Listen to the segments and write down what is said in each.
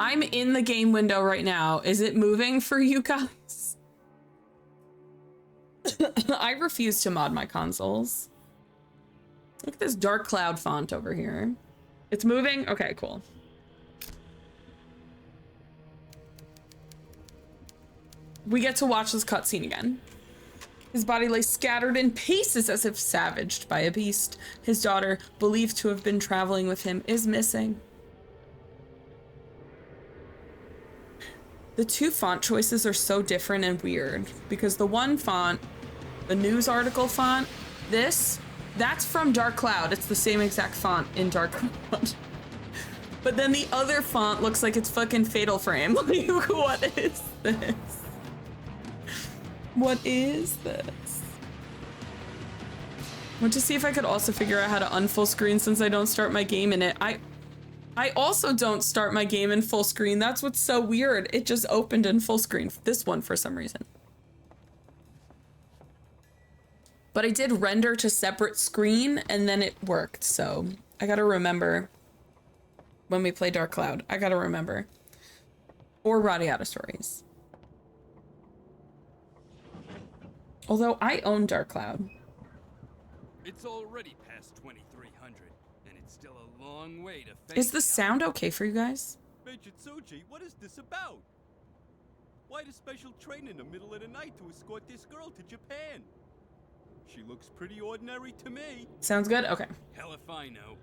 I'm in the game window right now. Is it moving for you guys? I refuse to mod my consoles. Look at this dark cloud font over here. It's moving? Okay, cool. We get to watch this cutscene again. His body lay scattered in pieces as if savaged by a beast. His daughter, believed to have been traveling with him, is missing. The two font choices are so different and weird because the one font, the news article font, that's from Dark Cloud. It's the same exact font in Dark Cloud. But then the other font looks like it's fucking Fatal Frame. Like, what is this? What is this? I want to see if I could also figure out how to unfull screen since I don't start my game in it. I also don't start my game in full screen. That's what's so weird. It just opened in full screen. This one for some reason. But I did render to separate screen and then it worked. So I gotta remember when we play Dark Cloud. I gotta remember. Or Radiata Stories. Although I own Dark Cloud. It's already past 2300, and it's still a long way to. Is the sound okay for you guys? Major Tsuji, what is this about? Why the special train in the middle of the night to escort this girl to Japan? She looks pretty ordinary to me. Sounds good? Okay. Hell if I know.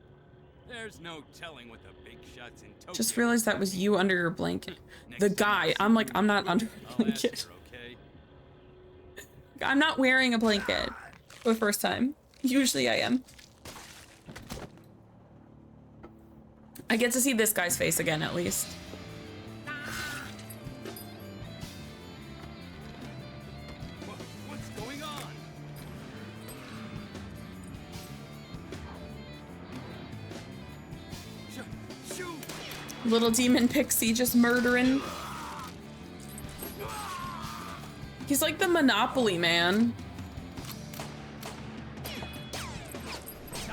There's no telling what the big shots in Tokyo. Just realized that was you under your blanket. The guy. I'm like, I'm not under a blanket. Okay? I'm not wearing a blanket for the first time. Usually I am. I get to see this guy's face again, at least. What's going on? Shoot! Little demon pixie just murdering. He's like the Monopoly man.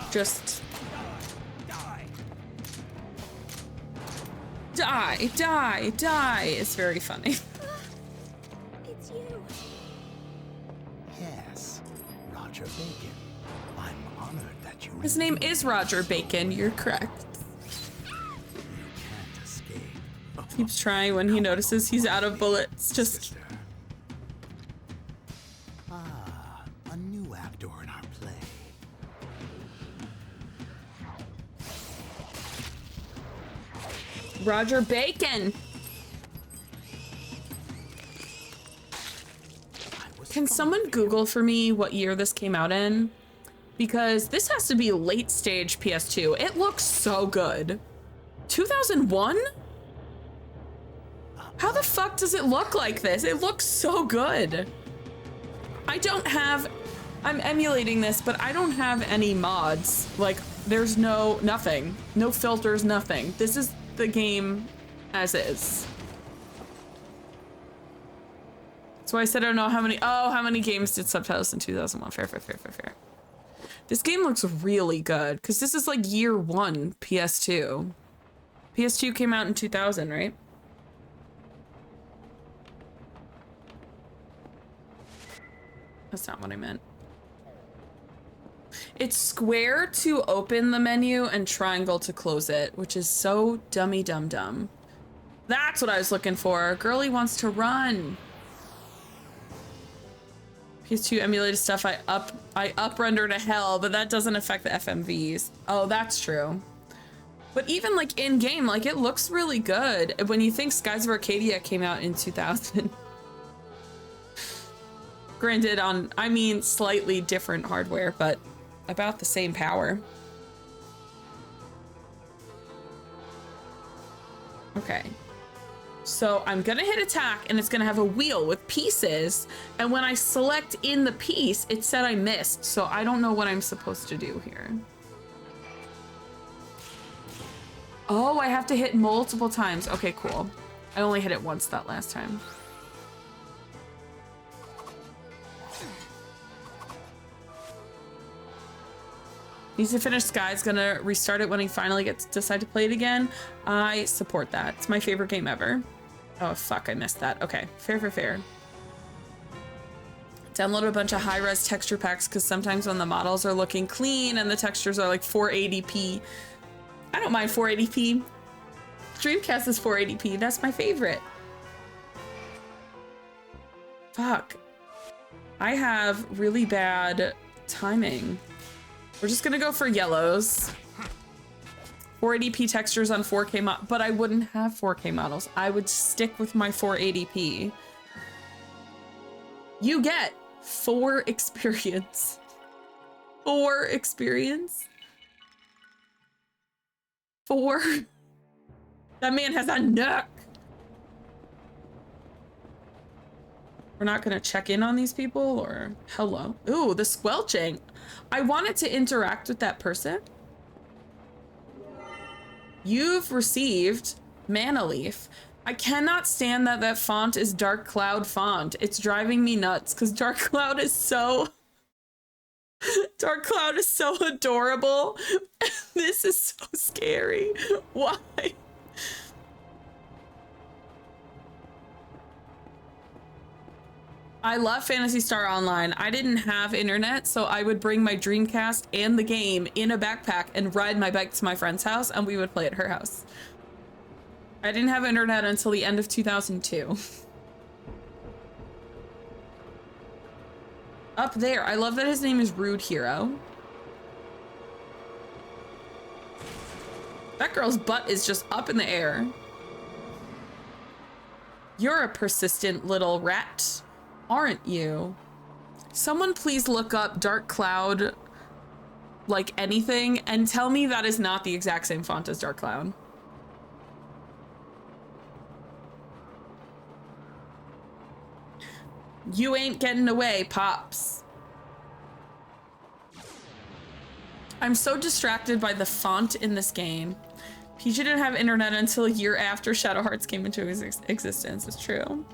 Just die. It's very funny. It's you. Yes, Roger Bacon. I'm honored that you. His name is Roger Bacon. You're correct. You can't escape. Keeps trying when he notices he's out of bullets. Just. Sister. A new actor in our play. Roger Bacon. Can someone Google for me what year this came out in? Because this has to be late stage PS2. It looks so good. 2001? How the fuck does it look like this? It looks so good. I'm emulating this, but I don't have any mods. Like, there's nothing. No filters, nothing. This is the game as is. So I said I don't know how many games did subtitles in 2001. Fair. This game looks really good because this is like year one PS2. PS2 came out in 2000, right? That's not what I meant. It's square to open the menu and triangle to close it, which is so dummy dumb. That's what I was looking for. Girly wants to run. PS2 emulated stuff I up render to hell, but that doesn't affect the FMVs. Oh, that's true. But even like in game, like it looks really good. When you think Skies of Arcadia came out in 2000. Granted on, I mean, slightly different hardware, but about the same power. Okay. So I'm gonna hit attack and it's gonna have a wheel with pieces. And when I select in the piece, it said I missed. So I don't know what I'm supposed to do here. Oh, I have to hit multiple times. Okay, cool. I only hit it once that last time. Needs to finish Sky's gonna restart it when he finally gets to decide to play it again. I support that. It's my favorite game ever. Oh, fuck, I missed that. Okay, fair. Download a bunch of high-res texture packs because sometimes when the models are looking clean and the textures are like 480p. I don't mind 480p. Dreamcast is 480p. That's my favorite. Fuck. I have really bad timing. We're just gonna go for yellows. 480p textures on 4K but I wouldn't have 4K models. I would stick with my 480p. You get 4 experience. 4 experience? 4? That man has a neck. We're not gonna check in on these people or hello. Ooh, the squelching. I wanted to interact with that person. You've received Mana Leaf. I cannot stand that that font is Dark Cloud font. It's driving me nuts because Dark Cloud is so... Dark Cloud is so adorable. This is so scary. Why? I love Phantasy Star Online. I didn't have internet, so I would bring my Dreamcast and the game in a backpack and ride my bike to my friend's house, and we would play at her house. I didn't have internet until the end of 2002. Up there. I love that his name is Rude Hero. That girl's butt is just up in the air. You're a persistent little rat, aren't you? Someone please look up Dark Cloud, like anything, and tell me that is not the exact same font as Dark Cloud. You ain't getting away, Pops. I'm so distracted by the font in this game. PG didn't have internet until a year after Shadow Hearts came into existence. It's true.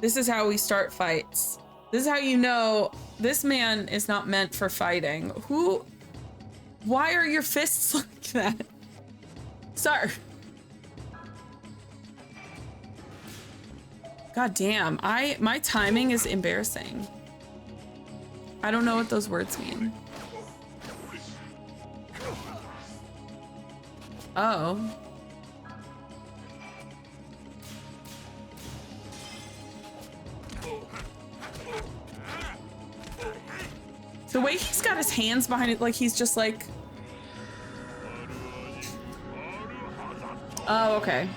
This is how we start fights. This is how you know this man is not meant for fighting. Who? Why are your fists like that? Sir. God damn, my timing is embarrassing. I don't know what those words mean. Oh. The way he's got his hands behind it, like he's just like... Oh, okay.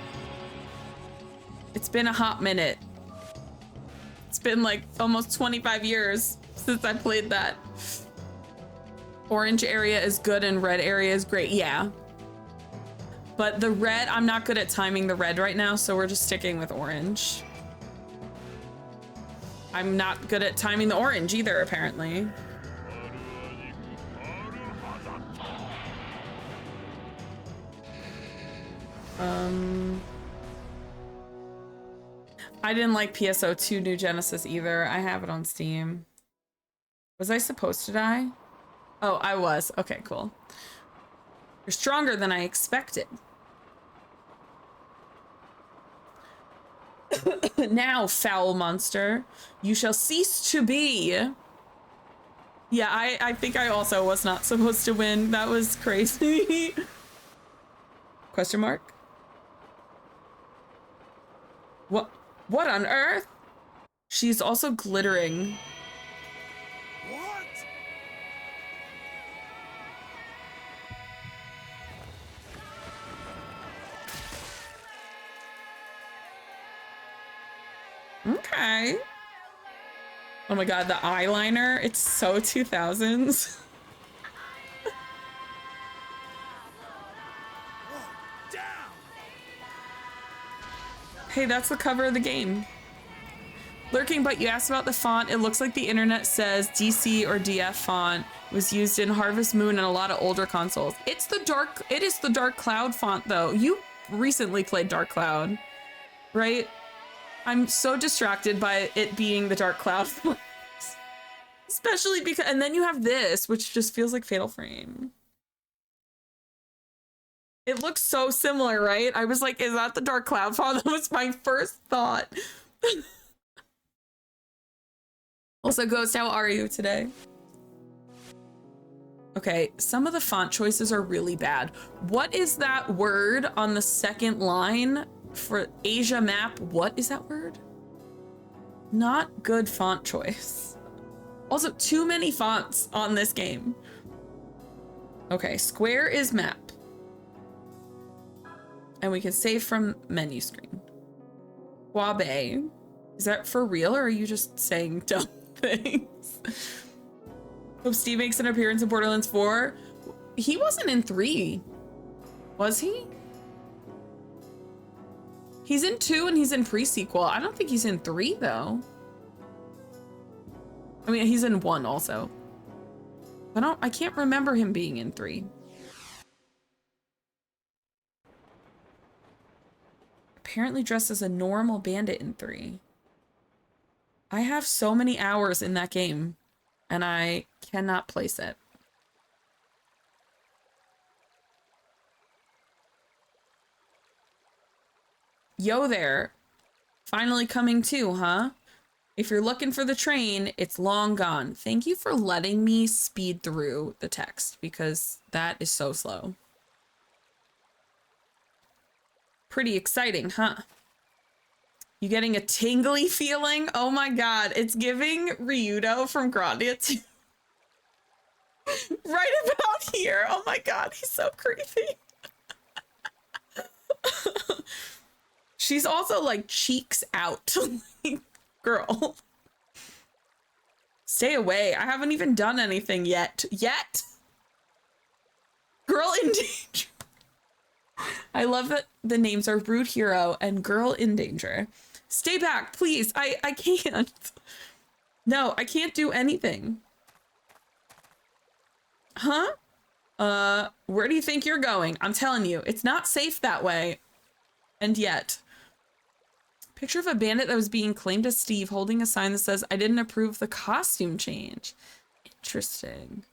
It's been a hot minute. It's been like almost 25 years since I played that. Orange area is good and red area is great. Yeah. But the red, I'm not good at timing the red right now, so we're just sticking with orange. I'm not good at timing the orange either, apparently. I didn't like PSO2 New Genesis either. I have it on Steam. Was I supposed to die? Oh, I was. Okay, cool. You're stronger than I expected. Now, foul monster, you shall cease to be. Yeah, I think I also was not supposed to win. That was crazy. Question mark? What on earth? She's also glittering. What? Okay. Oh my god, the eyeliner. It's so 2000s. Hey, that's the cover of the game. Lurking, but you asked about the font. It looks like the internet says DC or DF font was used in Harvest Moon and a lot of older consoles. It is the Dark Cloud font though. You recently played Dark Cloud, right? I'm so distracted by it being the Dark Cloud font. Especially because, and then you have this, which just feels like Fatal Frame. It looks so similar, right? I was like, is that the Dark Cloud font? That was my first thought. Also, Ghost, how are you today? Okay, some of the font choices are really bad. What is that word on the second line for Asia map? What is that word? Not good font choice. Also, too many fonts on this game. Okay, square is map. And we can save from menu screen. Wabe. Is that for real, or are you just saying dumb things? Hope Steve makes an appearance in Borderlands 4. He wasn't in 3. Was he? He's in 2 and he's in pre-sequel. I don't think he's in 3 though. I mean, he's in 1 also. I can't remember him being in 3. Apparently dressed as a normal bandit in 3. I have so many hours in that game and I cannot place it. Yo there. Finally coming too, huh? If you're looking for the train, it's long gone. Thank you for letting me speed through the text because that is so slow. Pretty exciting, huh? You getting a tingly feeling? Oh my god, it's giving Ryudo from Grandia 2. Right about here. Oh my god, he's so creepy. She's also like cheeks out. Girl. Stay away. I haven't even done anything yet. Girl in danger. I love that the names are Rude Hero and Girl in Danger. Stay back, please. I can't. No, I can't do anything. Huh? Where do you think you're going? I'm telling you, it's not safe that way. And yet. Picture of a bandit that was being claimed as Steve holding a sign that says, I didn't approve the costume change. Interesting.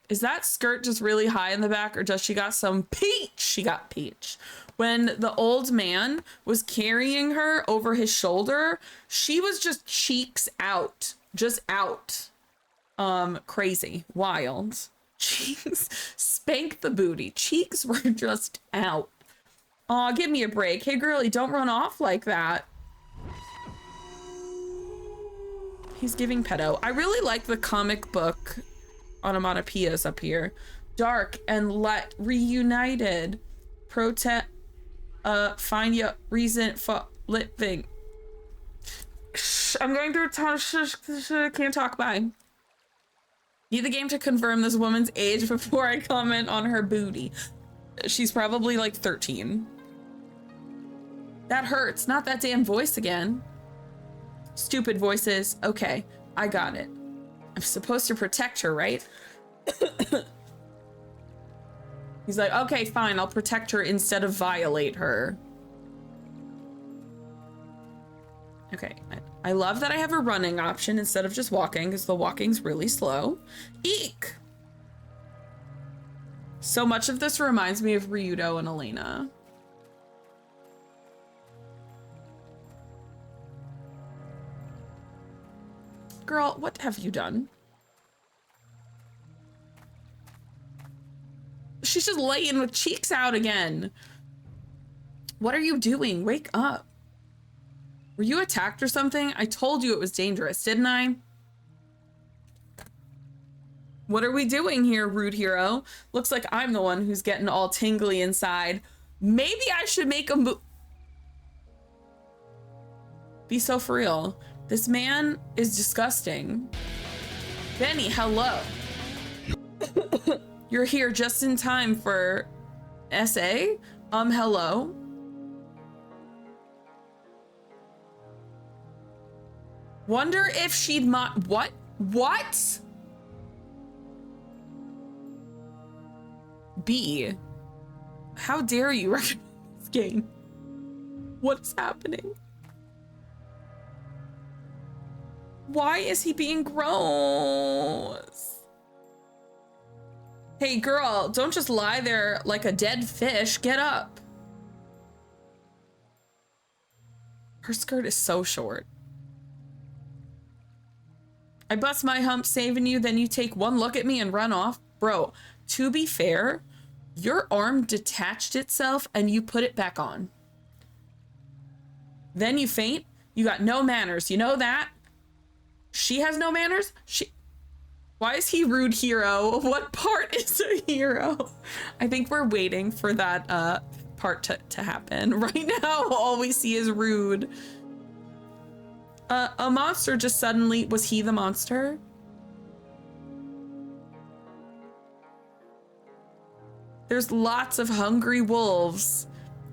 Is that skirt just really high in the back or does she got some peach? She got peach. When the old man was carrying her over his shoulder, she was just cheeks out. Just out. Crazy. Wild. Cheeks. Spank the booty. Cheeks were just out. Aw, give me a break. Hey, girlie, don't run off like that. He's giving pedo. I really like the comic book onomatopoeias up here. Dark and light reunited. Protect. Find your reason for living. I'm going through a ton of can't talk. Bye. Need the game to confirm this woman's age before I comment on her booty. She's probably like 13. That hurts. Not that damn voice again. Stupid voices. Okay, I got it. I'm supposed to protect her, right? He's like, okay, fine. I'll protect her instead of violate her. Okay, I love that I have a running option instead of just walking because the walking's really slow. Eek! So much of this reminds me of Ryudo and Elena. Girl, what have you done? She's just laying with cheeks out again. What are you doing? Wake up. Were you attacked or something? I told you it was dangerous, didn't I? What are we doing here, Rude Hero? Looks like I'm the one who's getting all tingly inside. Maybe I should make a move. Be so for real. This man is disgusting. Benny, hello. You're here just in time for SA? Hello. Wonder if she'd what? What? B. How dare you recommend this game? What's happening? Why is he being gross? Hey girl, don't just lie there like a dead fish. Get up. Her skirt is so short. I bust my hump saving you, then you take one look at me and run off. Bro, to be fair, your arm detached itself and you put it back on. Then you faint. You got no manners. You know that? She has no manners? Why is he rude hero? What part is a hero? I think we're waiting for that part to happen. Right now, all we see is rude. A monster just suddenly, was he the monster? There's lots of hungry wolves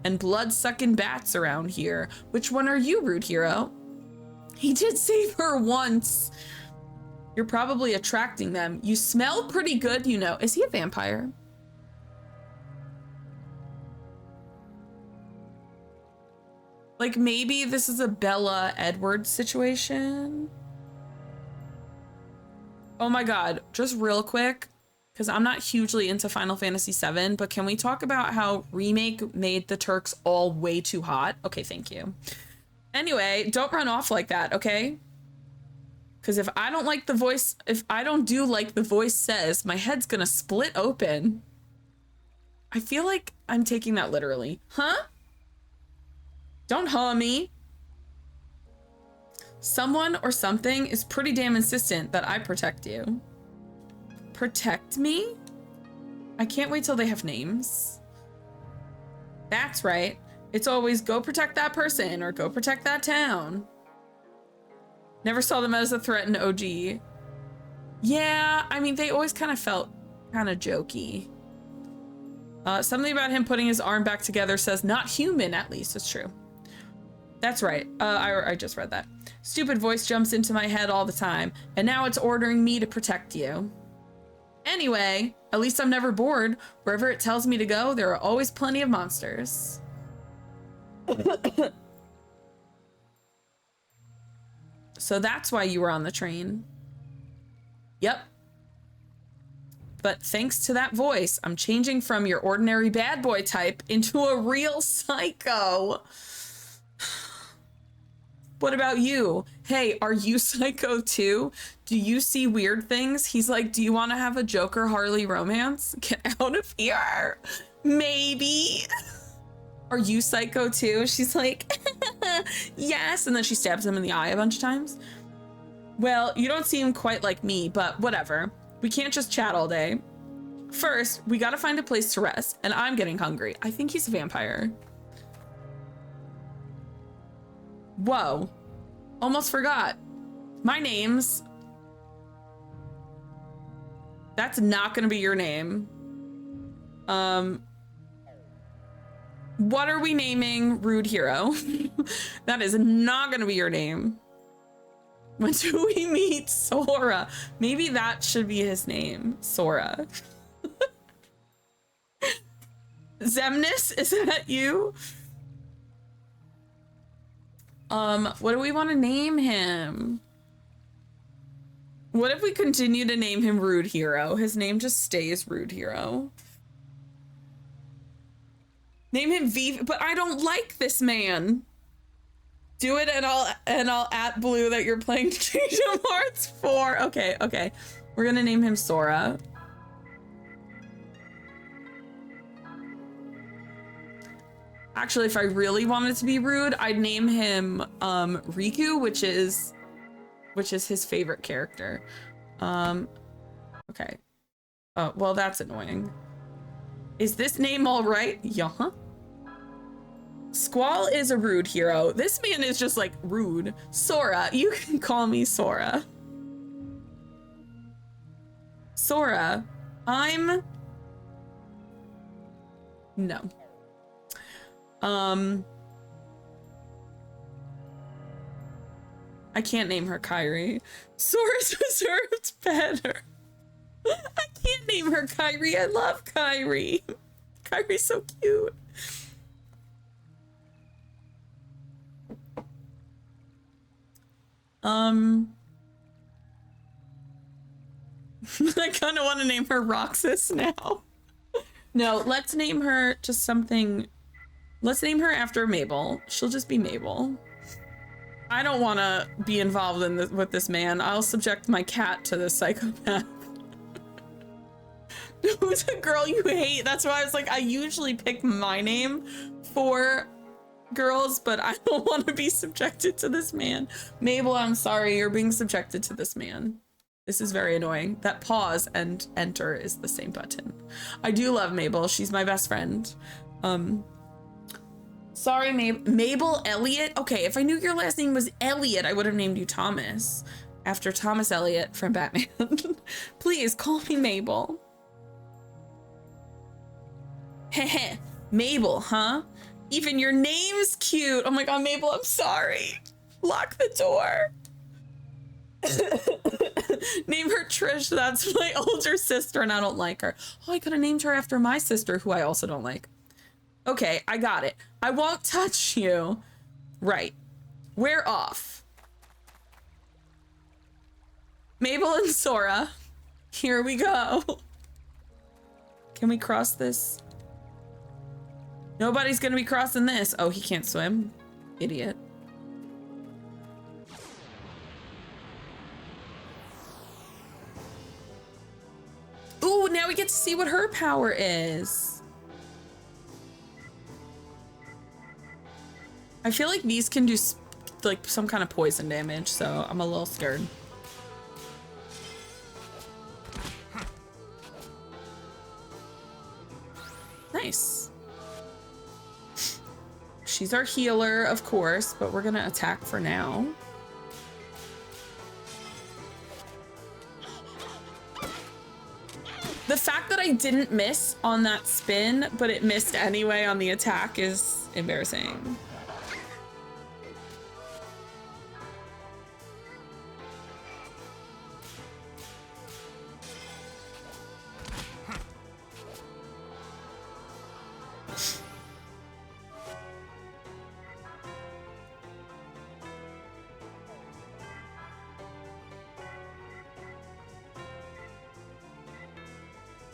and blood-sucking bats around here. Which one are you, rude hero? He did save her once. You're probably attracting them. You smell pretty good, you know. Is he a vampire? Like maybe this is a Bella Edward situation. Oh my God, just real quick, because I'm not hugely into Final Fantasy VII, but can we talk about how Remake made the Turks all way too hot? Okay, thank you. Anyway, don't run off like that, okay? Because if I don't like the voice, if I don't do like the voice says, my head's gonna split open. I feel like I'm taking that literally. Huh? Don't huh me. Someone or something is pretty damn insistent that I protect you. Protect me? I can't wait till they have names. That's right. It's always go protect that person or go protect that town. Never saw them as a threat in OG. Yeah, I mean, they always kind of felt kind of jokey. Something about him putting his arm back together says not human, at least. It's true. That's right. I just read that. Stupid voice jumps into my head all the time, and now it's ordering me to protect you. Anyway, at least I'm never bored. Wherever it tells me to go, there are always plenty of monsters. So that's why you were on the train. Yep. But thanks to that voice, I'm changing from your ordinary bad boy type into a real psycho. What about you? Hey, are you psycho too? Do you see weird things? He's like, do you want to have a Joker Harley romance? Get out of here. Maybe. Are you psycho too? She's like, yes. And then she stabs him in the eye a bunch of times. Well, you don't seem quite like me, but whatever. We can't just chat all day. First, we gotta find a place to rest, and I'm getting hungry. I think he's a vampire. Whoa, almost forgot. My name's... That's not gonna be your name. What are we naming Rude Hero? That is not gonna be your name. When do we meet Sora? Maybe that should be his name, Sora. Zemnis, is that you? What do we want to name him? What if we continue to name him Rude Hero? His name just stays Rude Hero. Name him V, but I don't like this man. Do it and I'll at Blue that you're playing Kingdom Hearts 4. Okay. We're gonna name him Sora. Actually, if I really wanted to be rude, I'd name him Riku, which is his favorite character. Okay. Oh, well, that's annoying. Is this name all right? Yeah. Squall is a rude hero. This man is just like rude. Sora, you can call me Sora. Sora, I'm... No. I can't name her Kyrie. Sora's deserved better. I can't name her Kyrie. I love Kyrie. Kyrie's so cute. I kind of want to name her Roxas now. No, let's name her just something. Let's name her after Mabel. She'll just be Mabel. I don't want to be involved in this, with this man. I'll subject my cat to this psychopath. Who's a girl you hate? That's why I was like, I usually pick my name for girls, but I don't want to be subjected to this man. Mabel, I'm sorry, you're being subjected to this man. This is very annoying. That pause and enter is the same button. I do love Mabel. She's my best friend. Sorry, Mabel Elliot. Okay, if I knew your last name was Elliot, I would have named you Thomas after Thomas Elliot from Batman. Please call me Mabel. Heh, Mabel, huh? Even your name's cute. Oh my God, Mabel, I'm sorry. Lock the door. Name her Trish. That's my older sister and I don't like her. Oh, I could have named her after my sister who I also don't like. Okay, I got it. I won't touch you. Right. We're off. Mabel and Sora. Here we go. Can we cross this? Nobody's gonna be crossing this. Oh, he can't swim. Idiot. Ooh, now we get to see what her power is. I feel like these can do like some kind of poison damage, so I'm a little scared. Nice. She's our healer, of course, but we're gonna attack for now. The fact that I didn't miss on that spin, but it missed anyway on the attack is embarrassing.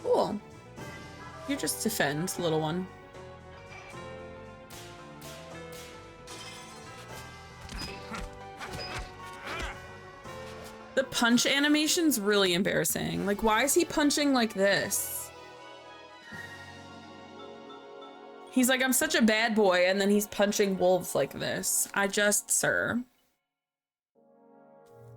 Cool. You just defend, little one. The punch animation's really embarrassing. Like, why is he punching like this? He's like, I'm such a bad boy, and then he's punching wolves like this. Sir.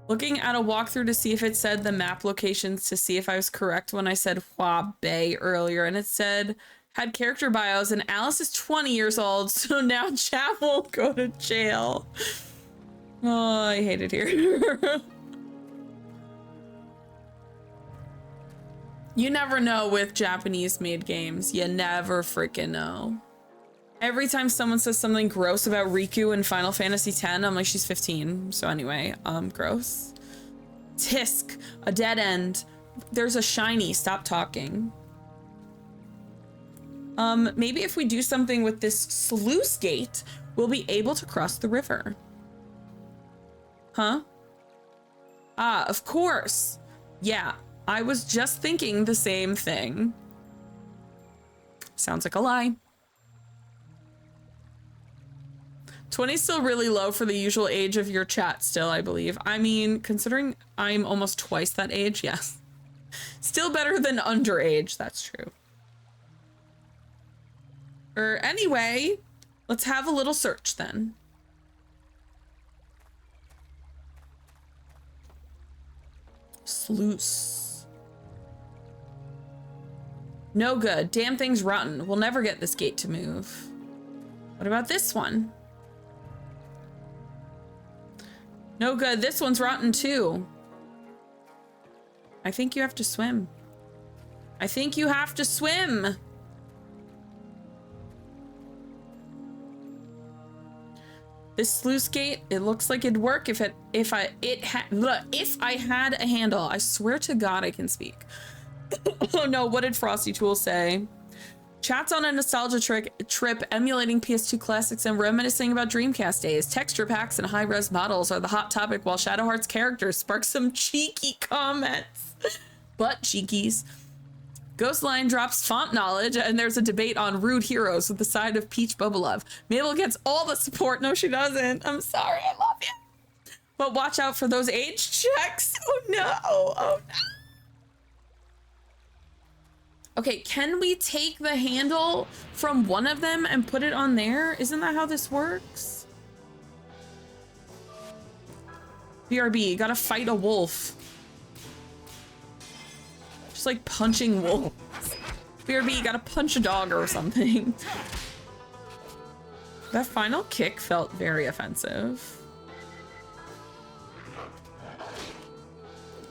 Looking at a walkthrough to see if it said the map locations to see if I was correct when I said Hua Bay earlier, and it said had character bios, and Alice is 20 years old, so now Chap won't go to jail. Oh, I hate it here. You never know with Japanese made games. You never freaking know. Every time someone says something gross about Riku in Final Fantasy X, I'm like, she's 15. So anyway, gross. Tisk, a dead end. There's a shiny, stop talking. Maybe if we do something with this sluice gate, we'll be able to cross the river. Huh? Ah, of course. Yeah, I was just thinking the same thing. Sounds like a lie. 20 is still really low for the usual age of your chat still, I believe. I mean, considering I'm almost twice that age, yes. Still better than underage, that's true. Anyway, let's have a little search then. Sluice. No good. Damn thing's rotten. We'll never get this gate to move. What about this one? No good. This one's rotten too. I think you have to swim. I think you have to swim. This sluice gate, it looks like it'd work if I had a handle. I swear to God I can speak. Oh no, what did Frosty Tool say? Chat's on a nostalgia trip emulating PS2 classics and reminiscing about Dreamcast days. Texture packs and high-res models are the hot topic while Shadow Heart's characters spark some cheeky comments. butt cheekies. Ghostline drops font knowledge, and there's a debate on rude heroes with the side of Peach Bubblelove. Mabel gets all the support. No, she doesn't. I'm sorry, I love you. But watch out for those age checks. Oh no, oh no. Okay, can we take the handle from one of them and put it on there? Isn't that how this works? BRB, gotta fight a wolf. Just like punching wolves. BRB, gotta punch a dog or something. That final kick felt very offensive.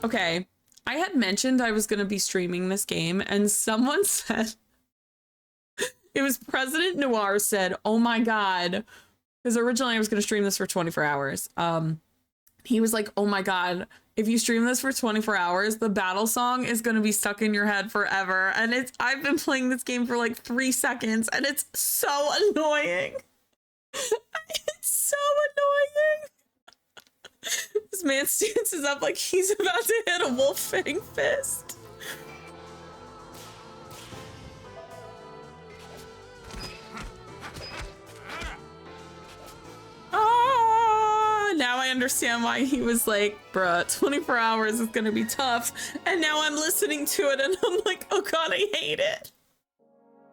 Okay, I had mentioned I was gonna be streaming this game, and someone said, it was President Noir said, oh my God, because originally I was gonna stream this for 24 hours. He was like, oh my God, if you stream this for 24 hours, the battle song is going to be stuck in your head forever. And I've been playing this game for like 3 seconds and it's so annoying. It's so annoying. This man stances up like he's about to hit a wolf fang fist. Now I understand why he was like, bruh, 24 hours is gonna be tough. And now I'm listening to it and I'm like, oh God, I hate it.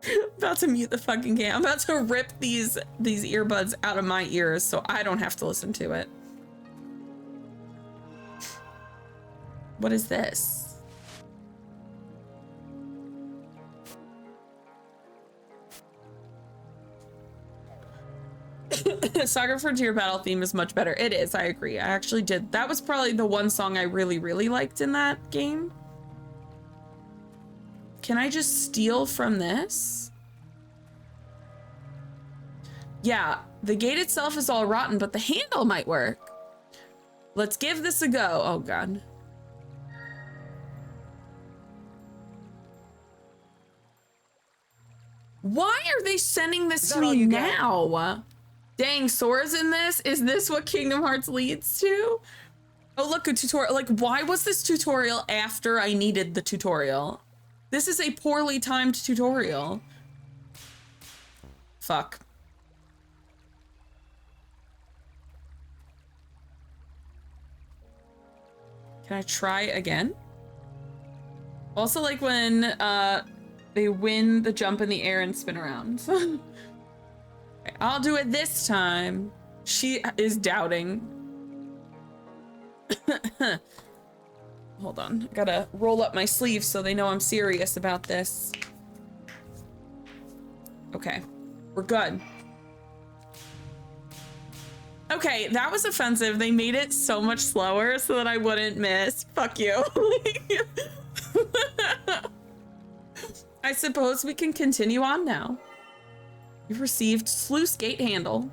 I'm about to mute the fucking game. I'm about to rip these earbuds out of my ears so I don't have to listen to it. What is this? Saga Frontier Battle theme is much better. It is, I agree. I actually did. That was probably the one song I really, really liked in that game. Can I just steal from this? Yeah, the gate itself is all rotten, but the handle might work. Let's give this a go. Oh God. Why are they sending this to me now? Dang, Sora's in this? Is this what Kingdom Hearts leads to? Oh, look, a tutorial. Like, why was this tutorial after I needed the tutorial? This is a poorly timed tutorial. Fuck. Can I try again? Also, like when they win the jump in the air and spin around. Okay, I'll do it this time. She is doubting. Hold on, I gotta roll up my sleeves so they know I'm serious about this. Okay, we're good. Okay, that was offensive. They made it so much slower so that I wouldn't miss. Fuck you. I suppose we can continue on now. You've received sluice gate handle.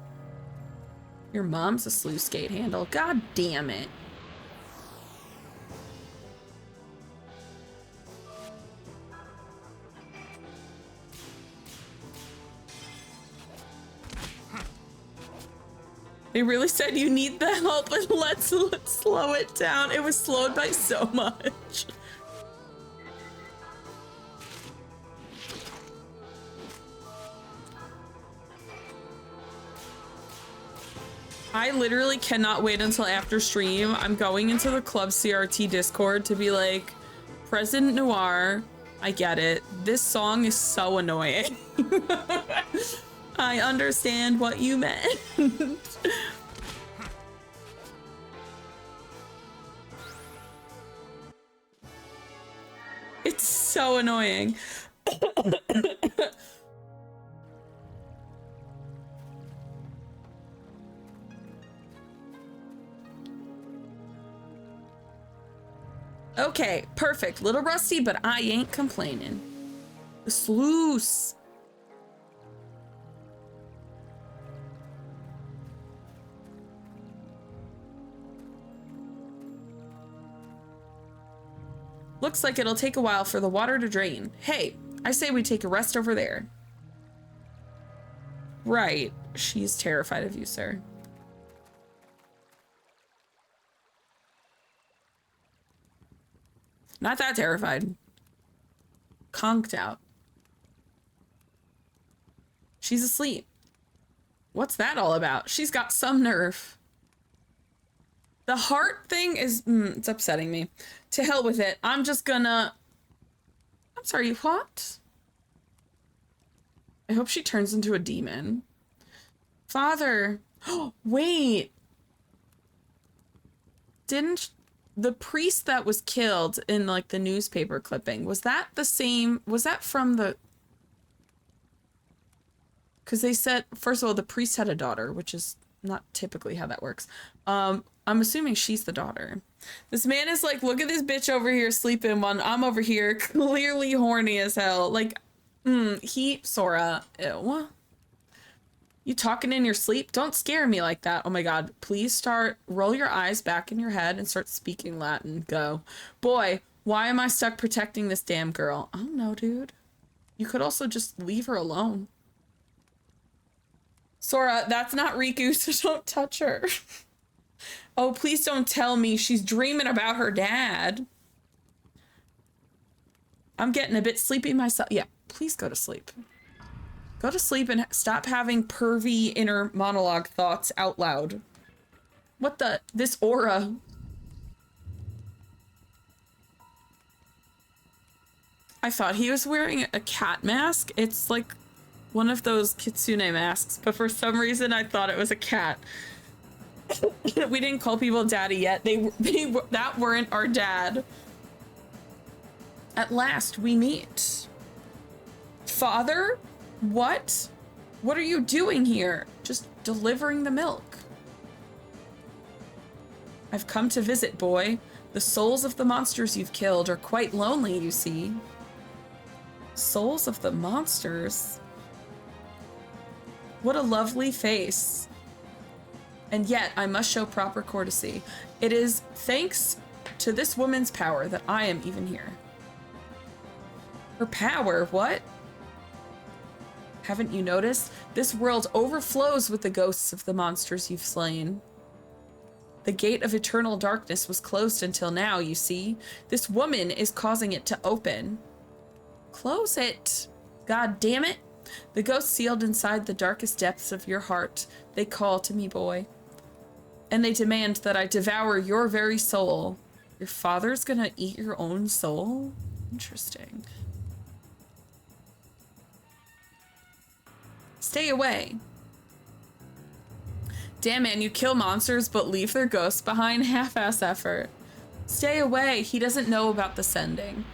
Your mom's a sluice gate handle. God damn it. They really said you need the help, and let's slow it down. It was slowed by so much. I literally cannot wait until after stream. I'm going into the Club CRT Discord to be like, President Noir, I get it. This song is so annoying. I understand what you meant. It's so annoying. Okay, perfect. Little rusty, but I ain't complaining. The sluice. Looks like it'll take a while for the water to drain. Hey, I say we take a rest over there. Right. She's terrified of you, sir. Not that terrified. Conked out. She's asleep. What's that all about? She's got some nerve. The heart thing is, it's upsetting me. To hell with it. I'm just gonna... I'm sorry, what? I hope she turns into a demon. Father. Oh, wait. Didn't... The priest that was killed in, like, the newspaper clipping, was that the same... Was that from the... Because they said, first of all, the priest had a daughter, which is not typically how that works. I'm assuming she's the daughter. This man is like, look at this bitch over here sleeping while I'm over here clearly horny as hell. Like, Sora, ew. You talking in your sleep? Don't scare me like that. Oh my God, please roll your eyes back in your head and start speaking Latin. Go. Boy, why am I stuck protecting this damn girl? I don't know, dude. You could also just leave her alone. Sora, that's not Riku, so don't touch her. Oh, please don't tell me she's dreaming about her dad. I'm getting a bit sleepy myself. Yeah, please go to sleep. Go to sleep and stop having pervy inner monologue thoughts out loud. What the? This aura. I thought he was wearing a cat mask. It's like one of those kitsune masks, but for some reason I thought it was a cat. We didn't call people daddy yet. That weren't our dad. At last we meet. Father? What? What are you doing here? Just delivering the milk. I've come to visit, boy. The souls of the monsters you've killed are quite lonely, you see. Souls of the monsters? What a lovely face. And yet, I must show proper courtesy. It is thanks to this woman's power that I am even here. Her power? What? Haven't you noticed? This world overflows with the ghosts of the monsters you've slain. The gate of eternal darkness was closed until now, you see. This woman is causing it to open. Close it. God damn it. The ghosts sealed inside the darkest depths of your heart. They call to me, boy. And they demand that I devour your very soul. Your father's gonna eat your own soul? Interesting. Stay away. Damn, man, you kill monsters but leave their ghosts behind? Half-ass effort. Stay away. He doesn't know about the sending.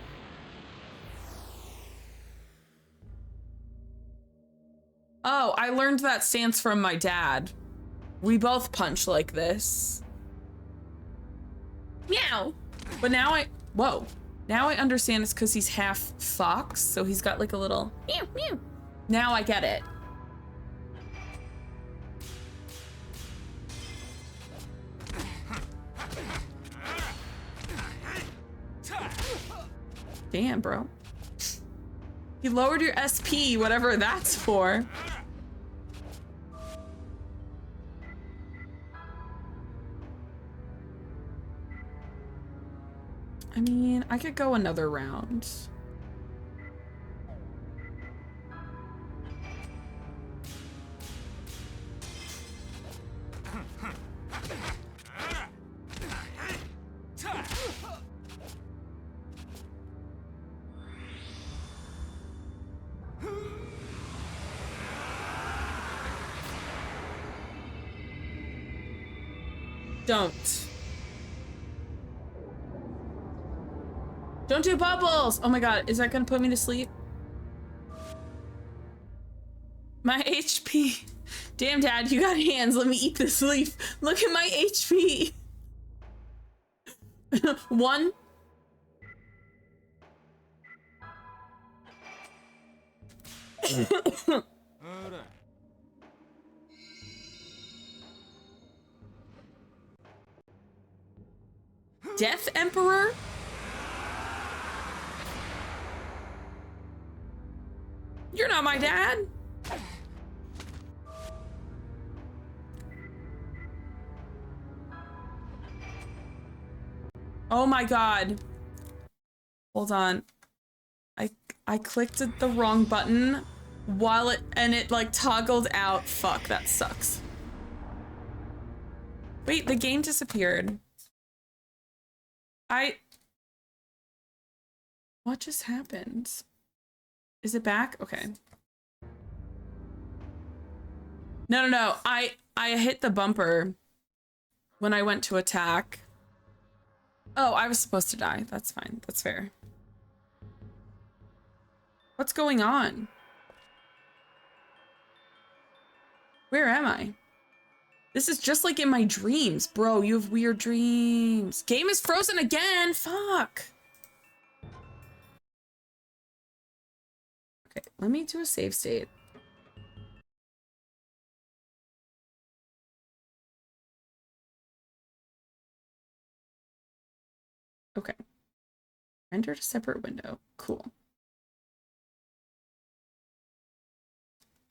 Oh, I learned that stance from my dad. We both punch like this. Meow. But now whoa. Now I understand it's because he's half fox, so he's got like a little meow, meow. Now I get it. Damn, bro. You lowered your SP, whatever that's for. I mean, I could go another round. Don't. Don't do bubbles! Oh my god, is that gonna put me to sleep? My HP. Damn, Dad, you got hands. Let me eat this leaf. Look at my HP. 1. Death Emperor? You're not my dad. Oh my god. Hold on. I clicked the wrong button while it like toggled out. Fuck, that sucks. Wait, the game disappeared. What just happened? Is it back? Okay. No. I hit the bumper when I went to attack. Oh, I was supposed to die. That's fine. That's fair. What's going on? Where am I? This is just like in my dreams. Bro, you have weird dreams. Game is frozen again. Fuck. Okay, let me do a save state. Okay. Entered a separate window. Cool.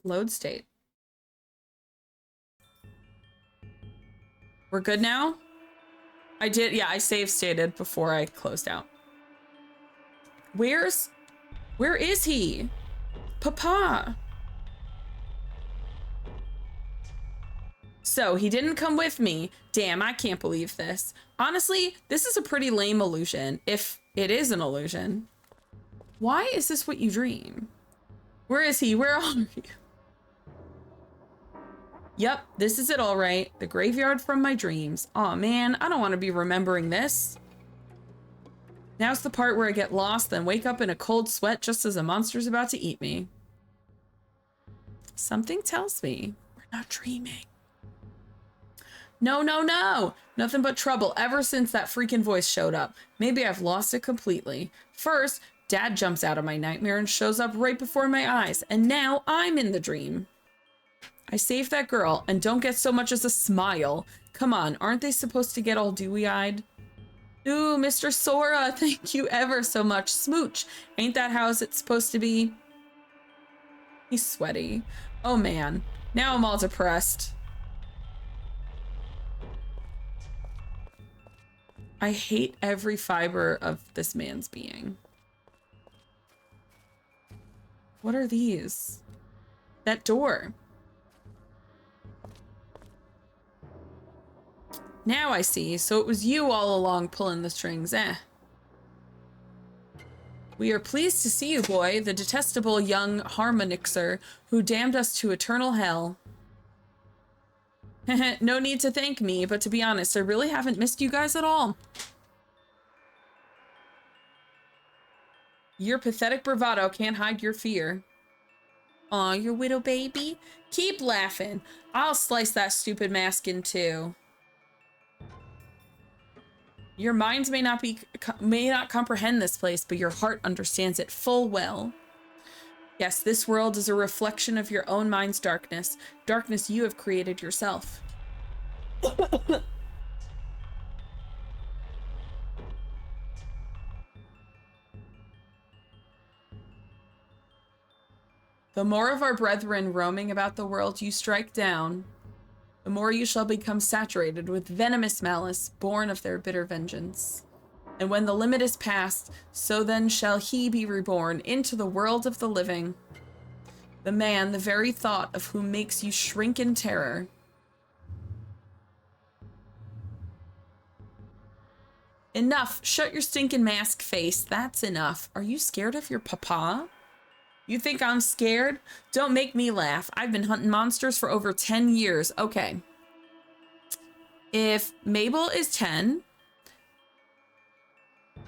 Load state. We're good now? I did, yeah, I save stated before I closed out. Where is he? Papa. So he didn't come with me. Damn, I can't believe this. Honestly, this is a pretty lame illusion, if it is an illusion. Why is this what you dream? Where is he? Where are you? Yep, this is it all right. The graveyard from my dreams. Aw, man, I don't want to be remembering this. Now's the part where I get lost, then wake up in a cold sweat just as a monster's about to eat me. Something tells me we're not dreaming. No. Nothing but trouble ever since that freaking voice showed up. Maybe I've lost it completely. First, Dad jumps out of my nightmare and shows up right before my eyes, and now I'm in the dream. I saved that girl and don't get so much as a smile. Come on, aren't they supposed to get all dewy-eyed? Ooh, Mr. Sora, thank you ever so much. Smooch, ain't that how it's supposed to be? He's sweaty. Oh man, now I'm all depressed. I hate every fiber of this man's being. What are these? That door. Now I see. So it was you all along pulling the strings, eh? We are pleased to see you, boy, the detestable young harmonixer who damned us to eternal hell. No need to thank me, but to be honest, I really haven't missed you guys at all. Your pathetic bravado can't hide your fear. Aw, your widow baby? Keep laughing. I'll slice that stupid mask in two. Your minds may not comprehend this place, but your heart understands it full well. Yes, this world is a reflection of your own mind's darkness. Darkness you have created yourself. The more of our brethren roaming about the world you strike down, the more you shall become saturated with venomous malice, born of their bitter vengeance. And when the limit is passed, so then shall he be reborn into the world of the living. The man, the very thought of whom makes you shrink in terror. Enough. Shut your stinking mask face. That's enough. Are you scared of your papa? You think I'm scared? Don't make me laugh. I've been hunting monsters for over 10 years. Okay. If Mabel is 10,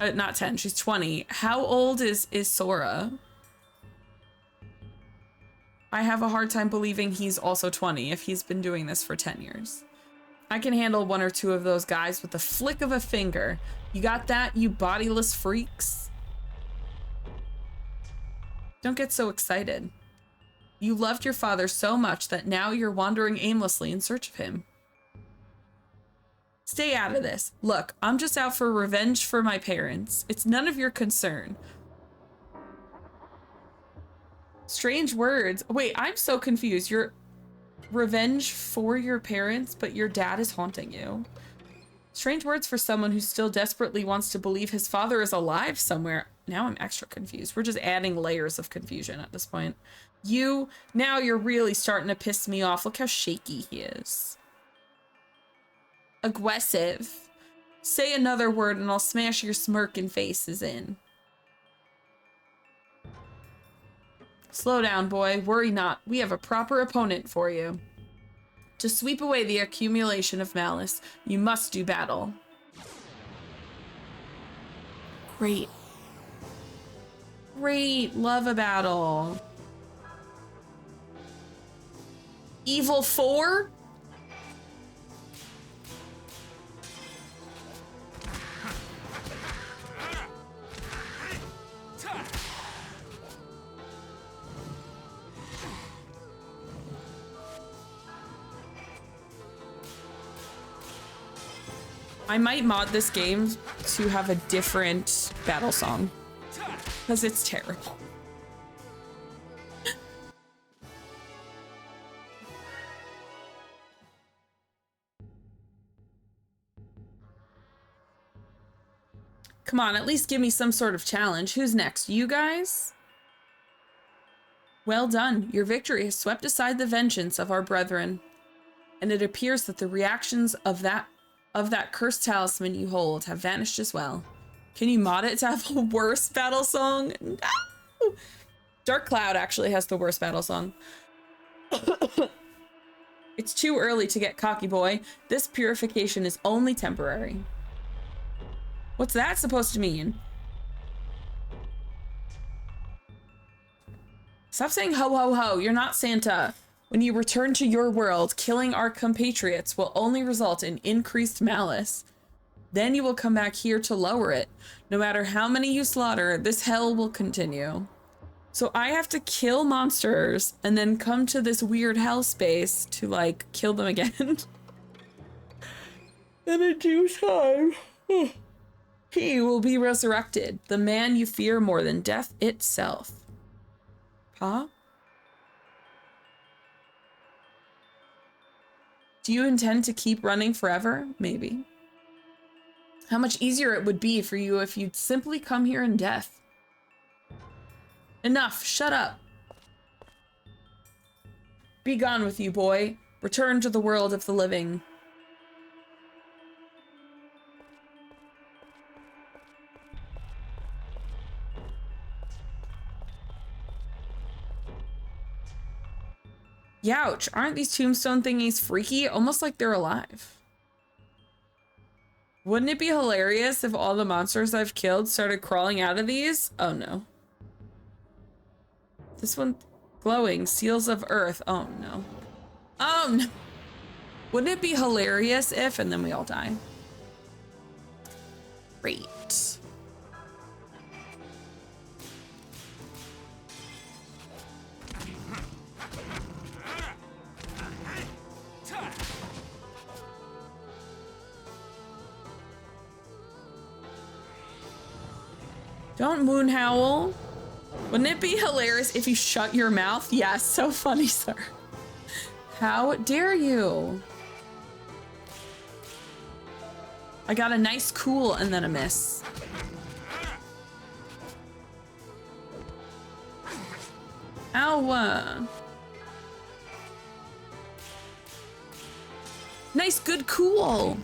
not 10, she's 20. How old is Sora? I have a hard time believing he's also 20 if he's been doing this for 10 years. I can handle one or two of those guys with the flick of a finger. You got that, you bodiless freaks? Don't get so excited. You loved your father so much that now you're wandering aimlessly in search of him. Stay out of this. Look, I'm just out for revenge for my parents. It's none of your concern. Strange words. Wait, I'm so confused. You're revenge for your parents, but your dad is haunting you. Strange words for someone who still desperately wants to believe his father is alive somewhere. now I'm extra confused. We're just adding layers of confusion at this point. Now you're really starting to piss me off. Look how shaky he is. Aggressive. Say another word and I'll smash your smirking faces in. Slow down, boy. Worry not. We have a proper opponent for you. To sweep away the accumulation of malice, you must do battle. Great. Great. Love a battle. Evil 4? I might mod this game to have a different battle song, because it's terrible. Come on, at least give me some sort of challenge. Who's next? You guys? Well done. Your victory has swept aside the vengeance of our brethren, and it appears that the reactions of that cursed talisman you hold have vanished as well. Can you mod it to have a worse battle song? No! Dark Cloud actually has the worst battle song. It's too early to get cocky, boy. This purification is only temporary. What's that supposed to mean? Stop saying ho ho ho. You're not Santa. When you return to your world, killing our compatriots will only result in increased malice. Then you will come back here to lower it. No matter how many you slaughter, this hell will continue. So I have to kill monsters and then come to this weird hell space to, like, kill them again. And in due time, he will be resurrected, the man you fear more than death itself. Huh? Do you intend to keep running forever? Maybe. How much easier it would be for you if you'd simply come here in death. Enough, shut up. Be gone with you, boy. Return to the world of the living. Youch, aren't these tombstone thingies freaky? Almost like they're alive. Wouldn't it be hilarious if all the monsters I've killed started crawling out of these? Oh no. This one glowing, seals of earth. Oh no. Oh no. Wouldn't it be hilarious if, and then we all die. Great. Don't moon howl. Wouldn't it be hilarious if you shut your mouth? Yes, so funny, sir. How dare you? I got a nice cool and then a miss. Ow. Nice, good, cool.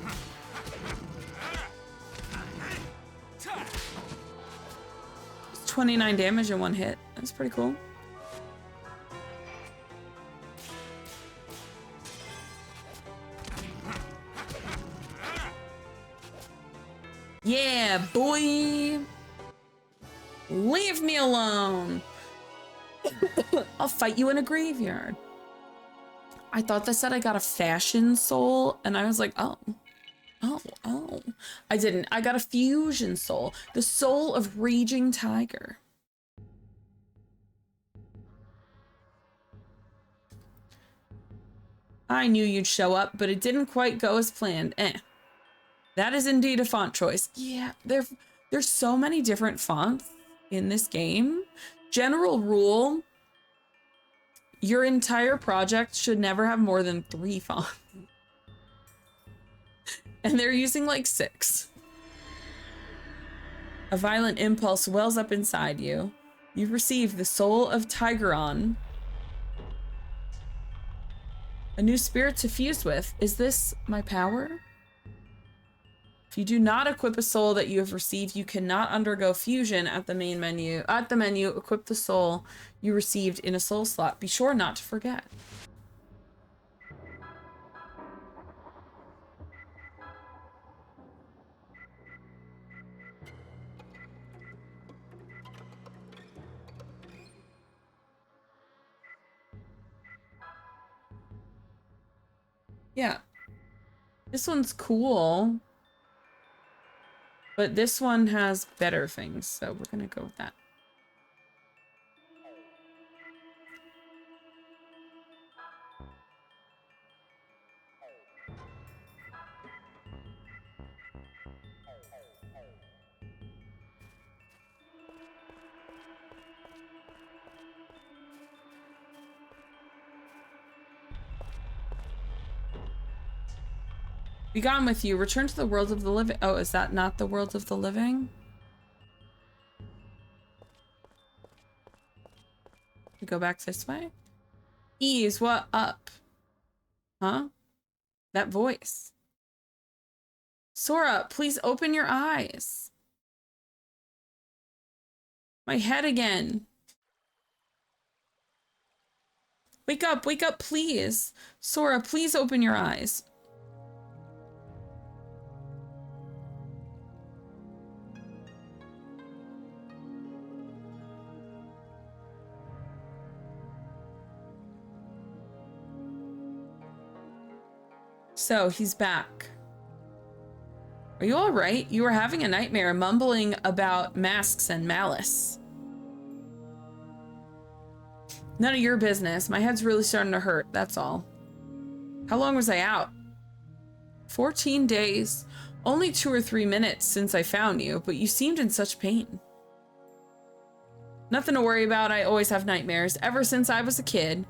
29 damage in one hit. That's pretty cool. Yeah, boy. Leave me alone. I'll fight you in a graveyard. I thought that said I got a fashion soul, and I was like, oh. I didn't. I got a fusion soul. The soul of Raging Tiger. I knew you'd show up, but it didn't quite go as planned. That is indeed a font choice. Yeah, there's so many different fonts in this game. General rule, your entire project should never have more than 3 fonts. And they're using like 6. A violent impulse wells up inside you. You've received the soul of Tigeron. A new spirit to fuse with. Is this my power? If you do not equip a soul that you have received, you cannot undergo fusion at the main menu. At the menu, equip the soul you received in a soul slot. Be sure not to forget. Yeah. This one's cool. But this one has better things, so we're gonna go with that. Be gone with you. Return to the world of the living. Oh, is that not the world of the living? We go back this way? Ease, what up? Huh? That voice. Sora, please open your eyes. My head again. Wake up, please. Sora, please open your eyes. So, he's back. Are you all right? You were having a nightmare, mumbling about masks and malice. None of your business. My head's really starting to hurt, that's all. How long was I out? 14 days. Only 2 or 3 minutes since I found you, but you seemed in such pain. Nothing to worry about. I always have nightmares, ever since I was a kid.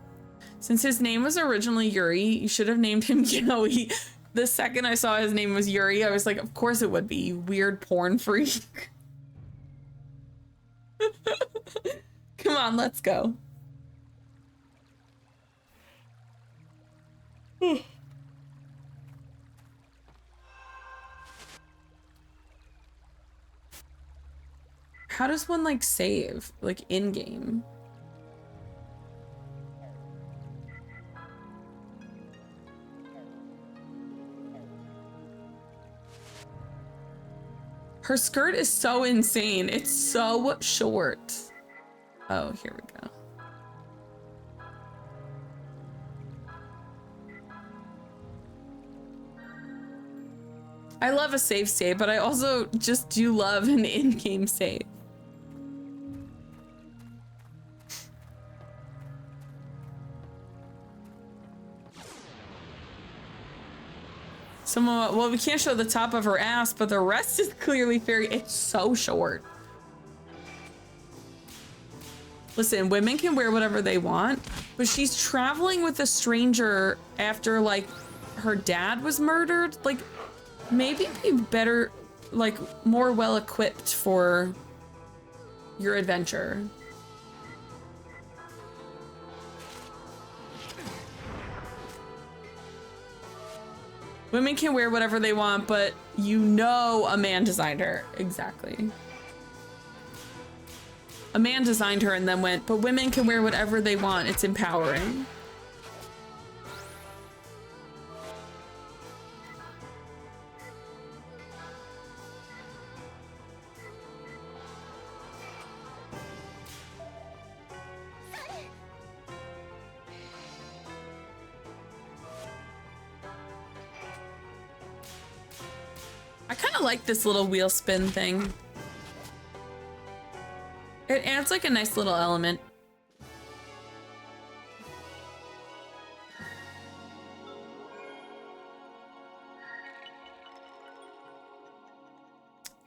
Since his name was originally Yuri, you should have named him Joey. The second I saw his name was Yuri, I was like, of course it would be, you weird porn freak. Come on, let's go. How does one, like, save? Like, in-game? Her skirt is so insane. It's so short. Oh, here we go. I love a save state, but I also just do love an in-game save. Someone, well, we can't show the top of her ass, but the rest is clearly very, it's so short. Listen, women can wear whatever they want, but she's traveling with a stranger after, like, her dad was murdered. Like, maybe be better, like, more well-equipped for your adventure. Women can wear whatever they want, but you know a man designed her. Exactly. A man designed her and then went, but women can wear whatever they want. It's empowering. I kind of like this little wheel spin thing. It adds like a nice little element.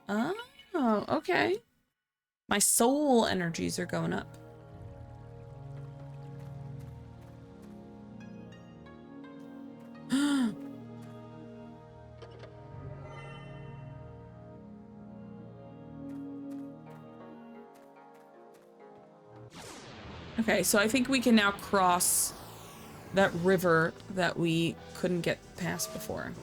Oh, okay. My soul energies are going up. Okay, so I think we can now cross that river that we couldn't get past before.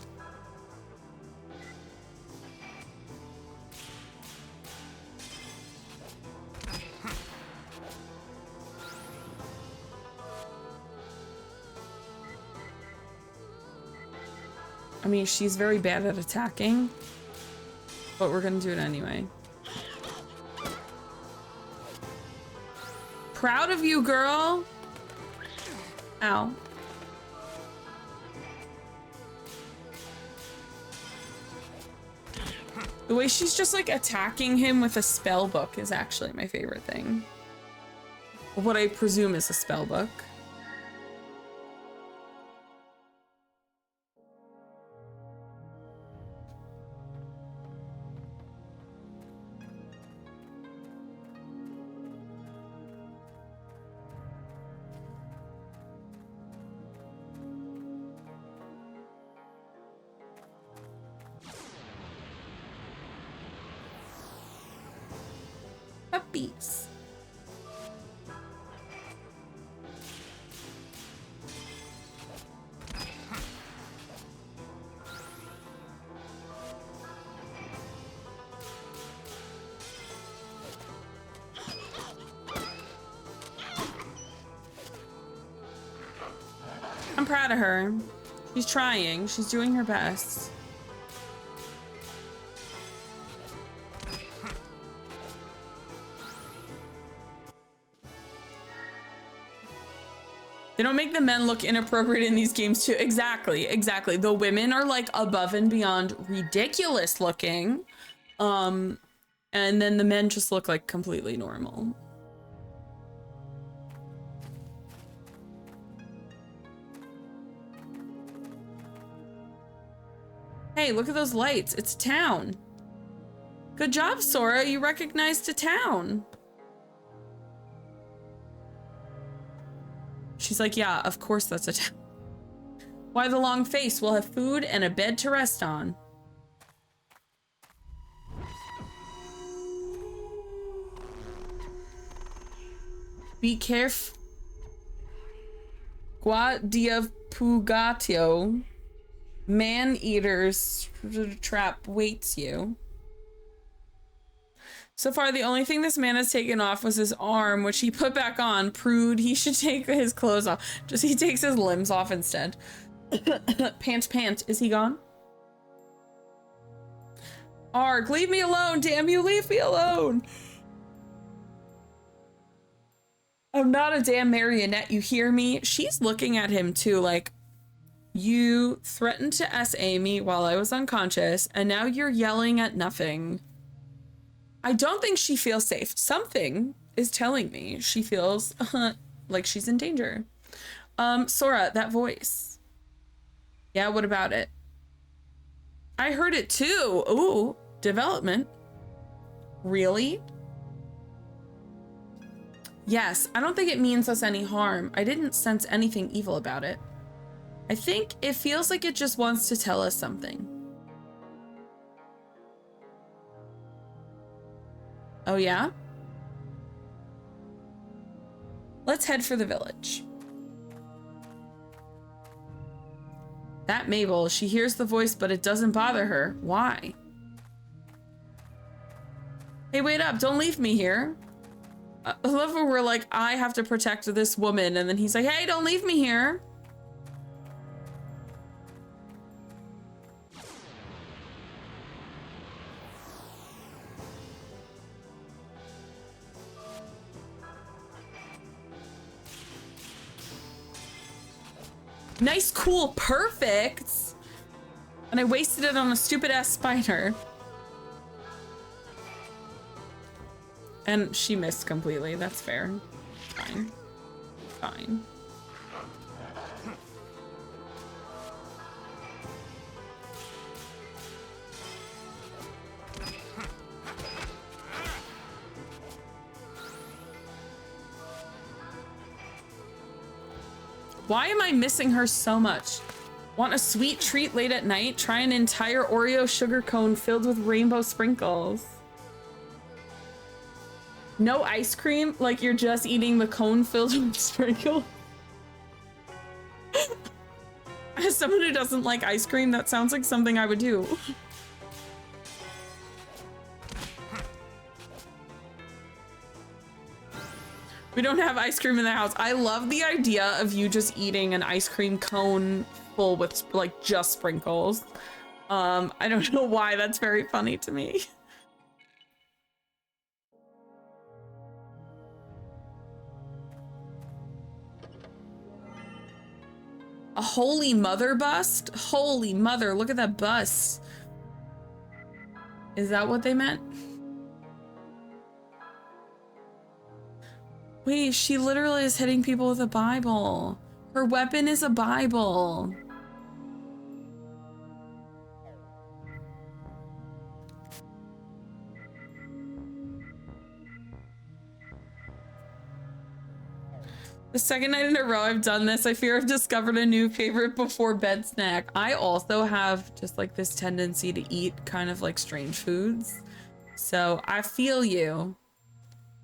I mean, she's very bad at attacking, but we're gonna do it anyway. Proud of you, girl. Ow. The way she's just like attacking him with a spell book is actually my favorite thing. What I presume is a spell book. Puppies. I'm proud of her. She's trying. She's doing her best. They don't make the men look inappropriate in these games too. Exactly, exactly. The women are like above and beyond ridiculous looking. And then the men just look like completely normal. Hey, look at those lights. It's a town. Good job, Sora. You recognized a town. She's like, yeah, of course that's a town. Why the long face? We'll have food and a bed to rest on. Be careful. Guardia Pugatio. Man-eater's trap waits you. So far, the only thing this man has taken off was his arm, which he put back on. Prude, he should take his clothes off. Just he takes his limbs off instead. Pant, is he gone? Arg, leave me alone, damn you, leave me alone. I'm not a damn marionette, you hear me? She's looking at him too, like, you threatened to SA me while I was unconscious, and now you're yelling at nothing. I don't think she feels safe. Something is telling me she feels like she's in danger. Sora, that voice. Yeah, what about it? I heard it too. Ooh, development. Really? Yes, I don't think it means us any harm. I didn't sense anything evil about it. I think it feels like it just wants to tell us something. Oh yeah? Let's head for the village. That Mabel, she hears the voice, but it doesn't bother her. Why? Hey, wait up, don't leave me here. I love when we're like, I have to protect this woman, and then he's like, hey, don't leave me here. Nice, cool, perfect. And I wasted it on a stupid ass spider. And she missed completely. That's fair. Fine. Fine. Why am I missing her so much? Want a sweet treat late at night? Try an entire Oreo sugar cone filled with rainbow sprinkles. No ice cream? Like you're just eating the cone filled with sprinkles? As someone who doesn't like ice cream, that sounds like something I would do. We don't have ice cream in the house. I love the idea of you just eating an ice cream cone full with like just sprinkles. I don't know why, that's very funny to me. A Holy Mother bust? Holy Mother, look at that bust. Is that what they meant? Wait, she literally is hitting people with a Bible. Her weapon is a Bible. The second night in a row I've done this, I fear I've discovered a new favorite before bed snack. I also have just like this tendency to eat kind of like strange foods. So I feel you.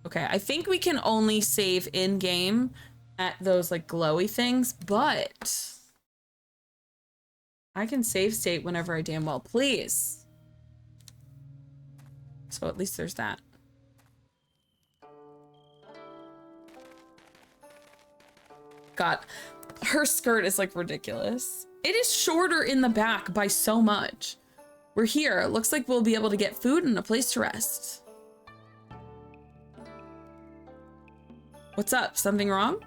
Okay, I think we can only save in game at those like glowy things, but I can save state whenever I damn well please. So at least there's that. God, her skirt is like ridiculous. It is shorter in the back by so much. We're here. Looks like we'll be able to get food and a place to rest. What's up? Something wrong?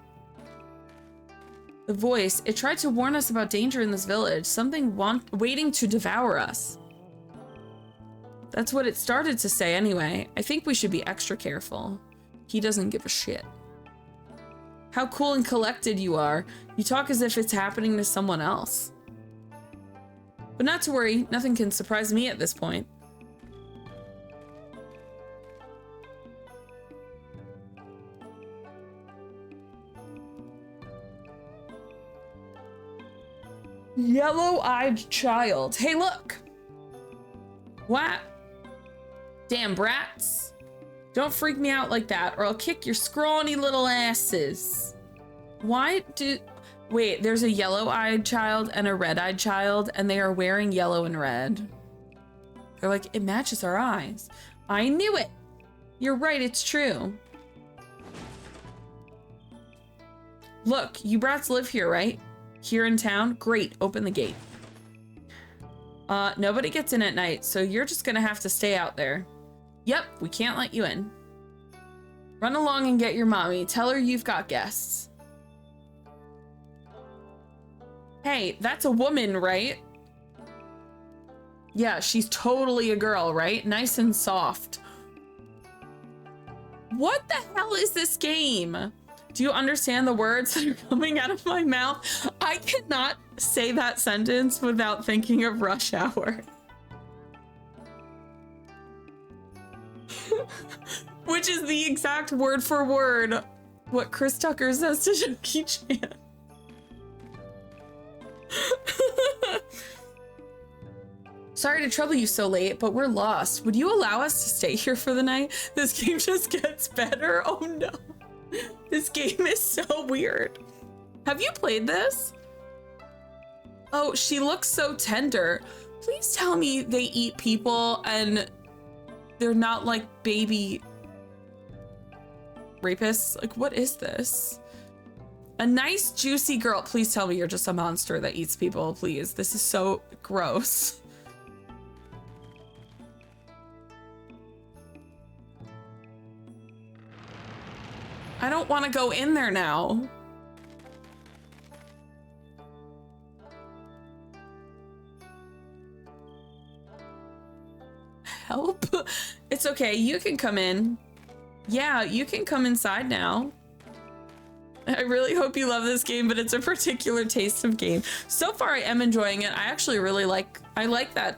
The voice, it tried to warn us about danger in this village. Something waiting to devour us. That's what it started to say anyway. I think we should be extra careful. He doesn't give a shit. How cool and collected you are. You talk as if it's happening to someone else. But not to worry, nothing can surprise me at this point. Yellow-eyed child. Hey, look. What? Damn brats. Don't freak me out like that, or I'll kick your scrawny little asses. Why do... Wait, there's a yellow-eyed child and a red-eyed child, and they are wearing yellow and red. They're like, it matches our eyes. I knew it. You're right, it's true. Look, you brats live here, right? Here in town? Great, open the gate. Nobody gets in at night, so you're just gonna have to stay out there. Yep, we can't let you in. Run along and get your mommy. Tell her you've got guests. Hey, that's a woman, right? Yeah, she's totally a girl, right? Nice and soft. What the hell is this game? Do you understand the words that are coming out of my mouth? I cannot say that sentence without thinking of Rush Hour. Which is the exact word for word what Chris Tucker says to Jackie Chan. Sorry to trouble you so late, but we're lost. Would you allow us to stay here for the night? This game just gets better. Oh no. This game is so weird. Have you played this? Oh, she looks so tender. Please tell me they eat people and they're not like baby rapists. Like, what is this? A nice, juicy girl. Please tell me you're just a monster that eats people, please. This is so gross. I don't want to go in there now. Help? It's okay. You can come in. Yeah, you can come inside now. I really hope you love this game, but it's a particular taste of game. So far, I am enjoying it. I actually really like that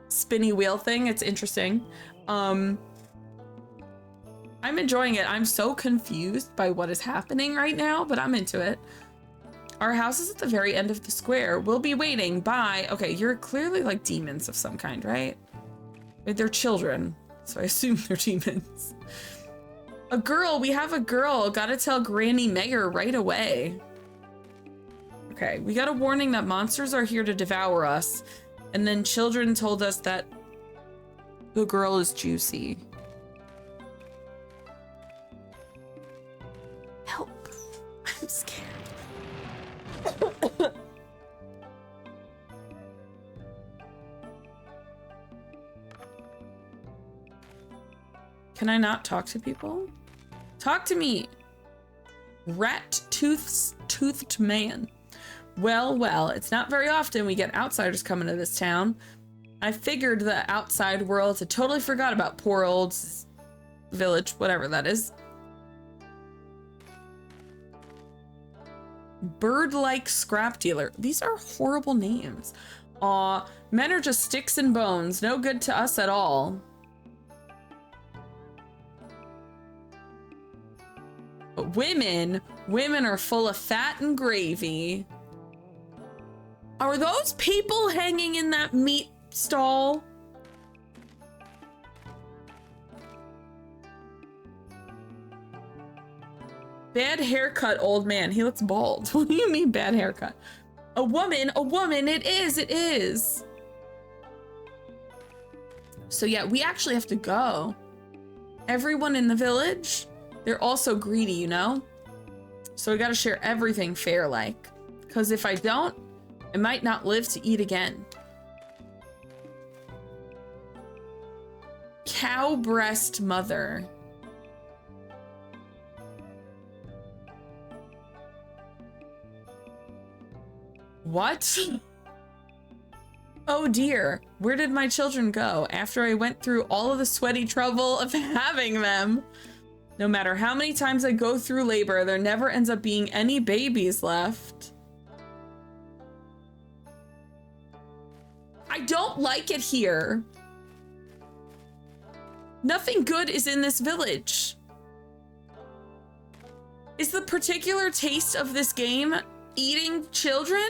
spinny wheel thing. It's interesting. I'm enjoying it. I'm so confused by what is happening right now, but I'm into it. Our house is at the very end of the square. We'll be waiting. Bye. Okay, you're clearly like demons of some kind, right? They're children, so I assume they're demons. A girl, we have a girl. Gotta tell Granny Mayor right away. Okay, we got a warning that monsters are here to devour us. And then children told us that the girl is juicy. Help. I'm scared. Can I not talk to people? Talk to me. Rat-toothed man. Well, it's not very often we get outsiders coming to this town. I figured the outside world had totally forgot about poor old village, whatever that is. Bird-like scrap dealer. These are horrible names. Aw, men are just sticks and bones, no good to us at all. But women are full of fat and gravy. Are those people hanging in that meat stall? Bad haircut, old man. He looks bald. What do you mean bad haircut? A woman, it is. So yeah, we actually have to go. Everyone in the village, they're also greedy, you know? So we gotta share everything fair like. Because if I don't, I might not live to eat again. Cow breast mother. What? Oh dear, where did my children go after I went through all of the sweaty trouble of having them? No matter how many times I go through labor, there never ends up being any babies left. I don't like it here. Nothing good is in this village. Is the particular taste of this game eating children?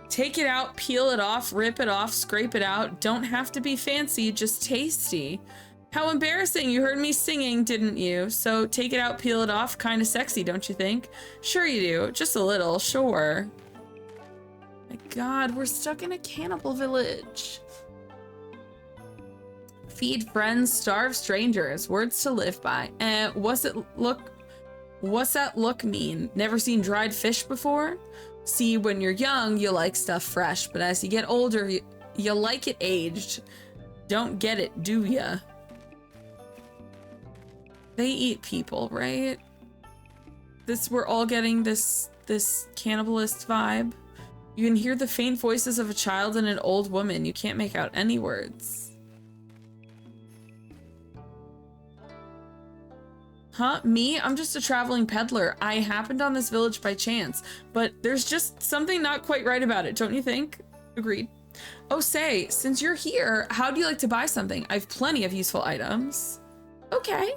Take it out, peel it off, rip it off, scrape it out. Don't have to be fancy, just tasty. How embarrassing, you heard me singing, didn't you? So take it out, peel it off, kind of sexy, don't you think? Sure you do, just a little, sure. My God, we're stuck in a cannibal village. Feed friends, starve strangers, words to live by. What's that look mean? Never seen dried fish before? See, when you're young, you like stuff fresh, but as you get older, you like it aged. Don't get it, do ya? They eat people, right? We're all getting this cannibalist vibe. You can hear the faint voices of a child and an old woman. You can't make out any words. Huh? Me? I'm just a traveling peddler. I happened on this village by chance, but there's just something not quite right about it, don't you think? Agreed. Oh, say, since you're here, how do you like to buy something? I have plenty of useful items. Okay.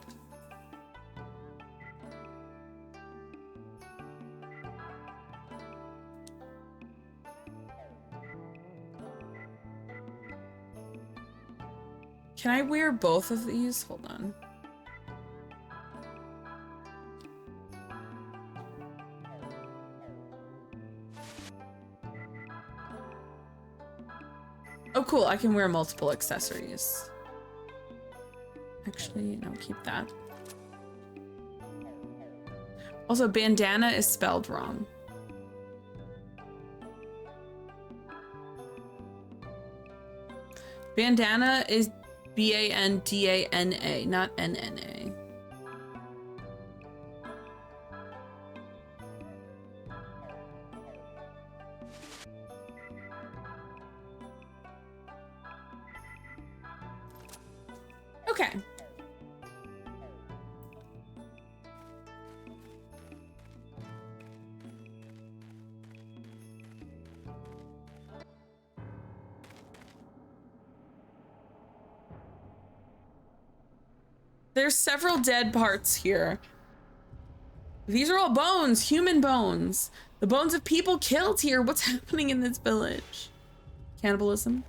Can I wear both of these? Hold on. Oh, cool. I can wear multiple accessories. Actually, no, keep that. Also, bandana is spelled wrong. Bandana is B-A-N-D-A-N-A, not N-N-A. Okay. There's several dead parts here. These are all bones, human bones. The bones of people killed here. What's happening in this village? Cannibalism.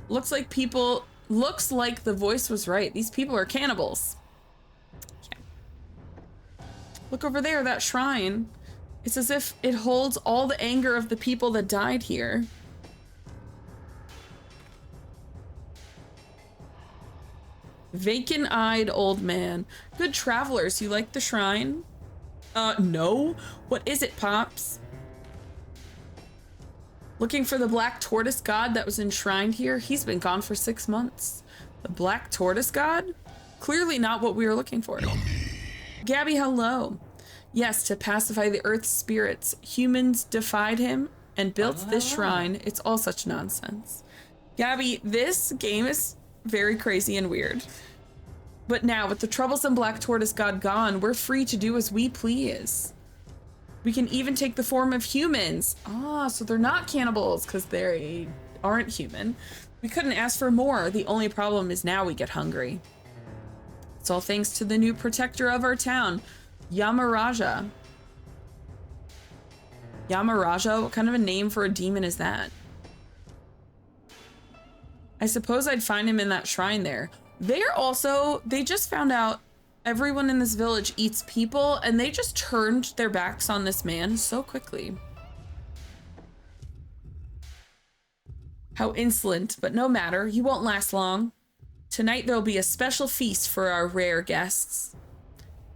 Looks like the voice was right. These people are cannibals. Yeah. Look over there, that shrine. It's as if it holds all the anger of the people that died here. Vacant-eyed old man. Good travelers, you like the shrine? No. What is it, Pops? Looking for the black tortoise god that was enshrined here? He's been gone for 6 months. The black tortoise god? Clearly not what we were looking for. Yummy. Gabby, hello. Yes, to pacify the earth's spirits, humans defied him and built this shrine. It's all such nonsense. Gabby, this game is very crazy and weird. But now, with the troublesome black tortoise god gone, we're free to do as we please. We can even take the form of humans. Ah, so they're not cannibals because they aren't human. We couldn't ask for more. The only problem is now we get hungry. It's all thanks to the new protector of our town, Yamaraja. Yamaraja? What kind of a name for a demon is that? I suppose I'd find him in that shrine there. They just found out everyone in this village eats people, and they just turned their backs on this man so quickly. How insolent, but no matter, he won't last long. Tonight there'll be a special feast for our rare guests.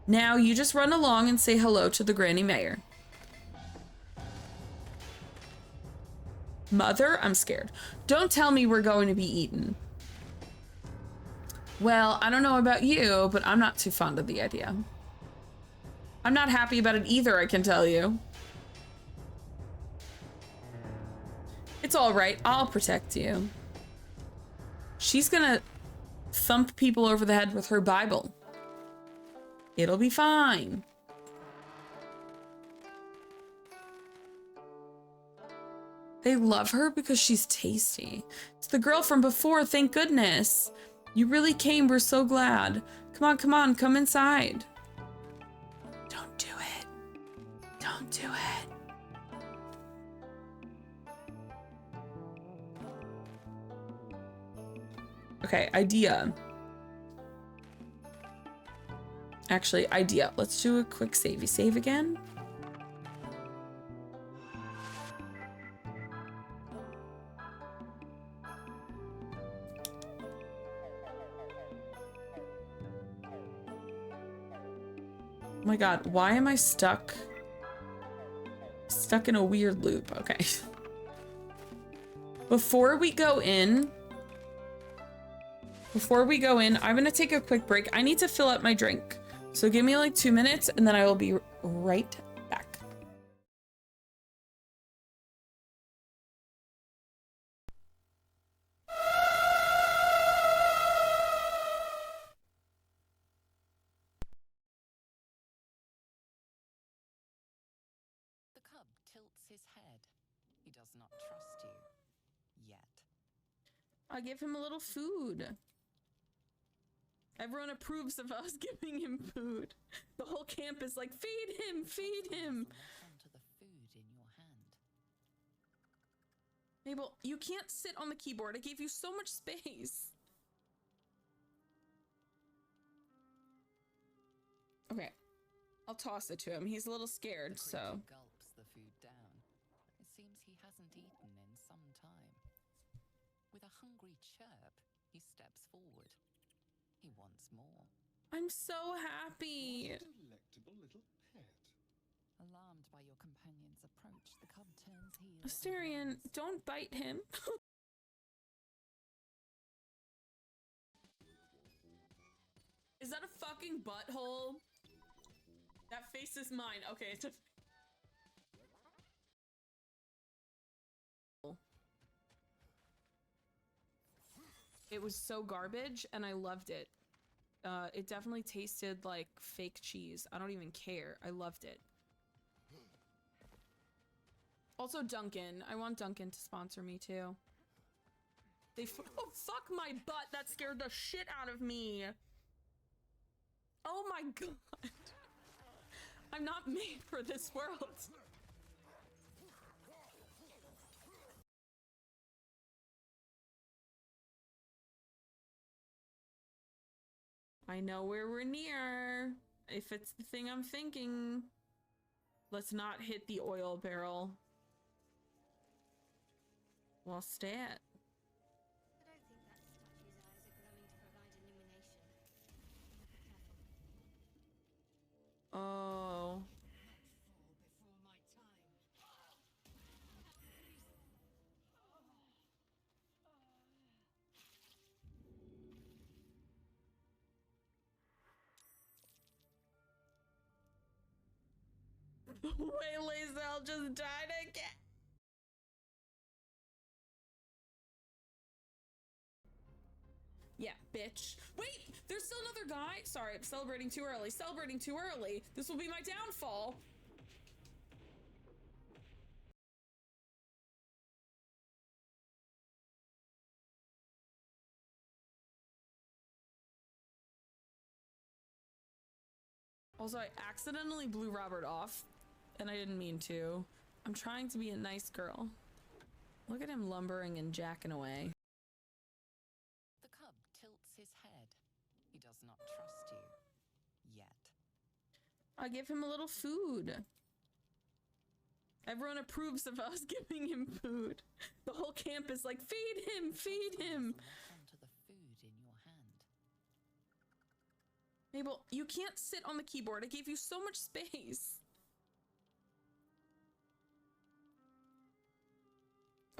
Now you just run along and say hello to the Granny Mayor. Mother, I'm scared. Don't tell me we're going to be eaten. Well, I don't know about you, but I'm not too fond of the idea. I'm not happy about it either, I can tell you. It's all right, I'll protect you. She's gonna thump people over the head with her Bible. It'll be fine. They love her because she's tasty. It's the girl from before, thank goodness. You really came, we're so glad. Come on, come inside. Don't do it. Don't do it. Okay, idea. Actually, idea. Let's do a quick savey save again. Oh my god, why am I stuck? Stuck in a weird loop. Okay. Before we go in, I'm gonna take a quick break. I need to fill up my drink. So give me like 2 minutes and then I will be right back. The cub tilts his head. He does not trust you. Yet. I give him a little food. Everyone approves of us giving him food. The whole camp is like, feed him, feed him. Onto the food in your hand. Mabel, you can't sit on the keyboard. I gave you so much space. Okay, I'll toss it to him. He's a little scared, so. Gulps the food down. It seems he hasn't eaten in some time. With a hungry chirp, he steps forward. He wants more. I'm so happy. What a delectable little pet. Alarmed by your companion's approach, the cub turns heel. Asterion, don't bite him. Is that a fucking butthole? That face is mine. Okay, it's a... It was so garbage, and I loved it. It definitely tasted like fake cheese. I don't even care. I loved it. Also, Dunkin'. I want Dunkin' to sponsor me, too. Oh, fuck my butt. That scared the shit out of me. Oh my god. I'm not made for this world. I know where we're near. If it's the thing I'm thinking. Let's not hit the oil barrel. Well, stat. I don't think that statue's eyes are glowing to provide illumination. Be careful. Oh. Wait, Lae'zel just died again. Yeah, bitch. Wait, there's still another guy. Sorry, I'm celebrating too early. Celebrating too early. This will be my downfall. Also, I accidentally blew Robert off, and I didn't mean to. I'm trying to be a nice girl. Look at him lumbering and jacking away. The cub tilts his head. He does not trust you. Yet. I give him a little food. Everyone approves of us giving him food. The whole camp is like, feed him, feed him. Onto the food in your hand. Mabel, you can't sit on the keyboard. I gave you so much space.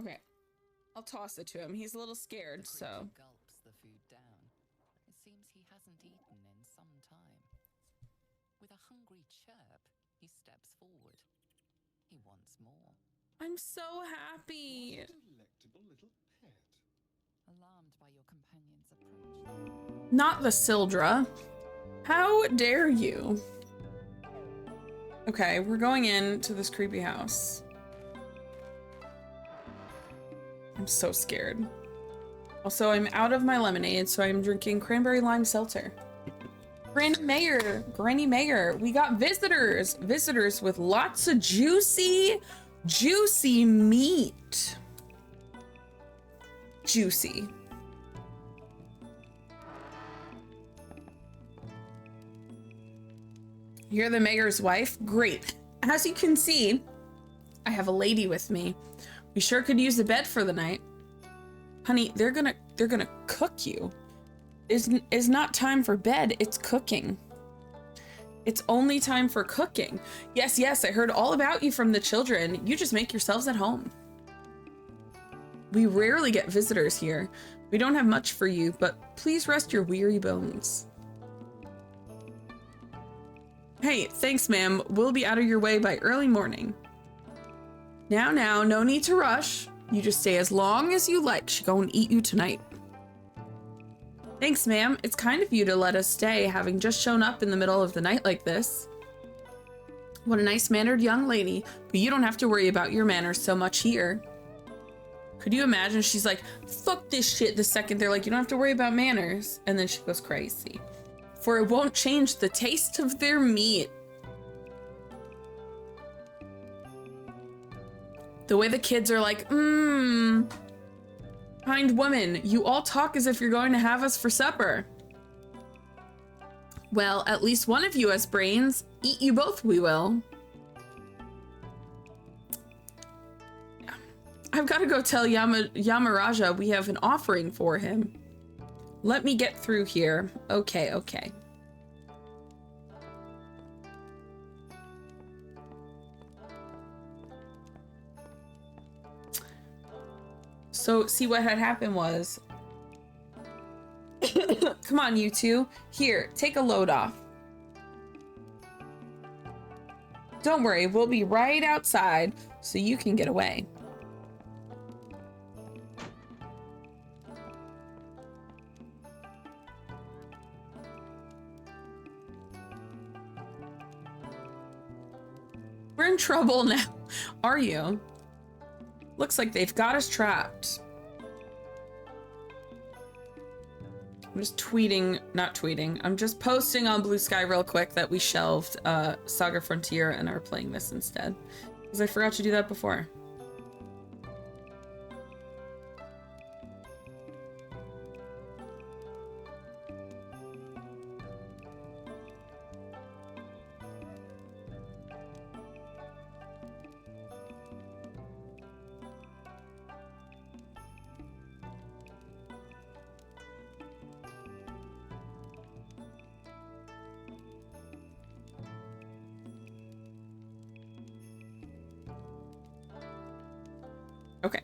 Okay, I'll toss it to him. He's a little scared, so. Gulps the food down. It seems he hasn't eaten in some time. With a hungry chirp, he steps forward. He wants more. I'm so happy. What a delectable little pet. Alarmed by your companion's approach. Not the Sildra. How dare you? Okay, we're going into this creepy house. I'm so scared. Also, I'm out of my lemonade, so I'm drinking cranberry lime seltzer. Granny Mayor, we got visitors. Visitors with lots of juicy meat. Juicy. You're the mayor's wife? Great. As you can see, I have a lady with me. We sure could use a bed for the night. Honey, they're gonna cook you. It's not time for bed, it's cooking. It's only time for cooking. Yes, yes, I heard all about you from the children. You just make yourselves at home. We rarely get visitors here. We don't have much for you, but please rest your weary bones. Hey, thanks, ma'am. We'll be out of your way by early morning. Now, no need to rush. You just stay as long as you like. She go and eat you tonight. Thanks, ma'am. It's kind of you to let us stay, having just shown up in the middle of the night like this. What a nice-mannered young lady, but you don't have to worry about your manners so much here. Could you imagine? She's like, fuck this shit the second they're like, you don't have to worry about manners. And then she goes crazy. For it won't change the taste of their meat. The way the kids are like, kind woman, you all talk as if you're going to have us for supper. Well, at least one of you has brains. Eat you both, we will. I've got to go tell Yamaraja we have an offering for him. Let me get through here. Okay. So, see, what had happened was... Come on, you two. Here, take a load off. Don't worry, we'll be right outside so you can get away. We're in trouble now. Are you? Looks like they've got us trapped. I'm just tweeting, not tweeting, I'm just posting on Blue Sky real quick that we shelved Saga Frontier and are playing this instead. Because I forgot to do that before. Okay.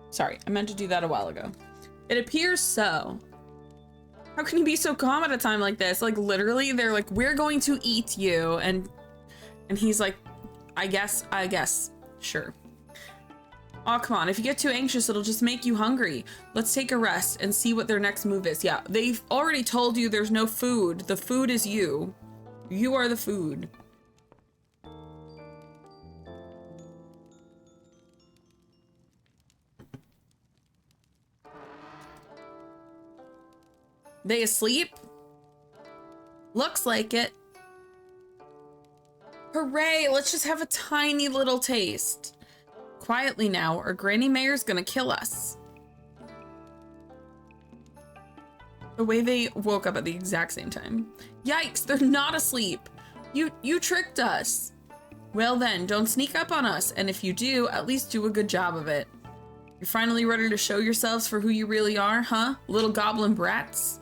Sorry, I meant to do that a while ago. It appears so. How can you be so calm at a time like this? Like, literally, they're like, we're going to eat you. And he's like, I guess, sure. Oh, come on. If you get too anxious, it'll just make you hungry. Let's take a rest and see what their next move is. Yeah, they've already told you there's no food. The food is you. You are the food. They asleep? Looks like it. Hooray, let's just have a tiny little taste. Quietly now, or Granny Mayer's gonna kill us. The way they woke up at the exact same time. Yikes, they're not asleep. You tricked us. Well then, don't sneak up on us, and if you do, at least do a good job of it. You're finally ready to show yourselves for who you really are, huh? Little goblin brats?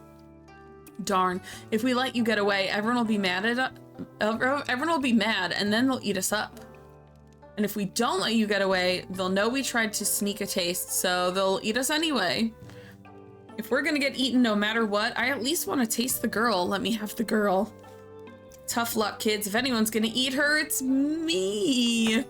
Darn, if we let you get away, everyone will be mad and then they'll eat us up. And if we don't let you get away, they'll know we tried to sneak a taste, so they'll eat us anyway. If we're gonna get eaten no matter what, I at least want to taste the girl. Let me have the girl. Tough luck, kids. If anyone's gonna eat her, it's me.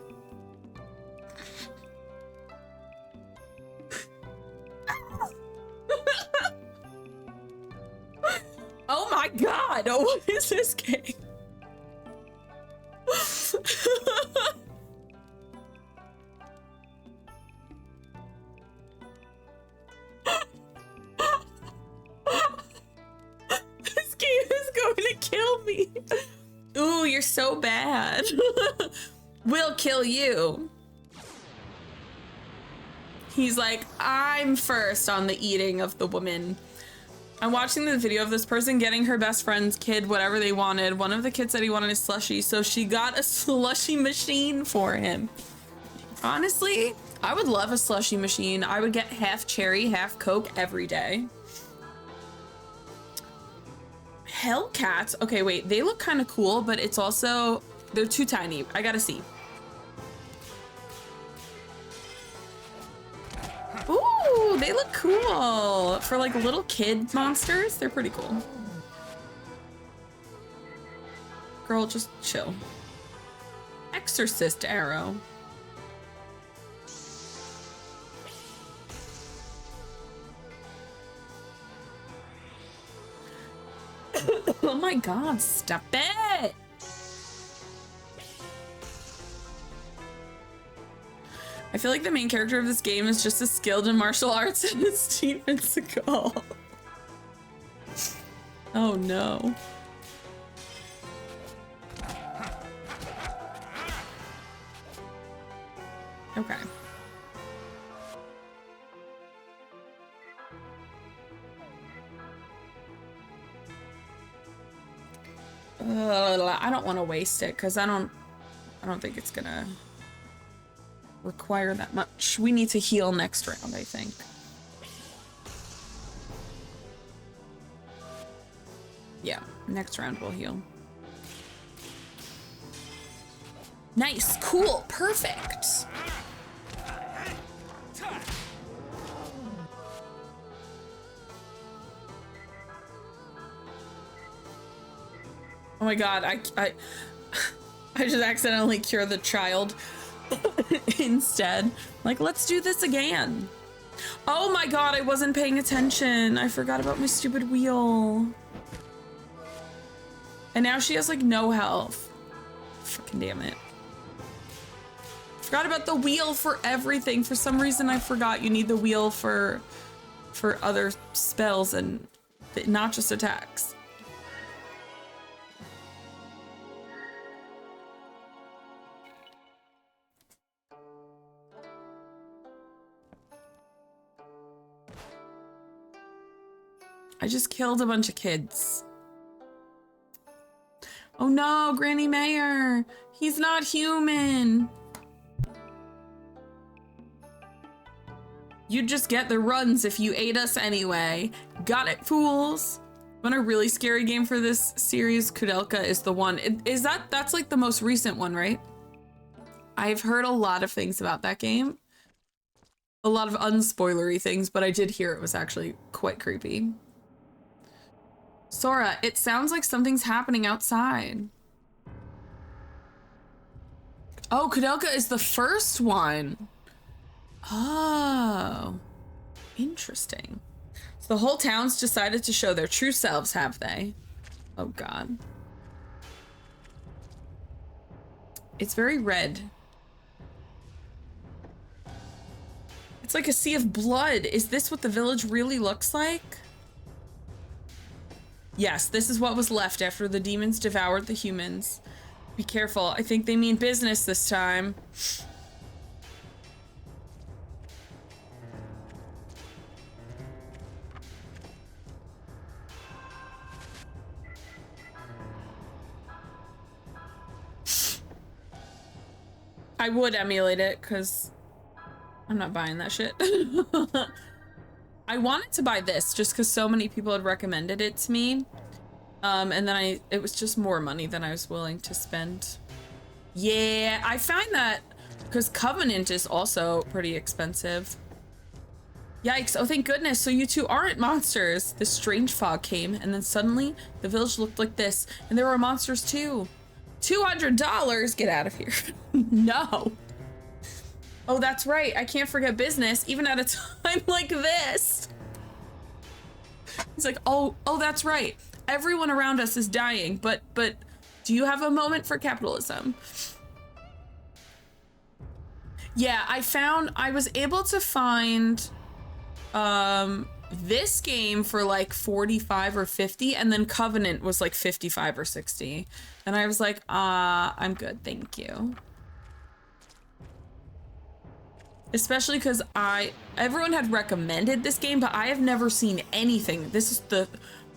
Oh my god! Oh, what is this game? This game is going to kill me. Ooh, you're so bad. We'll kill you. He's like, I'm first on the eating of the woman. I'm watching the video of this person getting her best friend's kid whatever they wanted. One of the kids said he wanted a slushie, so she got a slushie machine for him. Honestly, I would love a slushie machine. I would get half cherry, half Coke every day. Hellcats. Okay, wait, they look kind of cool, but it's also, they're too tiny. I gotta see. Ooh, they look cool. For like little kid monsters, they're pretty cool. Girl, just chill. Exorcist arrow. Oh my god, stop it! I feel like the main character of this game is just as skilled in martial arts as Steven Seagal. Oh no. Okay. I don't want to waste it because I don't think it's gonna require that much. We need to heal next round, I think. Yeah, next round we'll heal. Nice, cool, perfect. Oh my god, I just accidentally cured the child instead. Like, let's do this again. Oh my god, I wasn't paying attention. I forgot about my stupid wheel. And now she has like no health. Fucking damn it. Forgot about the wheel for everything. For some reason I forgot you need the wheel for other spells and not just attacks. I just killed a bunch of kids. Oh no, Granny Mayor. He's not human. You'd just get the runs if you ate us anyway. Got it, fools. Want a really scary game for this series? Kudelka is the one. That's like the most recent one, right? I've heard a lot of things about that game. A lot of unspoilery things, but I did hear it was actually quite creepy. Sora, it sounds like something's happening outside. Oh, Kudelka is the first one. Oh, interesting. So the whole town's decided to show their true selves, have they? Oh God. It's very red. It's like a sea of blood. Is this what the village really looks like? Yes, this is what was left after the demons devoured the humans. Be careful. I think they mean business this time. I would emulate it because I'm not buying that shit. I wanted to buy this just because so many people had recommended it to me. And then it was just more money than I was willing to spend. Yeah, I find that because Covenant is also pretty expensive. Yikes, oh thank goodness, so you two aren't monsters. This strange fog came and then suddenly the village looked like this and there were monsters too. $200, get out of here. No. Oh, that's right. I can't forget business, even at a time like this. He's like, oh, that's right. Everyone around us is dying, but do you have a moment for capitalism? Yeah, I was able to find this game for like 45 or 50, and then Covenant was like 55 or 60. And I was like, I'm good, thank you. Especially because everyone had recommended this game, but I have never seen anything.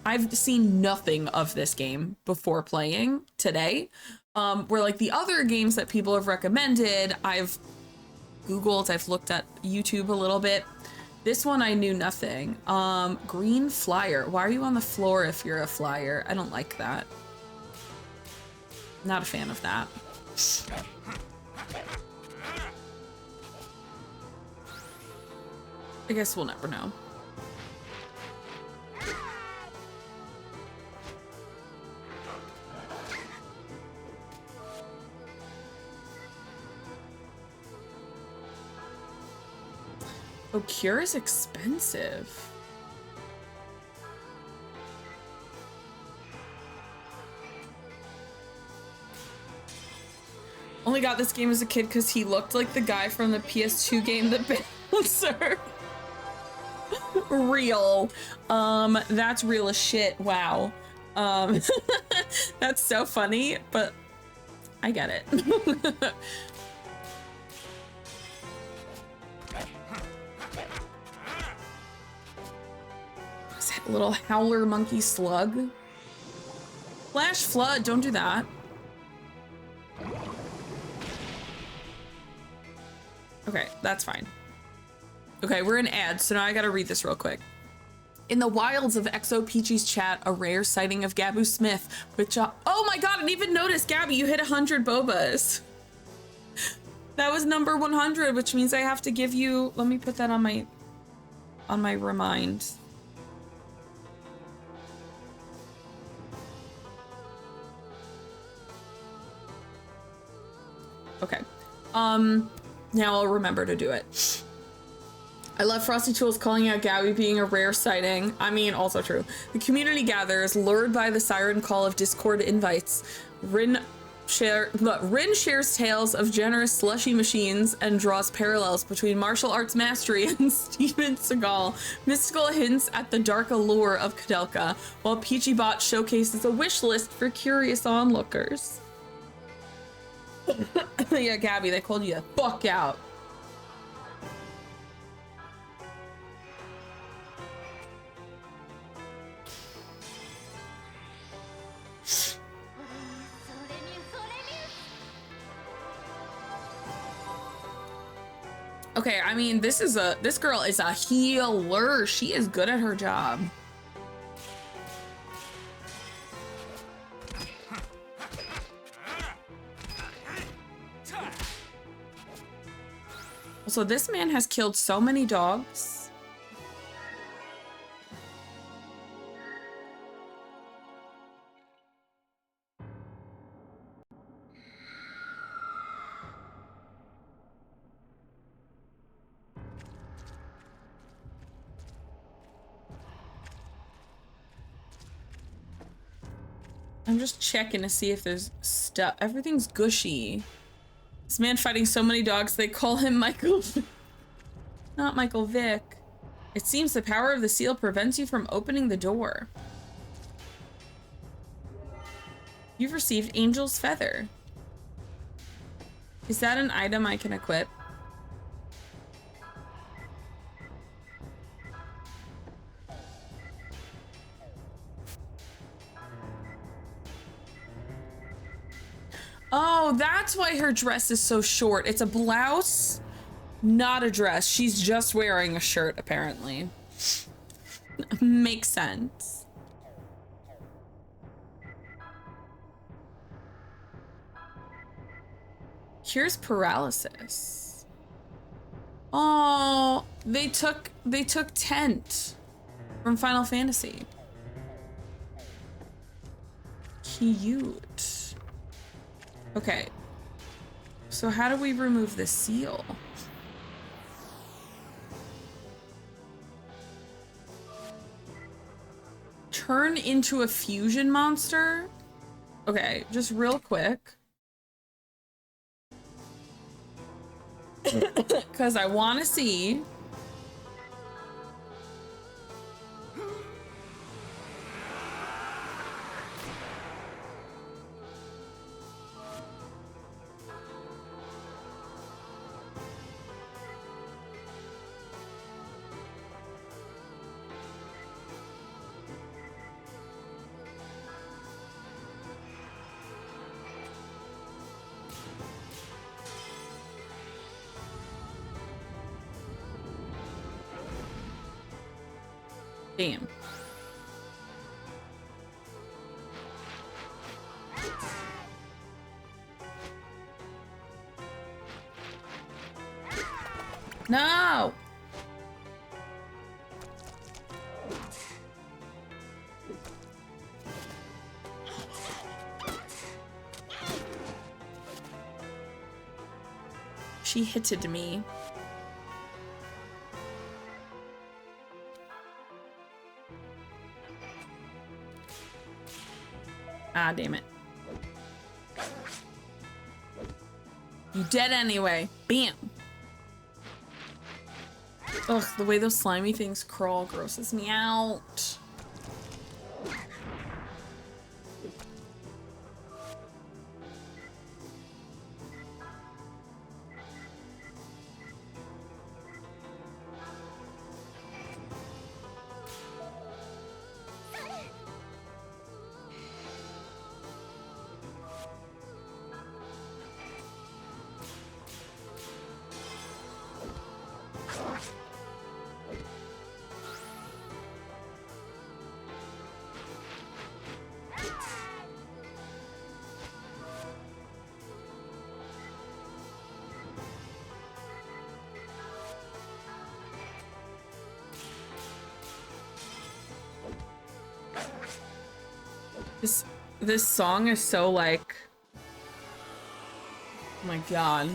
I've seen nothing of this game before playing today. Where like the other games that people have recommended, I've Googled, I've looked at YouTube a little bit. This one I knew nothing. Green flyer. Why are you on the floor if you're a flyer? I don't like that. Not a fan of that. I guess we'll never know. Oh, cure is expensive. Only got this game as a kid because he looked like the guy from the PS2 game, The Bouncer. Real. That's real as shit. Wow. That's so funny, but I get it. Is that a little howler monkey slug? Flash flood, don't do that. Okay, that's fine. Okay, we're in ads, so now I gotta read this real quick. In the wilds of xoPEACHI's chat, a rare sighting of Gabu Smith, which, oh my god, I didn't even notice, Gabby, you hit 100 bobas. That was number 100, which means I have to give you, let me put that on my remind. Okay, now I'll remember to do it. I love Frosty Tools calling out Gabby being a rare sighting. I mean, also true. The community gathers, lured by the siren call of Discord invites. Rin shares tales of generous slushy machines and draws parallels between martial arts mastery and Steven Seagal. Mystical hints at the dark allure of Kudelka, while Peachy Bot showcases a wish list for curious onlookers. Yeah, Gabby, they called you the fuck out. Okay, I mean, this girl is a healer. She is good at her job. So this man has killed so many dogs. I'm just checking to see if there's stuff. Everything's gushy. This man fighting so many dogs, they call him Michael. Not Michael Vick. It seems the power of the seal prevents you from opening the door. You've received Angel's Feather. Is that an item I can equip? Oh, that's why her dress is so short. It's a blouse, not a dress. She's just wearing a shirt, apparently. Makes sense. Cures paralysis. Oh, they took Tent from Final Fantasy. Cute. Okay, so how do we remove the seal? Turn into a fusion monster? Okay, just real quick. Because I want to see. Damn. No! She hitted me. Ah, damn it. You dead anyway. Bam. Ugh, the way those slimy things crawl grosses me out. This song is so like, oh my god,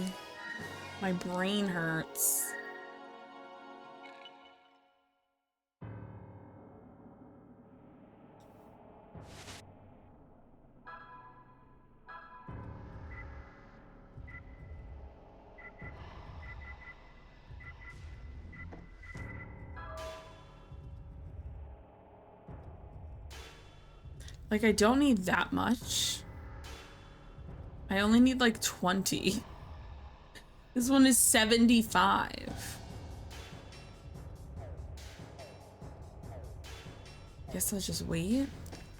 my brain hurts. Like, I don't need that much. I only need like 20. This one is 75. Guess I'll just wait.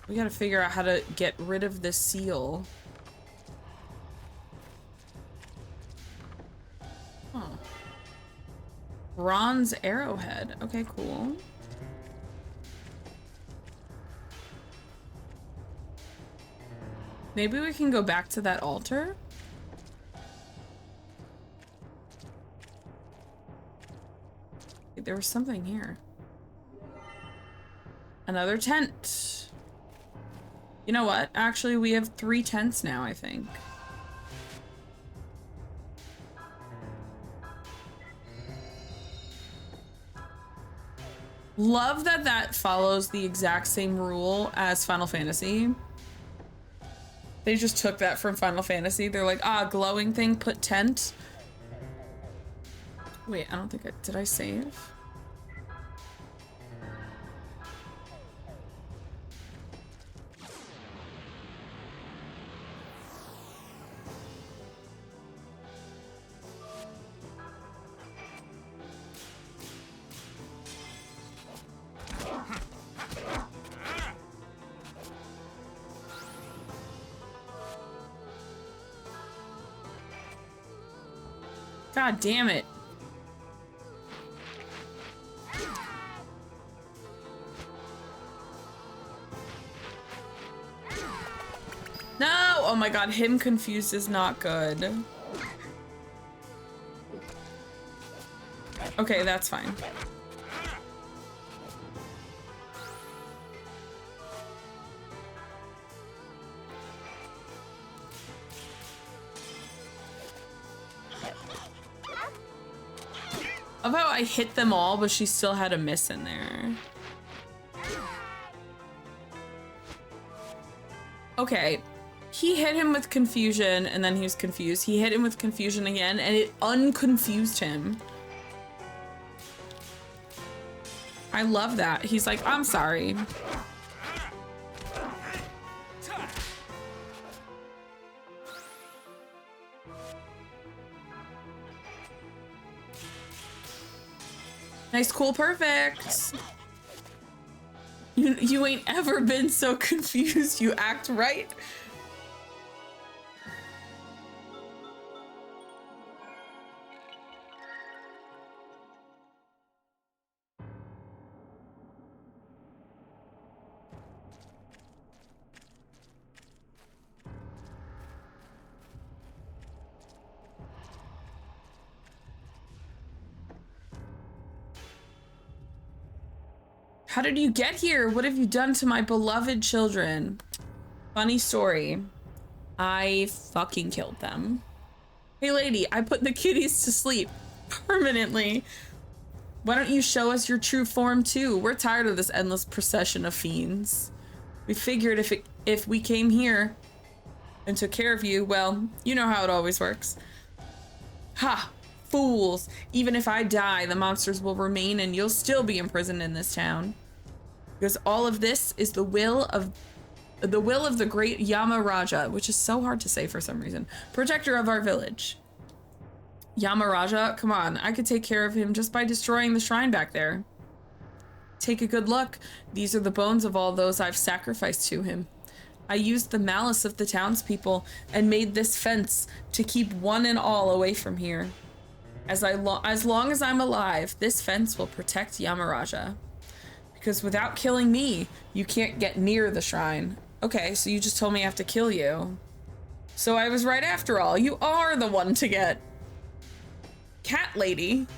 We gotta figure out how to get rid of this seal. Huh. Bronze arrowhead. Okay, cool. Maybe we can go back to that altar? There was something here. Another tent. You know what? Actually, we have 3 tents now, I think. Love that that follows the exact same rule as Final Fantasy. They just took that from Final Fantasy. They're like, ah, glowing thing, put tent. Wait, I don't think I... Did I save? God damn it. No! Oh my god, him confused is not good. Okay, that's fine. Of how I hit them all, but she still had a miss in there. Okay. He hit him with confusion, and then he was confused. He hit him with confusion again, and it unconfused him. I love that. He's like, I'm sorry. Nice, cool, perfect. You ain't ever been so confused. You act right. How did you get here? What have you done to my beloved children? Funny story. I fucking killed them. Hey lady, I put the kitties to sleep permanently. Why don't you show us your true form too? We're tired of this endless procession of fiends. We figured if we came here and took care of you, well, you know how it always works. Ha! Fools! Even if I die, the monsters will remain and you'll still be imprisoned in this town. Because all of this is the will of the great Yamaraja, which is so hard to say for some reason. Protector of our village. Yamaraja, come on, I could take care of him just by destroying the shrine back there. Take a good look. These are the bones of all those I've sacrificed to him. I used the malice of the townspeople and made this fence to keep one and all away from here. As long as I'm alive, this fence will protect Yamaraja. Because without killing me, you can't get near the shrine. Okay, so you just told me I have to kill you. So I was right after all. You are the one to get. Cat lady.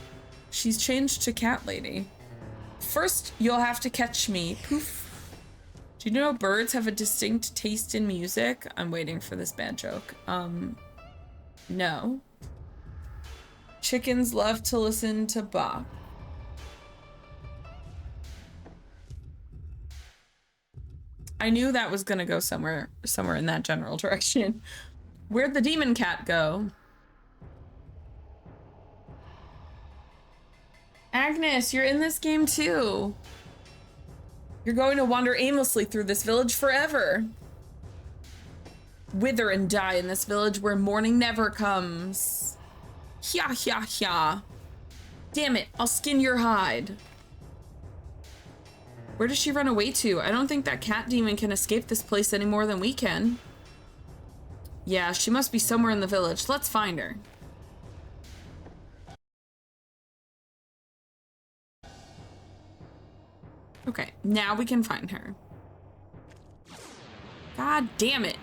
She's changed to cat lady. First, you'll have to catch me. Poof. Do you know birds have a distinct taste in music? I'm waiting for this bad joke. No. Chickens love to listen to Bach. I knew that was gonna go somewhere in that general direction. Where'd the demon cat go? Agnes, you're in this game too. You're going to wander aimlessly through this village forever. Wither and die in this village where morning never comes. Hya hya hya. Damn it, I'll skin your hide. Where does she run away to? I don't think that cat demon can escape this place any more than we can. Yeah, she must be somewhere in the village. Let's find her. Okay, now we can find her. God damn it.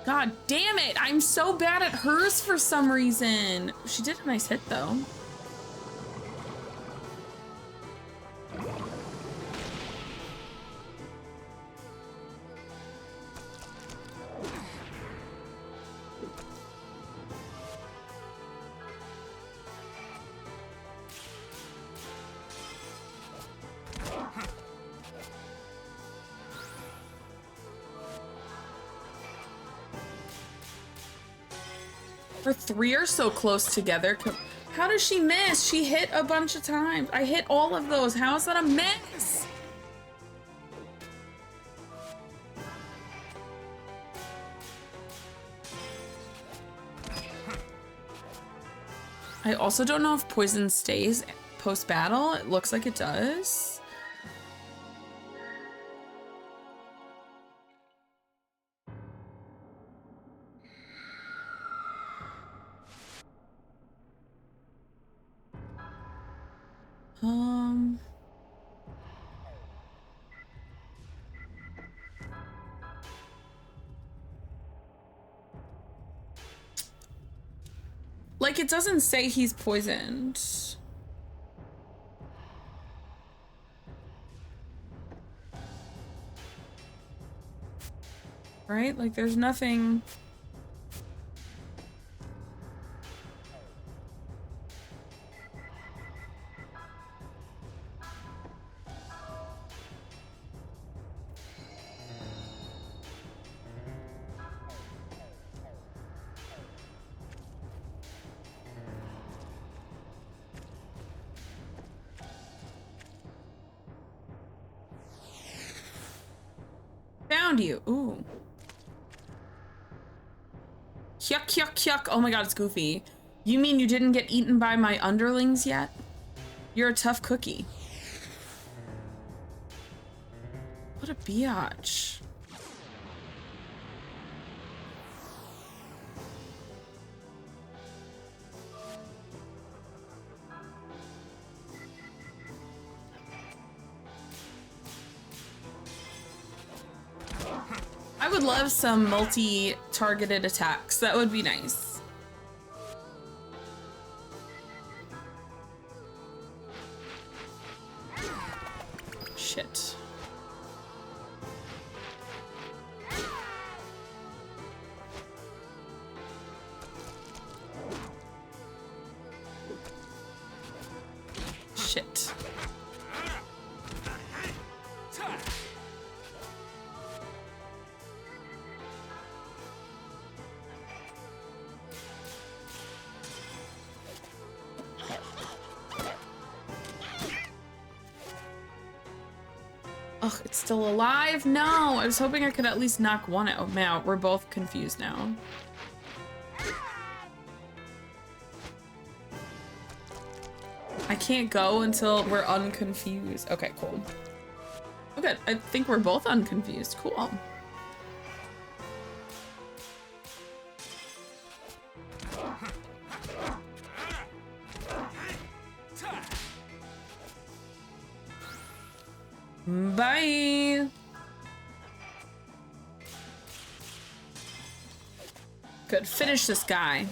God damn it! I'm so bad at hers for some reason. She did a nice hit though. Her three are so close together. How does she miss? She hit a bunch of times. I hit all of those. How is that a miss? I also don't know if poison stays post-battle. It looks like it does. Like, it doesn't say he's poisoned. Right? Like, there's nothing... Found you. Ooh. Yuck, yuck, yuck. Oh my god, it's Goofy. You mean you didn't get eaten by my underlings yet? You're a tough cookie. What a biatch. I would love some multi-targeted attacks. That would be nice. Shit. Shit. Ugh, it's still alive? No! I was hoping I could at least knock one out. Man, we're both confused now. I can't go until we're unconfused. Okay, cool. Okay, I think we're both unconfused. Cool. Bye. Good, finish this guy.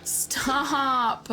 Stop.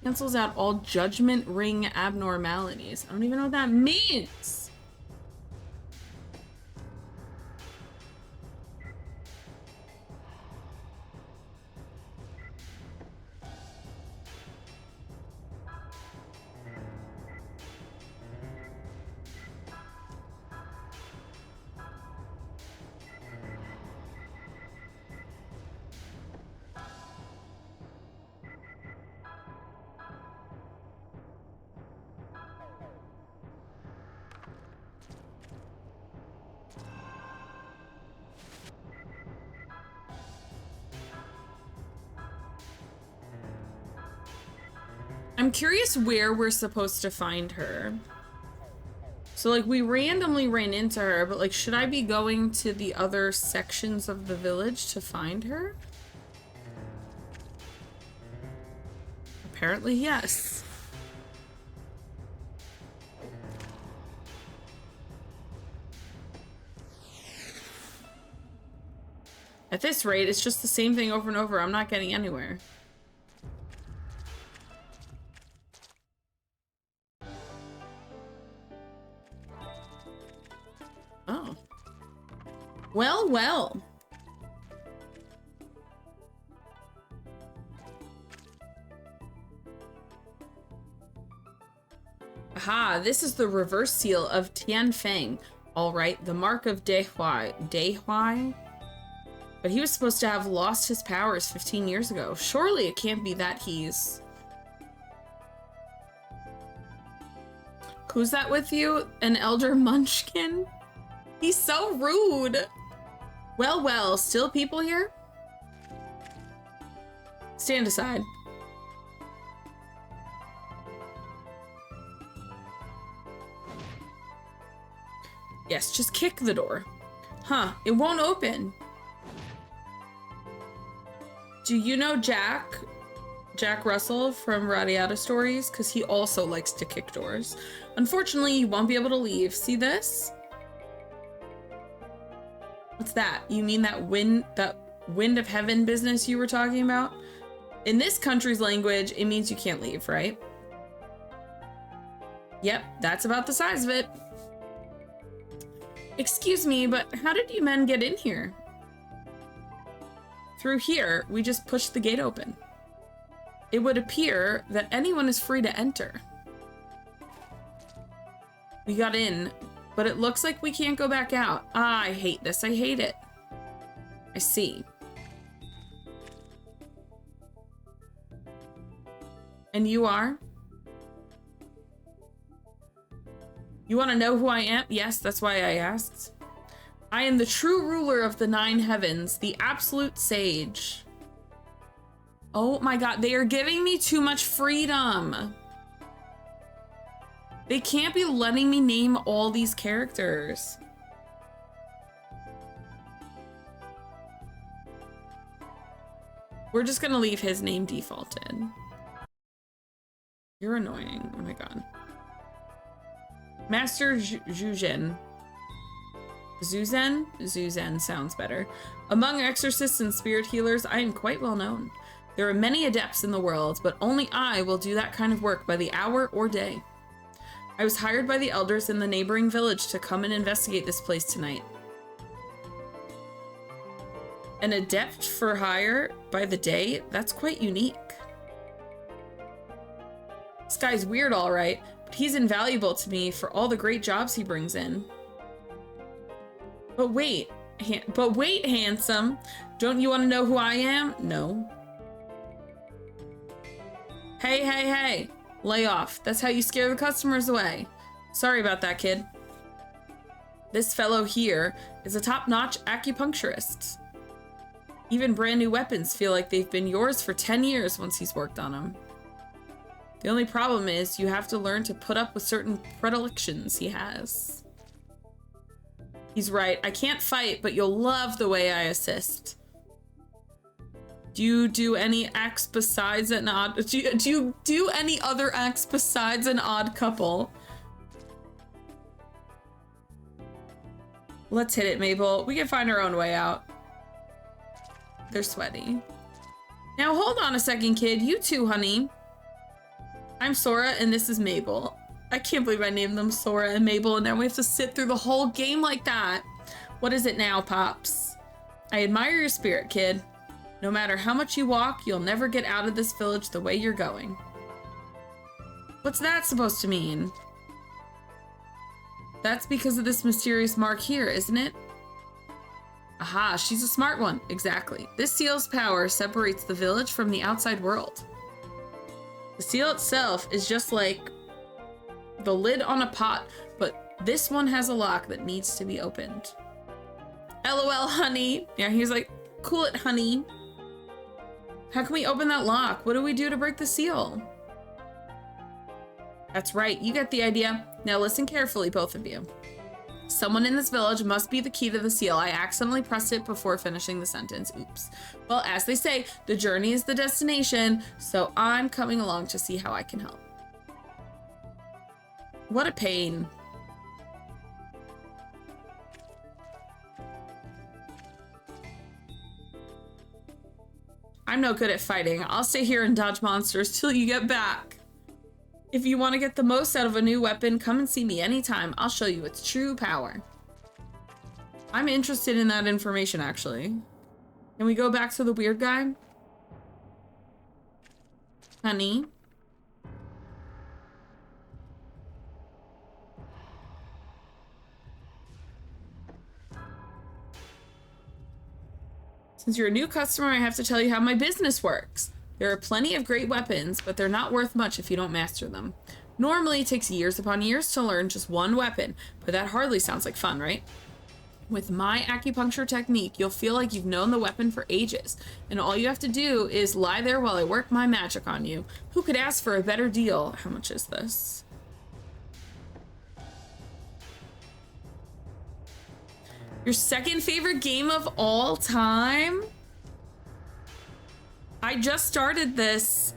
Cancels out all Judgement Ring abnormalities. I don't even know what that means. I'm curious where we're supposed to find her. So like we randomly ran into her, but like should I be going to the other sections of the village to find her? Apparently yes. At this rate, it's just the same thing over and over. I'm not getting anywhere. Oh. Well, well. Aha, this is the reverse seal of Tianfeng. All right, the mark of Dehuai. Dehuai? But he was supposed to have lost his powers 15 years ago. Surely it can't be that he's... Who's that with you? An elder munchkin? He's so rude. Well, well, still people here? Stand aside. Yes, just kick the door. Huh, it won't open. Do you know Jack Russell from Radiata Stories? Because he also likes to kick doors. Unfortunately, you won't be able to leave. See this? What's that? You mean that wind of heaven business you were talking about? In this country's language, it means you can't leave, right? Yep, that's about the size of it. Excuse me, but how did you men get in here? Through here, we just pushed the gate open. It would appear that anyone is free to enter. We got in, but it looks like we can't go back out. Ah, I hate this. I hate it. I see. And you are? You want to know who I am? Yes, that's why I asked. I am the true ruler of the 9 heavens, the absolute sage. Oh my god, they are giving me too much freedom. They can't be letting me name all these characters. We're just gonna leave his name defaulted. You're annoying. Oh my god. Master Zhuzen. Zuzen sounds better. Among exorcists and spirit healers, I am quite well known. There are many adepts in the world, but only I will do that kind of work by the hour or day. I was hired by the elders in the neighboring village to come and investigate this place tonight. An adept for hire by the day? That's quite unique. This guy's weird, all right, but he's invaluable to me for all the great jobs he brings in. But wait, handsome. Don't you want to know who I am? No. Hey. Lay off. That's how you scare the customers away. Sorry about that, kid. This fellow here is a top-notch acupuncturist. Even brand new weapons feel like they've been yours for 10 years once he's worked on them. The only problem is you have to learn to put up with certain predilections he has. He's right. I can't fight, but you'll love the way I assist. Do you do any acts besides an odd... Do you do any other acts besides an odd couple? Let's hit it, Mabel. We can find our own way out. They're sweaty. Now, hold on a second, kid. You too, honey. I'm Sora and this is Mabel. I can't believe I named them Sora and Mabel and now we have to sit through the whole game like that. What is it now, Pops? I admire your spirit, kid. No matter how much you walk, you'll never get out of this village the way you're going. What's that supposed to mean? That's because of this mysterious mark here, isn't it? Aha, she's a smart one. Exactly. This seal's power separates the village from the outside world. The seal itself is just like the lid on a pot, but this one has a lock that needs to be opened. LOL, honey. Yeah, he's like, cool it, honey. How can we open that lock? What do we do to break the seal? That's right, you get the idea. Now listen carefully, both of you. Someone in this village must be the key to the seal. I accidentally pressed it before finishing the sentence. Oops. Well, as they say, the journey is the destination, so I'm coming along to see how I can help. What a pain. I'm no good at fighting. I'll stay here and dodge monsters till you get back. If you want to get the most out of a new weapon, come and see me anytime. I'll show you its true power. I'm interested in that information, actually. Can we go back to the weird guy? Honey? Since you're a new customer, I have to tell you how my business works. There are plenty of great weapons, but they're not worth much if you don't master them. Normally, it takes years upon years to learn just one weapon, but that hardly sounds like fun, right? With my acupuncture technique, you'll feel like you've known the weapon for ages, and all you have to do is lie there while I work my magic on you. Who could ask for a better deal? How much is this? Your second favorite game of all time? I just started this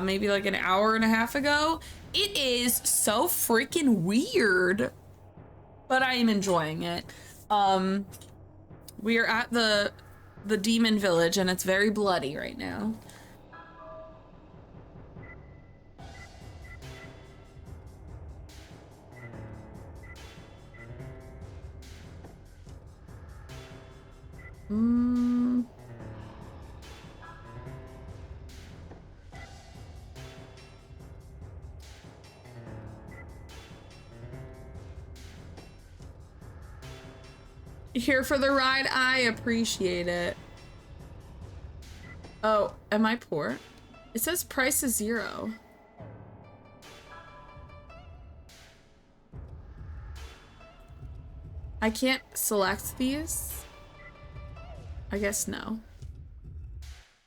maybe like an hour and a half ago. It is so freaking weird, but I am enjoying it. We are at the demon village and it's very bloody right now. Here for the ride? I appreciate it. Oh, am I poor? It says price is 0. I can't select these? I guess no.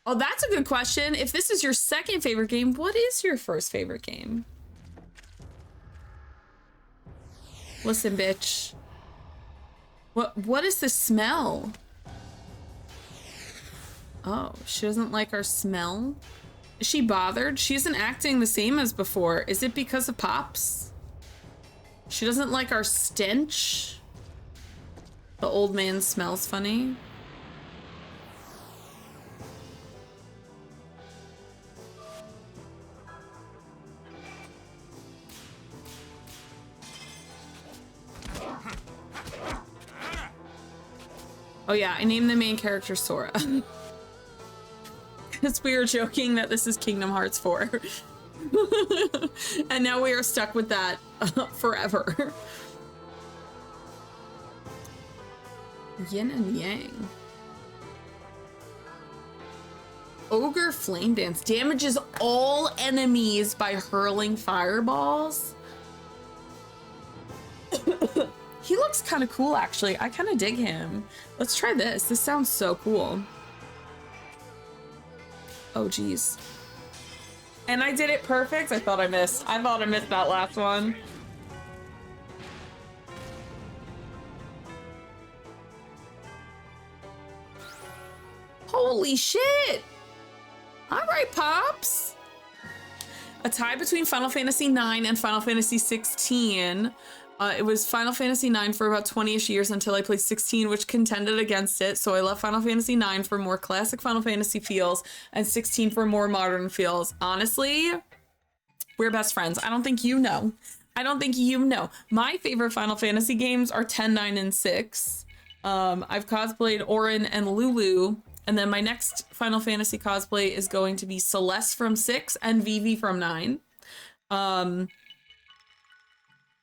Oh, that's a good question. If this is your second favorite game, what is your first favorite game? Listen, bitch. What is the smell? Oh, she doesn't like our smell? Is she bothered? She isn't acting the same as before. Is it because of Pops? She doesn't like our stench? The old man smells funny. Oh yeah, I named the main character Sora. Because we were joking that this is Kingdom Hearts 4. And now we are stuck with that forever. Yin and Yang. Ogre Flame Dance damages all enemies by hurling fireballs. He looks kind of cool, actually. I kind of dig him. Let's try this. This sounds so cool. Oh, geez. And I did it perfect. I thought I missed. I thought I missed that last one. Holy shit. All right, Pops. A tie between Final Fantasy IX and Final Fantasy XVI. It was Final Fantasy IX for about 20-ish years until I played 16, which contended against it. So I left Final Fantasy IX for more classic Final Fantasy feels and 16 for more modern feels. Honestly, We're best friends. I don't think you know. I don't think you know. My favorite Final Fantasy games are 10, 9, and 6. I've cosplayed Auron and Lulu, and then my next Final Fantasy cosplay is going to be Celeste from 6 and Vivi from 9.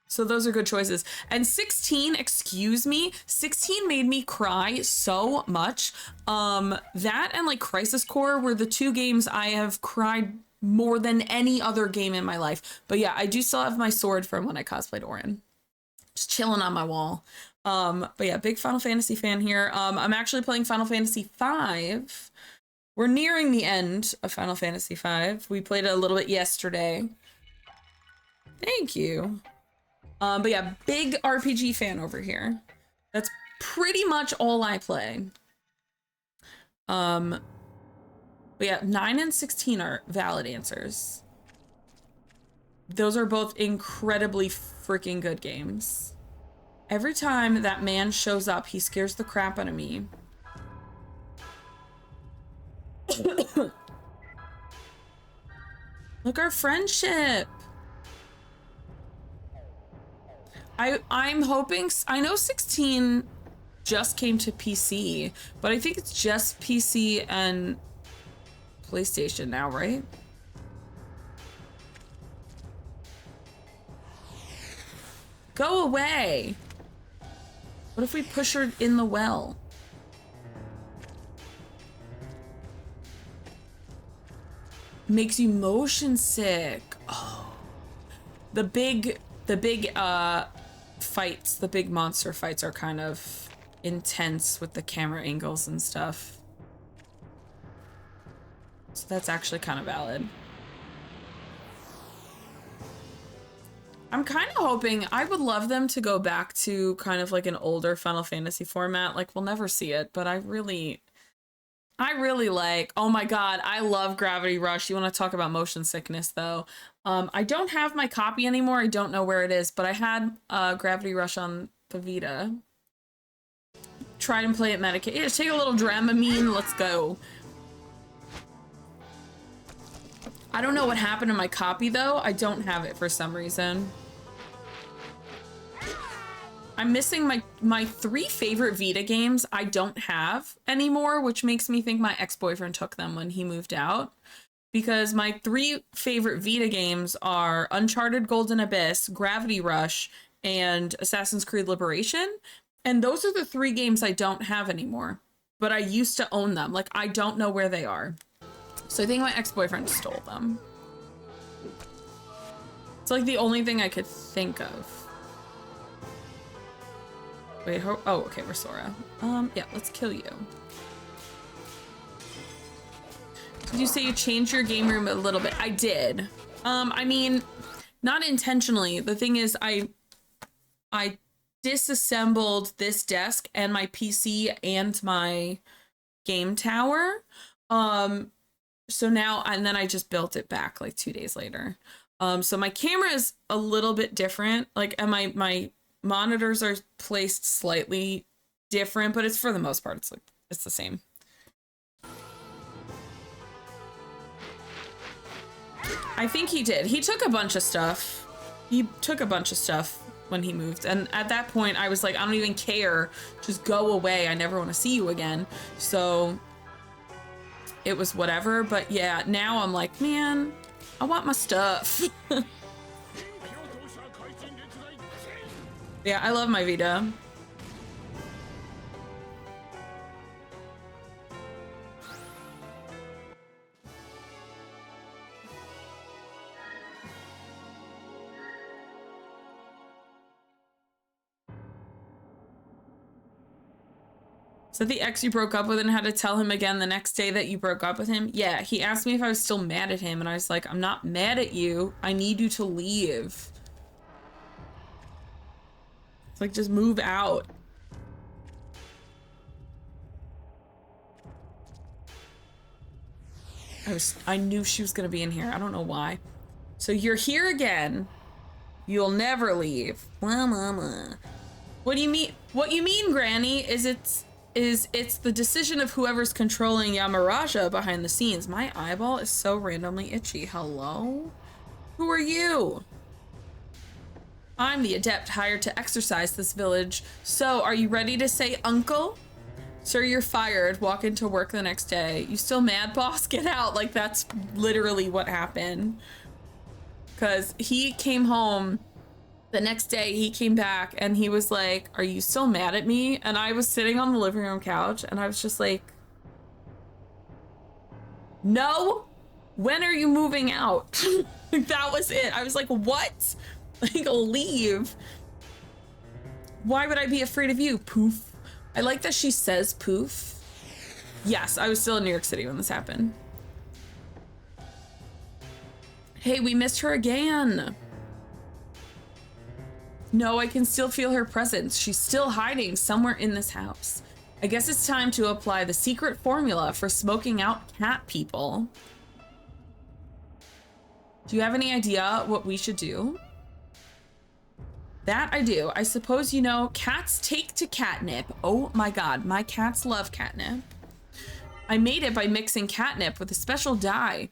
So those are good choices. And 16, excuse me, 16 made me cry so much. That and like Crisis Core were the two games I have cried more than any other game in my life. But yeah, I do still have my sword from when I cosplayed Auron. Just chilling on my wall. But yeah, big Final Fantasy fan here. I'm actually playing Final Fantasy V. We're nearing the end of Final Fantasy V. We played it a little bit yesterday. Thank you. But yeah, big RPG fan over here. That's pretty much all I play. But yeah, 9 and 16 are valid answers. Those are both incredibly freaking good games. Every time that man shows up, he scares the crap out of me. Look, our friendship. I'm hoping, I know 16 just came to PC, but I think it's just PC and PlayStation now, right? Go away. What if we push her in the well? Makes you motion sick. Oh. The big fights, the big monster fights are kind of intense with the camera angles and stuff. So that's actually kind of valid. I'm kind of hoping, I would love them to go back to kind of like an older Final Fantasy format. Like, we'll never see it, but I really like, oh my God, I love Gravity Rush. You want to talk about motion sickness though. I don't have my copy anymore. I don't know where it is, but I had Gravity Rush on the Vita. Tried and play it medicated. Yeah, just take a little Dramamine, let's go. I don't know what happened to my copy though. I don't have it for some reason. I'm missing my 3 favorite Vita games I don't have anymore, which makes me think my ex-boyfriend took them when he moved out. Because my 3 favorite Vita games are Uncharted Golden Abyss, Gravity Rush, and Assassin's Creed Liberation. And those are the 3 games I don't have anymore. But I used to own them. Like, I don't know where they are. So I think my ex-boyfriend stole them. It's like the only thing I could think of. Wait, oh, okay, we're Sora. Yeah, let's kill you. Did you say you changed your game room a little bit? I did. I mean, not intentionally. The thing is, I disassembled this desk and my PC and my game tower. So now, and then I just built it back like 2 days later. So my camera is a little bit different. Like, and my monitors are placed slightly different, but it's for the most part, it's the same. I think he did. He took a bunch of stuff. He took a bunch of stuff when he moved. And at that point, I was like, I don't even care. Just go away. I never want to see you again. So it was whatever. But yeah, now I'm like, man, I want my stuff. Yeah, I love my Vita. Is that the ex you broke up with and had to tell him again the next day that you broke up with him? Yeah, he asked me if I was still mad at him, and I was like, I'm not mad at you. I need you to leave. It's like, just move out. I knew she was gonna be in here. I don't know why. So you're here again. You'll never leave. Blah, blah, blah. What do you mean? What you mean, Granny, is it's the decision of whoever's controlling Yamaraja behind the scenes. My eyeball is so randomly itchy. Hello? Who are you? I'm the adept hired to exercise this village. So, are you ready to say uncle? Sir, you're fired. Walk into work the next day. You still mad, boss? Get out. Like, that's literally what happened. Because he came home the next day, he came back and he was like, are you still mad at me? And I was sitting on the living room couch and I was just like, no, when are you moving out? Like, that was it. I was like, what? Like, leave. Why would I be afraid of you? Poof. I like that she says poof. Yes, I was still in New York City when this happened. Hey, we missed her again. No, I can still feel her presence. She's still hiding somewhere in this house. I guess it's time to apply the secret formula for smoking out cat people. Do you have any idea what we should do? That I do. I suppose you know cats take to catnip. Oh my god, my cats love catnip. I made it by mixing catnip with a special dye.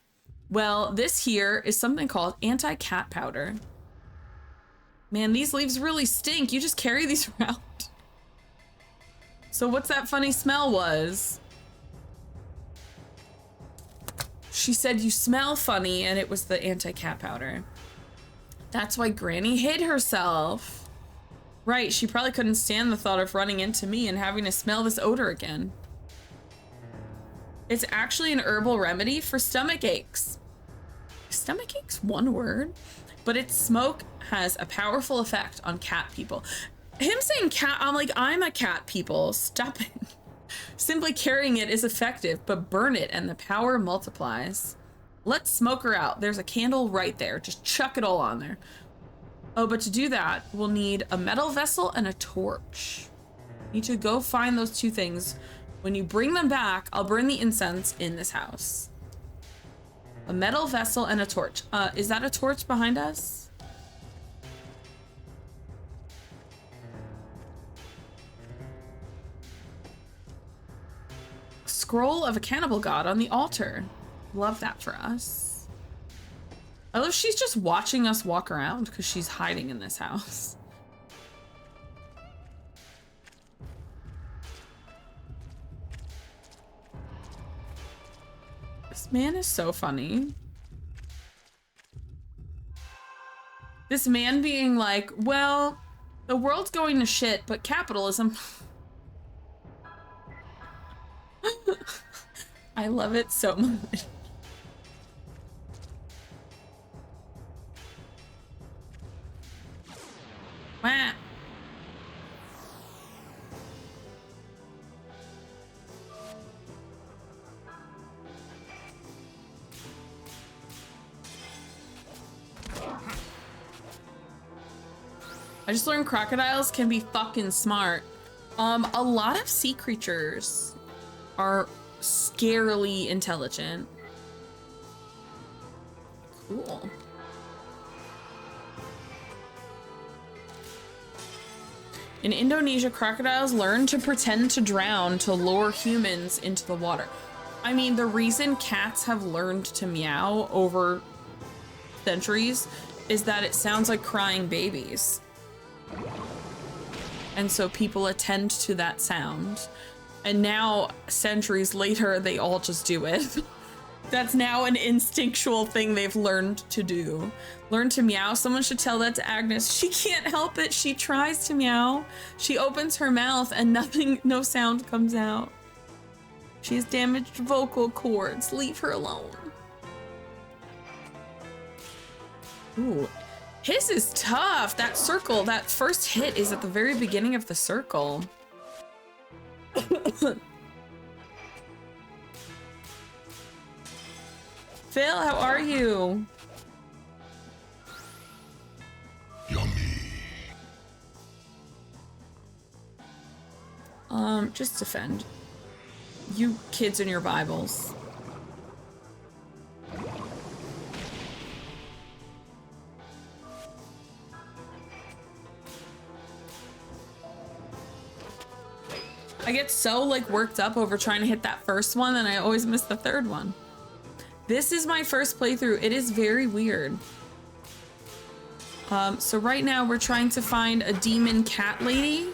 Well, this here is something called anti-cat powder. Man, these leaves really stink. You just carry these around. So what's that funny smell was? She said you smell funny and it was the anti-cat powder. That's why Granny hid herself. Right, she probably couldn't stand the thought of running into me and having to smell this odor again. It's actually an herbal remedy for stomach aches. Stomach aches, one word? But its smoke has a powerful effect on cat people. Him saying cat, I'm like, I'm a cat people. Stop it. Simply carrying it is effective, but burn it and the power multiplies. Let's smoke her out. There's a candle right there. Just chuck it all on there. Oh, but to do that, we'll need a metal vessel and a torch. Need to go find those two things. When you bring them back, I'll burn the incense in this house. A metal vessel and a torch. Is that a torch behind us? Scroll of a cannibal god on the altar. Love that for us. I love she's just watching us walk around because she's hiding in this house. This man is so funny. This man being like, well, the world's going to shit, but capitalism. I love it so much. Wah. I just learned crocodiles can be fucking smart. A lot of sea creatures are scarily intelligent. Cool. In Indonesia, crocodiles learn to pretend to drown to lure humans into the water. I mean, the reason cats have learned to meow over centuries is that it sounds like crying babies. And so people attend to that sound. And now, centuries later, they all just do it. That's now an instinctual thing they've learned to do. Learn to meow. Someone should tell that to Agnes. She can't help it. She tries to meow. She opens her mouth and no sound comes out. She has damaged vocal cords. Leave her alone. Ooh. His is tough. That circle, that first hit is at the very beginning of the circle. Phil, how are you? Yummy. Just defend. You kids and your Bibles. I get so like worked up over trying to hit that first one and I always miss the third one. This is my first playthrough. It is very weird. So right now we're trying to find a demon cat lady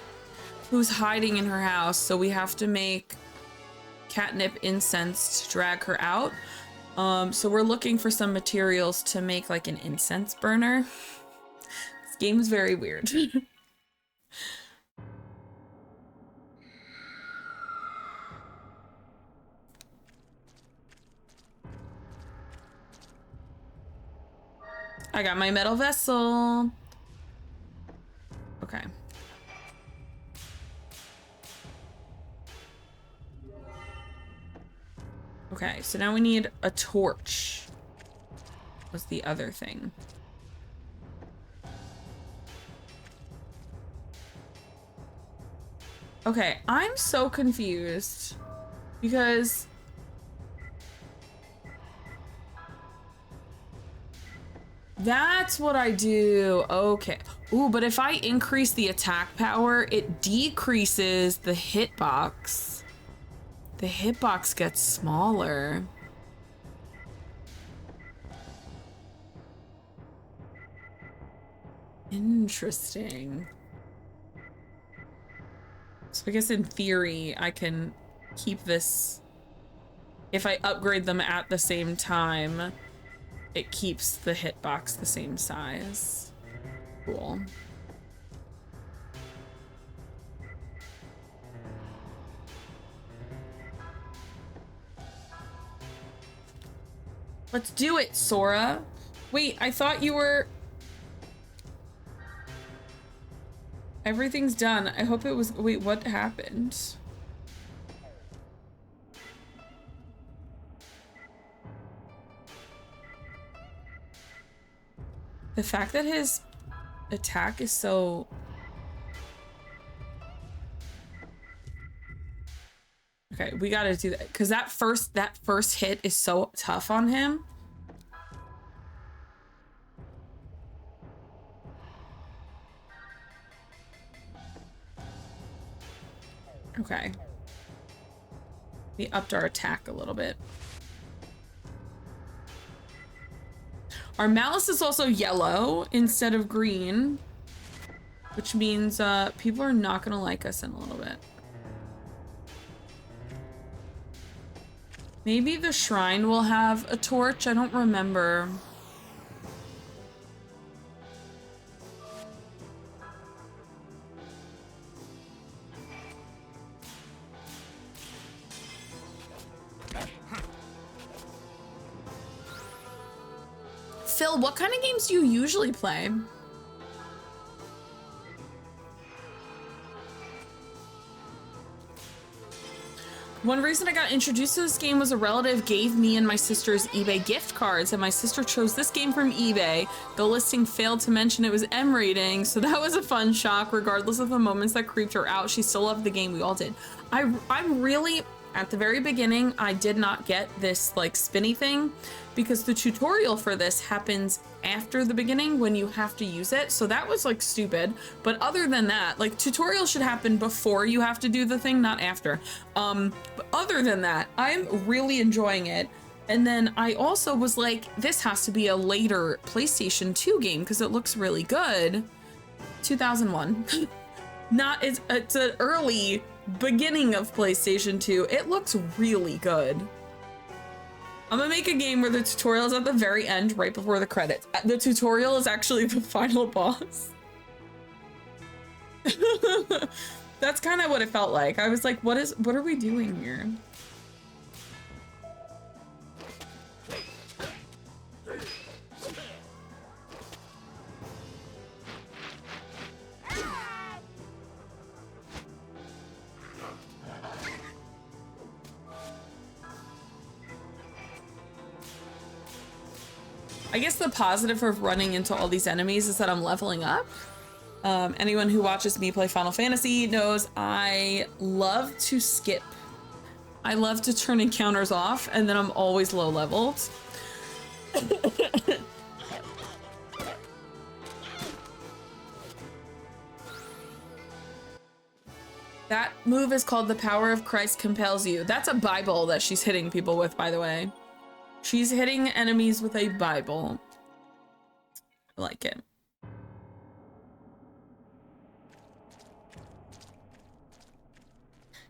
who's hiding in her house. So we have to make catnip incense to drag her out. So we're looking for some materials to make like an incense burner. This game is very weird. I got my metal vessel. Okay. Okay, so now we need a torch. Was the other thing. Okay, I'm so confused because that's what I do. Okay. Ooh, but if I increase the attack power, it decreases the hitbox. The hitbox gets smaller. Interesting. So I guess in theory, I can keep this. If I upgrade them at the same time, it keeps the hitbox the same size. Cool. Let's do it, Sora. Wait, I thought you were... Everything's done. I hope it was... Wait, what happened? The fact that his attack is so... Okay, we gotta do that because that first hit is so tough on him. Okay. We upped our attack a little bit. Our malice is also yellow instead of green, which means people are not gonna like us in a little bit. Maybe the shrine will have a torch. I don't remember. Phil, what kind of games do you usually play? One reason I got introduced to this game was a relative gave me and my sister's eBay gift cards, and my sister chose this game from eBay. The listing failed to mention it was M rating, so that was a fun shock. Regardless of the moments that creeped her out, she still loved the game. We all did. I'm really, at the very beginning, I did not get this like spinny thing because the tutorial for this happens after the beginning when you have to use it. So that was like stupid. But other than that, like tutorials should happen before you have to do the thing, not after. But other than that, I'm really enjoying it. And then I also was like, this has to be a later PlayStation 2 game because it looks really good. 2001. It's an early beginning of PlayStation 2. It looks really good. I'm gonna make a game where the tutorial is at the very end, right before the credits. The tutorial is actually the final boss. That's kind of what it felt like. I was like, what are we doing here? I guess the positive of running into all these enemies is that I'm leveling up. Anyone who watches me play Final Fantasy knows I love to skip. I love to turn encounters off, and then I'm always low leveled. That move is called The Power of Christ Compels You. That's a Bible that she's hitting people with, by the way. She's hitting enemies with a Bible. I like it.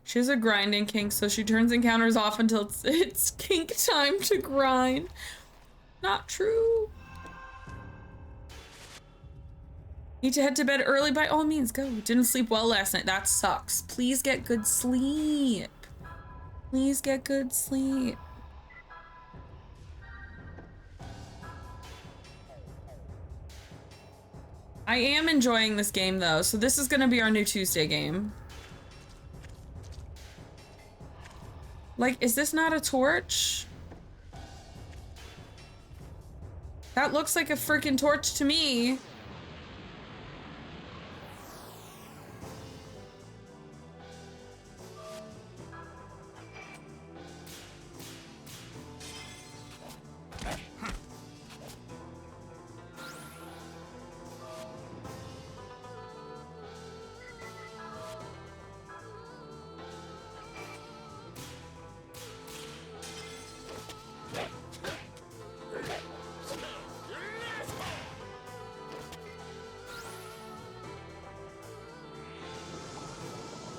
She has a grinding kink, so she turns encounters off until it's kink time to grind. Not true. Need to head to bed early, by all means, go. Didn't sleep well last night. That sucks. Please get good sleep. Please get good sleep. I am enjoying this game though, so this is gonna be our new Tuesday game. Like, is this not a torch? That looks like a freaking torch to me.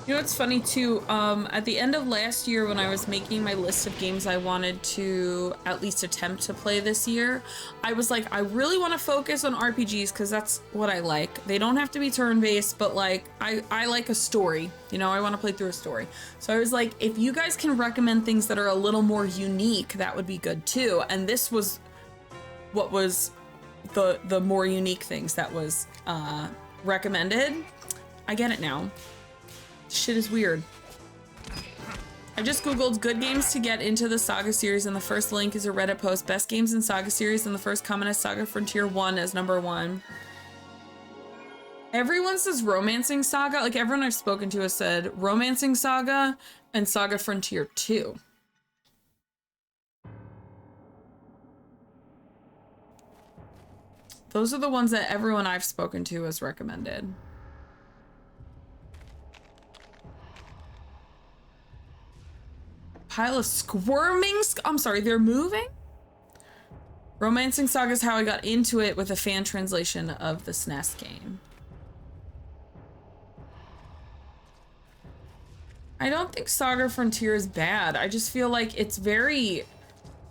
You know what's funny too, at the end of last year when I was making my list of games I wanted to at least attempt to play this year, I was like, I really want to focus on RPGs because that's what I like. They don't have to be turn-based, but like, I like a story, you know, I want to play through a story. So I was like, if you guys can recommend things that are a little more unique, that would be good too. And this was what was the more unique things that was recommended. I get it now. Shit is weird. I just googled good games to get into the Saga series and the first link is a Reddit post. Best games in Saga series and the first comment is Saga Frontier 1 as #1. Everyone says Romancing Saga. Like everyone I've spoken to has said Romancing Saga and Saga Frontier 2. Those are the ones that everyone I've spoken to has recommended. Pile of squirming, I'm sorry, they're moving? Romancing Saga is how I got into it with a fan translation of the SNES game. I don't think Saga Frontier is bad. I just feel like it's very,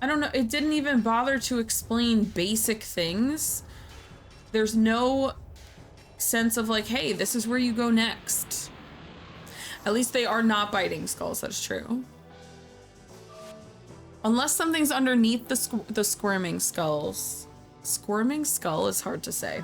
I don't know, it didn't even bother to explain basic things. There's no sense of like, hey, this is where you go next. At least they are not biting skulls, that's true. Unless something's underneath the squirming skulls. Squirming skull is hard to say.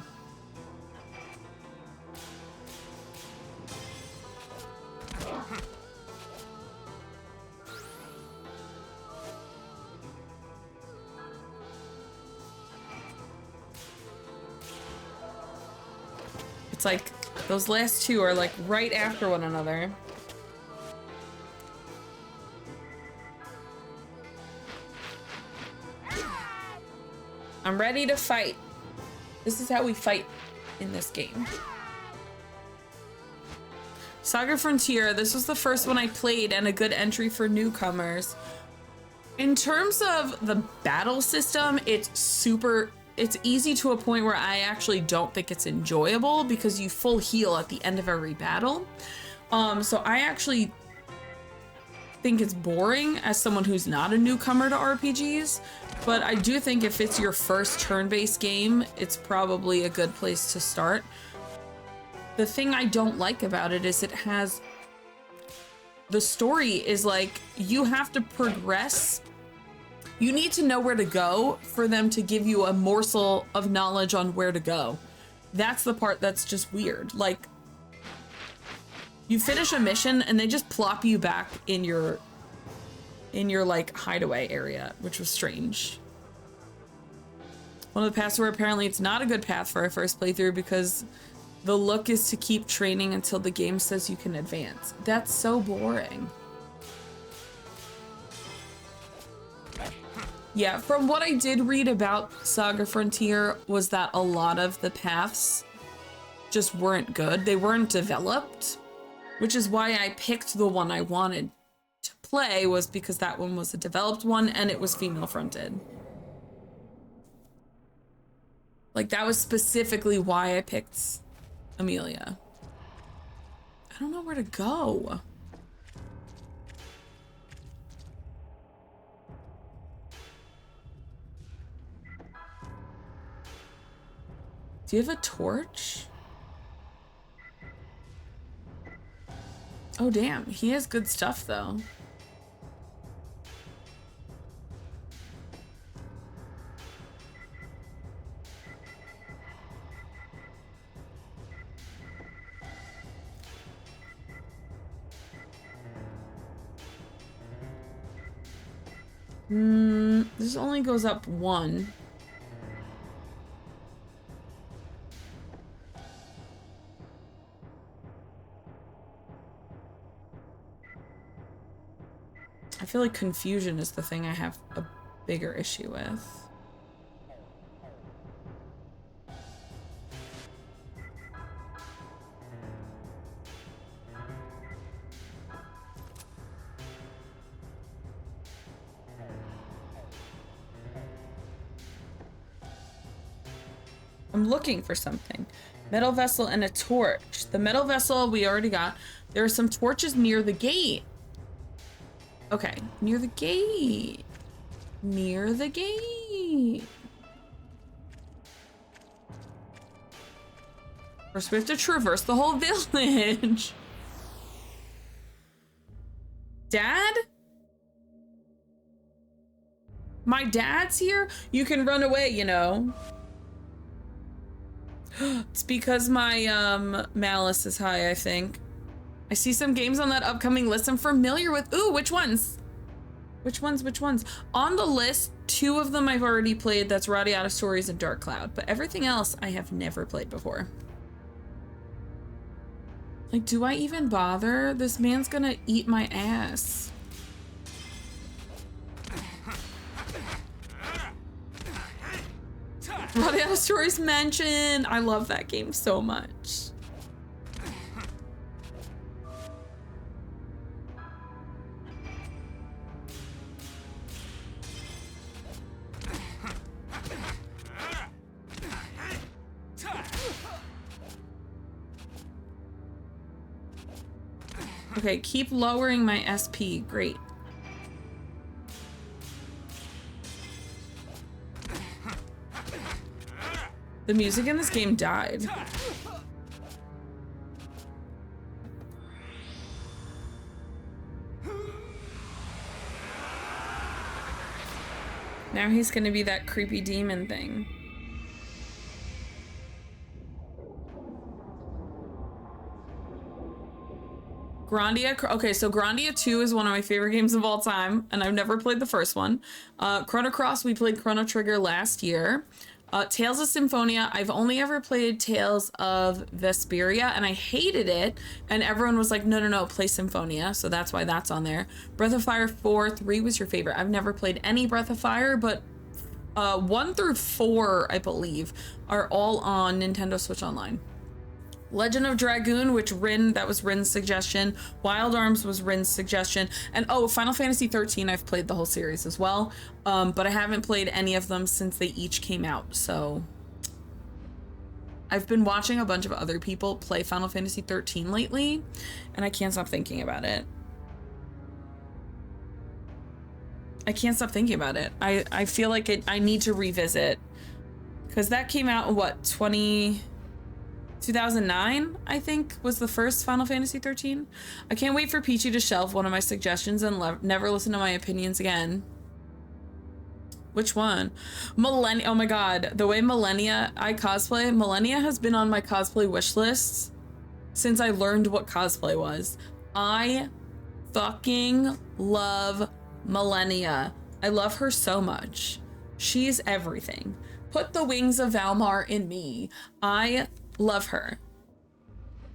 It's like those last two are like right after one another. I'm ready to fight. This is how we fight in this game. Saga Frontier, this was the first one I played and a good entry for newcomers. In terms of the battle system, it's easy to a point where I actually don't think it's enjoyable because you full heal at the end of every battle. So I actually think it's boring as someone who's not a newcomer to RPGs, but I do think if it's your first turn-based game, it's probably a good place to start. The thing I don't like about it is the story is like, you have to progress. You need to know where to go for them to give you a morsel of knowledge on where to go. That's the part that's just weird. Like, you finish a mission and they just plop you back in your like hideaway area, which was strange. One of the paths where apparently it's not a good path for our first playthrough because the look is to keep training until the game says you can advance. That's so boring. Yeah, from what I did read about Saga Frontier was that a lot of the paths just weren't good. They weren't developed, which is why I picked the one I wanted to play, was because that one was a developed one and it was female fronted. Like, that was specifically why I picked Amelia. I don't know where to go. Do you have a torch? Oh, damn. He has good stuff, though. This only goes up one. I feel like confusion is the thing I have a bigger issue with. I'm looking for something. Metal vessel and a torch. The metal vessel we already got. There are some torches near the gate. Okay, near the gate. Near the gate. First we have to traverse the whole village. Dad? My dad's here? You can run away, you know. It's because my malice is high, I think. I see some games on that upcoming list I'm familiar with. Ooh, which ones? Which ones? On the list, 2 of them I've already played. That's Radiata Stories and Dark Cloud. But everything else I have never played before. Like, do I even bother? This man's gonna eat my ass. Radiata Stories mentioned. I love that game so much. Okay, keep lowering my SP. Great. The music in this game died. Now he's gonna be that creepy demon thing. Grandia, okay, so Grandia 2 is one of my favorite games of all time, and I've never played the first one. Chrono Cross, we played Chrono Trigger last year. Tales of Symphonia, I've only ever played Tales of Vesperia, and I hated it, and everyone was like, no, play Symphonia, so that's why that's on there. Breath of Fire 4, 3 was your favorite. I've never played any Breath of Fire, but 1 through 4, I believe, are all on Nintendo Switch Online. Legend of Dragoon, which that was Rin's suggestion. Wild Arms was Rin's suggestion. And oh, Final Fantasy 13, I've played the whole series as well. But I haven't played any of them since they each came out, so. I've been watching a bunch of other people play Final Fantasy 13 lately, and I can't stop thinking about it. I can't stop thinking about it. I feel like I need to revisit. Because that came out in what, 2009, I think, was the first Final Fantasy 13. I can't wait for Peachy to shelve one of my suggestions and never listen to my opinions again. Which one? Millennia. Oh my god, the way I cosplay. Millennia has been on my cosplay wish list since I learned what cosplay was. I fucking love Millennia. I love her so much. She's everything. Put the wings of Valmar in me. I love her.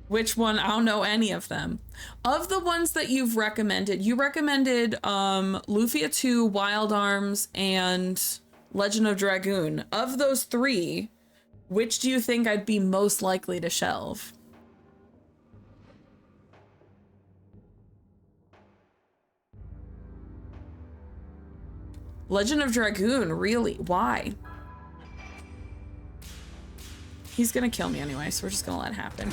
Which one? I don't know any of them. Of the ones that you've recommended, you recommended Lufia 2, Wild Arms, and Legend of Dragoon. Of those 3, which do you think I'd be most likely to shelve? Legend of Dragoon, really? Why? He's gonna kill me anyway, so we're just gonna let it happen.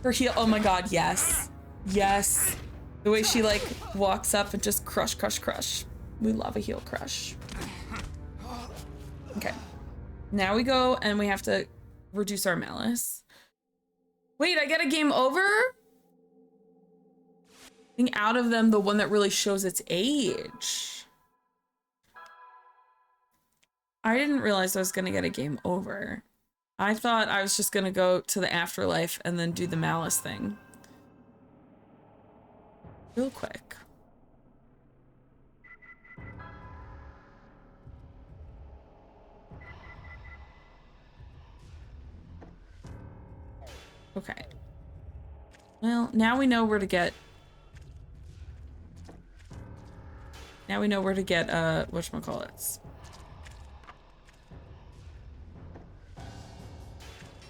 Her heel, oh my god, yes. Yes. The way she like walks up and just crush. We love a heel crush. Okay. Now we go and we have to Reduce our malice. Wait, I get a game over? I think out of them, the one that really shows its age. I didn't realize I was gonna get a game over. I thought I was just gonna go to the afterlife and then do the malice thing. Real quick. Okay. Well, now we know where to get... Now we know where to get, whatchamacallits.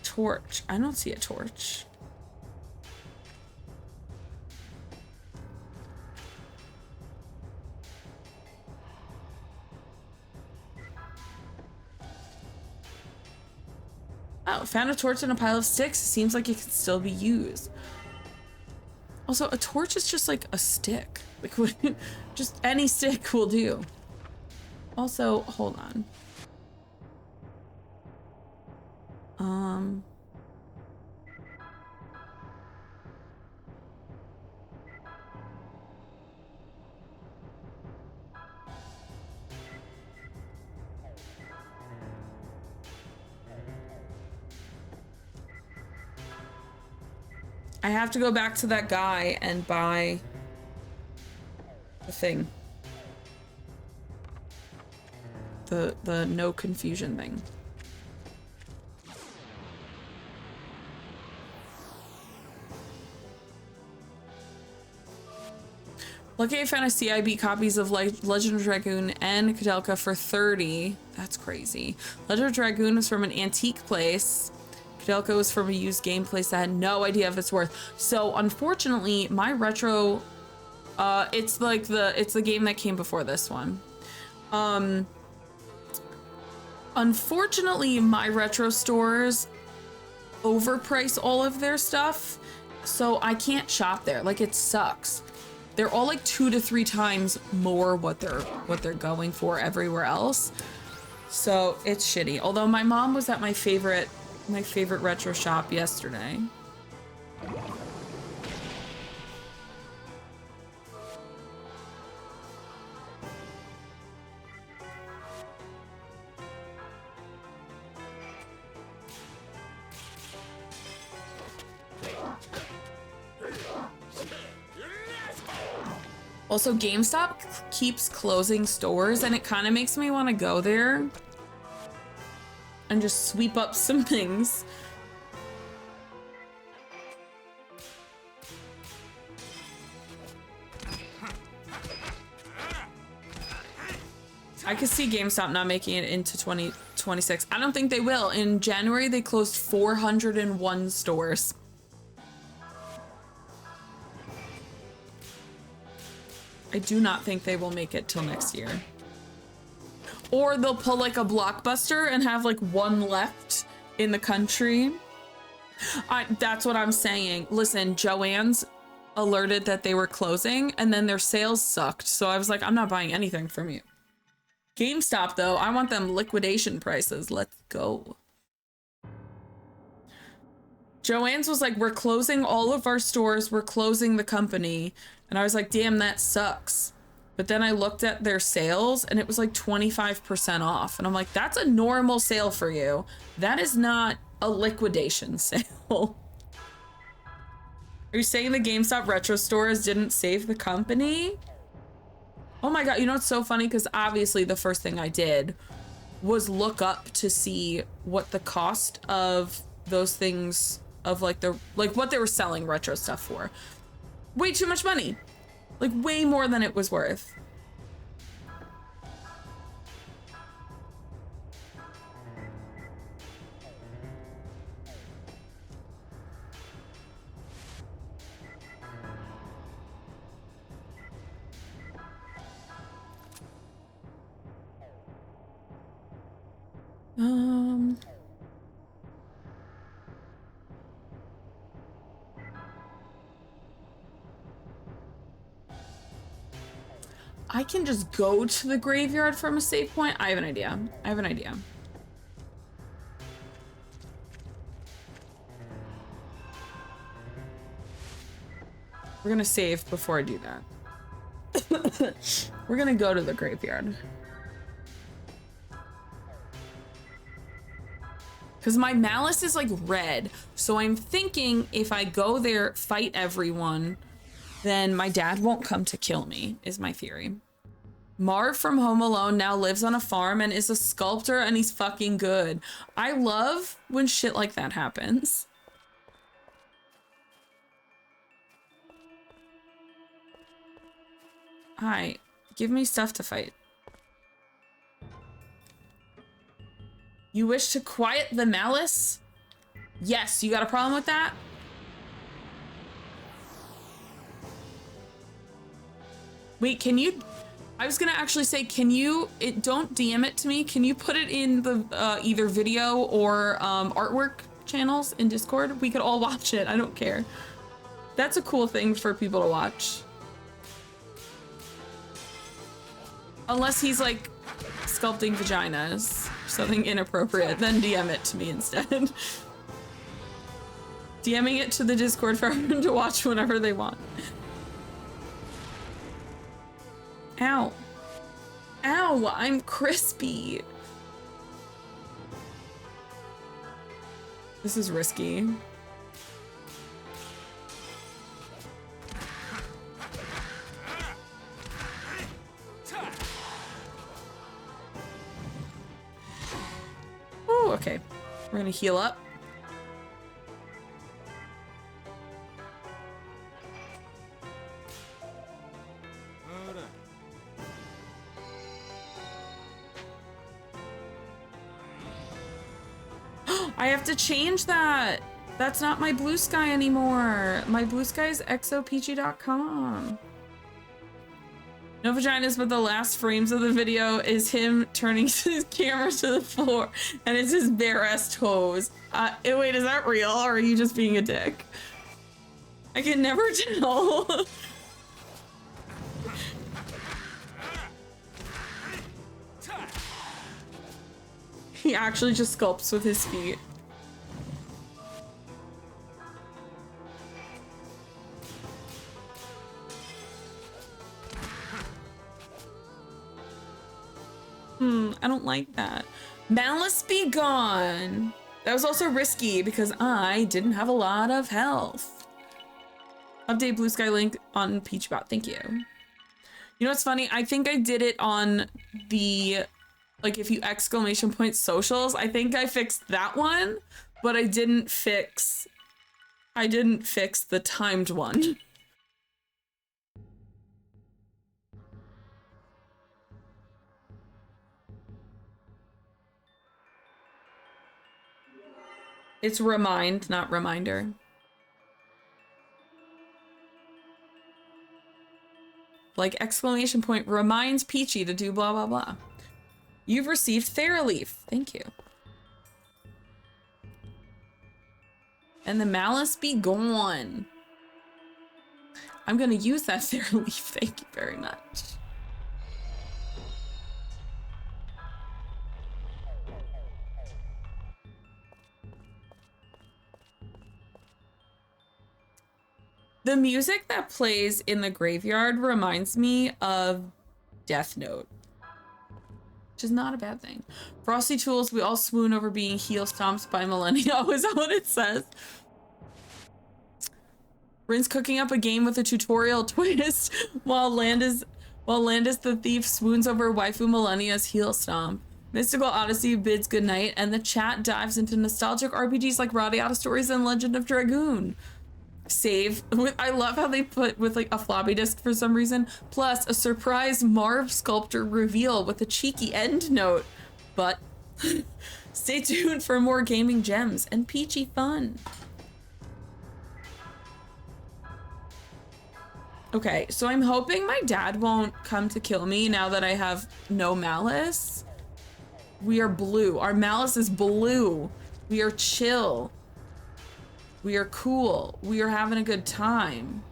Torch. I don't see a torch. Oh, found a torch in a pile of sticks. Seems like it could still be used. Also, a torch is just like a stick. Like, just any stick will do. Also, hold on. I have to go back to that guy and buy the thing. The no confusion thing. Lucky I found a CIB copies of Legend of Dragoon and Kadelka for 30. That's crazy. Legend of Dragoon was from an antique place. Kadelka was from a used game place that had no idea if it's worth. So unfortunately, my retro, it's the game that came before this one. Unfortunately, my retro stores overprice all of their stuff, so I can't shop there. Like, it sucks. They're all like 2 to 3 times more what they're going for everywhere else. So it's shitty. Although my mom was at my favorite retro shop yesterday. Also, GameStop keeps closing stores, and it kind of makes me want to go there and just sweep up some things. I could see GameStop not making it into 2026. I don't think they will. In January, they closed 401 stores. I do not think they will make it till next year. Or they'll pull like a Blockbuster and have like one left in the country. That's what I'm saying. Listen, Joann's alerted that they were closing and then their sales sucked. So I was like, I'm not buying anything from you. GameStop though, I want them liquidation prices. Let's go. Joann's was like, we're closing all of our stores. We're closing the company. And I was like, damn, that sucks. But then I looked at their sales and it was like 25% off. And I'm like, that's a normal sale for you. That is not a liquidation sale. Are you saying the GameStop retro stores didn't save the company? Oh my God, you know what's so funny? Because obviously the first thing I did was look up to see what the cost of those things of like what they were selling retro stuff for. Way too much money. Like way more than it was worth. I can just go to the graveyard from a save point. I have an idea. We're gonna save before I do that. We're gonna go to the graveyard. Because my malice is like red. So I'm thinking if I go there, fight everyone, then my dad won't come to kill me, is my theory. Marv from Home Alone now lives on a farm and is a sculptor, and he's fucking good. I love when shit like that happens. Hi, give me stuff to fight. You wish to quiet the malice? Yes, you got a problem with that? Wait, can you... I was gonna actually say, can you... don't DM it to me. Can you put it in the either video or artwork channels in Discord? We could all watch it. I don't care. That's a cool thing for people to watch. Unless he's like sculpting vaginas, something inappropriate, then DM it to me instead. DMing it to the Discord for everyone to watch whenever they want. Ow. Ow, I'm crispy. This is risky. Oh, okay. We're gonna heal up. I have to change that. That's not my blue sky anymore. My blue sky is xoPEACHI.com. No vaginas, but the last frames of the video is him turning his camera to the floor, and it's his bare ass toes. Wait, is that real, or are you just being a dick? I can never tell. He actually just sculpts with his feet. I don't like that. Malice be gone. That was also risky because I didn't have a lot of health. Update blue sky link on PeachBot. Thank you. You know what's funny? I think I did it on the, like, if you exclamation point socials, I think I fixed that one, but I didn't fix the timed one. It's remind, not reminder. Like exclamation point reminds Peachy to do blah, blah, blah. You've received Theraleaf. Thank you. And the malice be gone. I'm gonna use that Theraleaf. Thank you very much. The music that plays in the graveyard reminds me of Death Note, which is not a bad thing. Frosty Tools, we all swoon over being heel stomped by millennia. Is that what it says? Rin's cooking up a game with a tutorial twist while Landis the thief swoons over waifu Millennia's heel stomp. Mystical Odyssey bids goodnight, and the chat dives into nostalgic RPGs like Radiata Stories and Legend of Dragoon. Save with, I love how they put with like a floppy disk for some reason, plus a surprise Marv sculptor reveal with a cheeky end note. But stay tuned for more gaming gems and peachy fun. Okay, so I'm hoping my dad won't come to kill me now that I have no malice. We are blue. Our malice is blue. We are chill. We are cool. We are having a good time.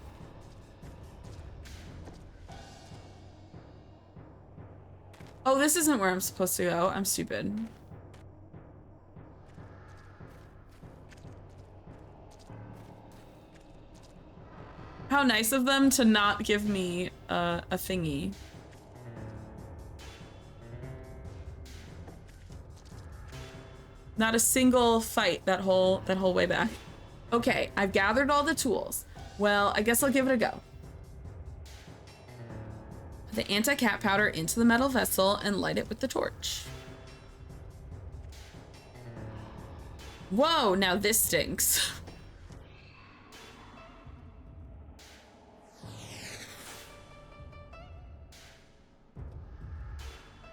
Oh, this isn't where I'm supposed to go. I'm stupid. How nice of them to not give me a thingy. Not a single fight that whole way back. Okay, I've gathered all the tools. Well, I guess I'll give it a go. Put the anti-cat powder into the metal vessel and light it with the torch. Whoa, now this stinks.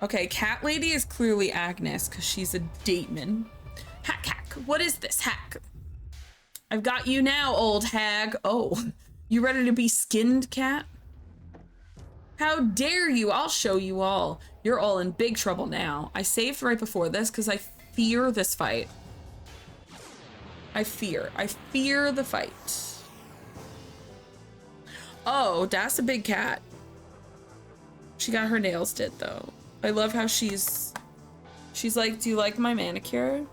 Okay, cat lady is clearly Agnes because she's a daemon. Hack, hack. What is this? Hack. I've got you now, old hag. Oh, you ready to be skinned, cat? How dare you? I'll show you all. You're all in big trouble now. I saved right before this because I fear this fight. I fear the fight. Oh, that's a big cat. She got her nails did though. I love how she's like, do you like my manicure?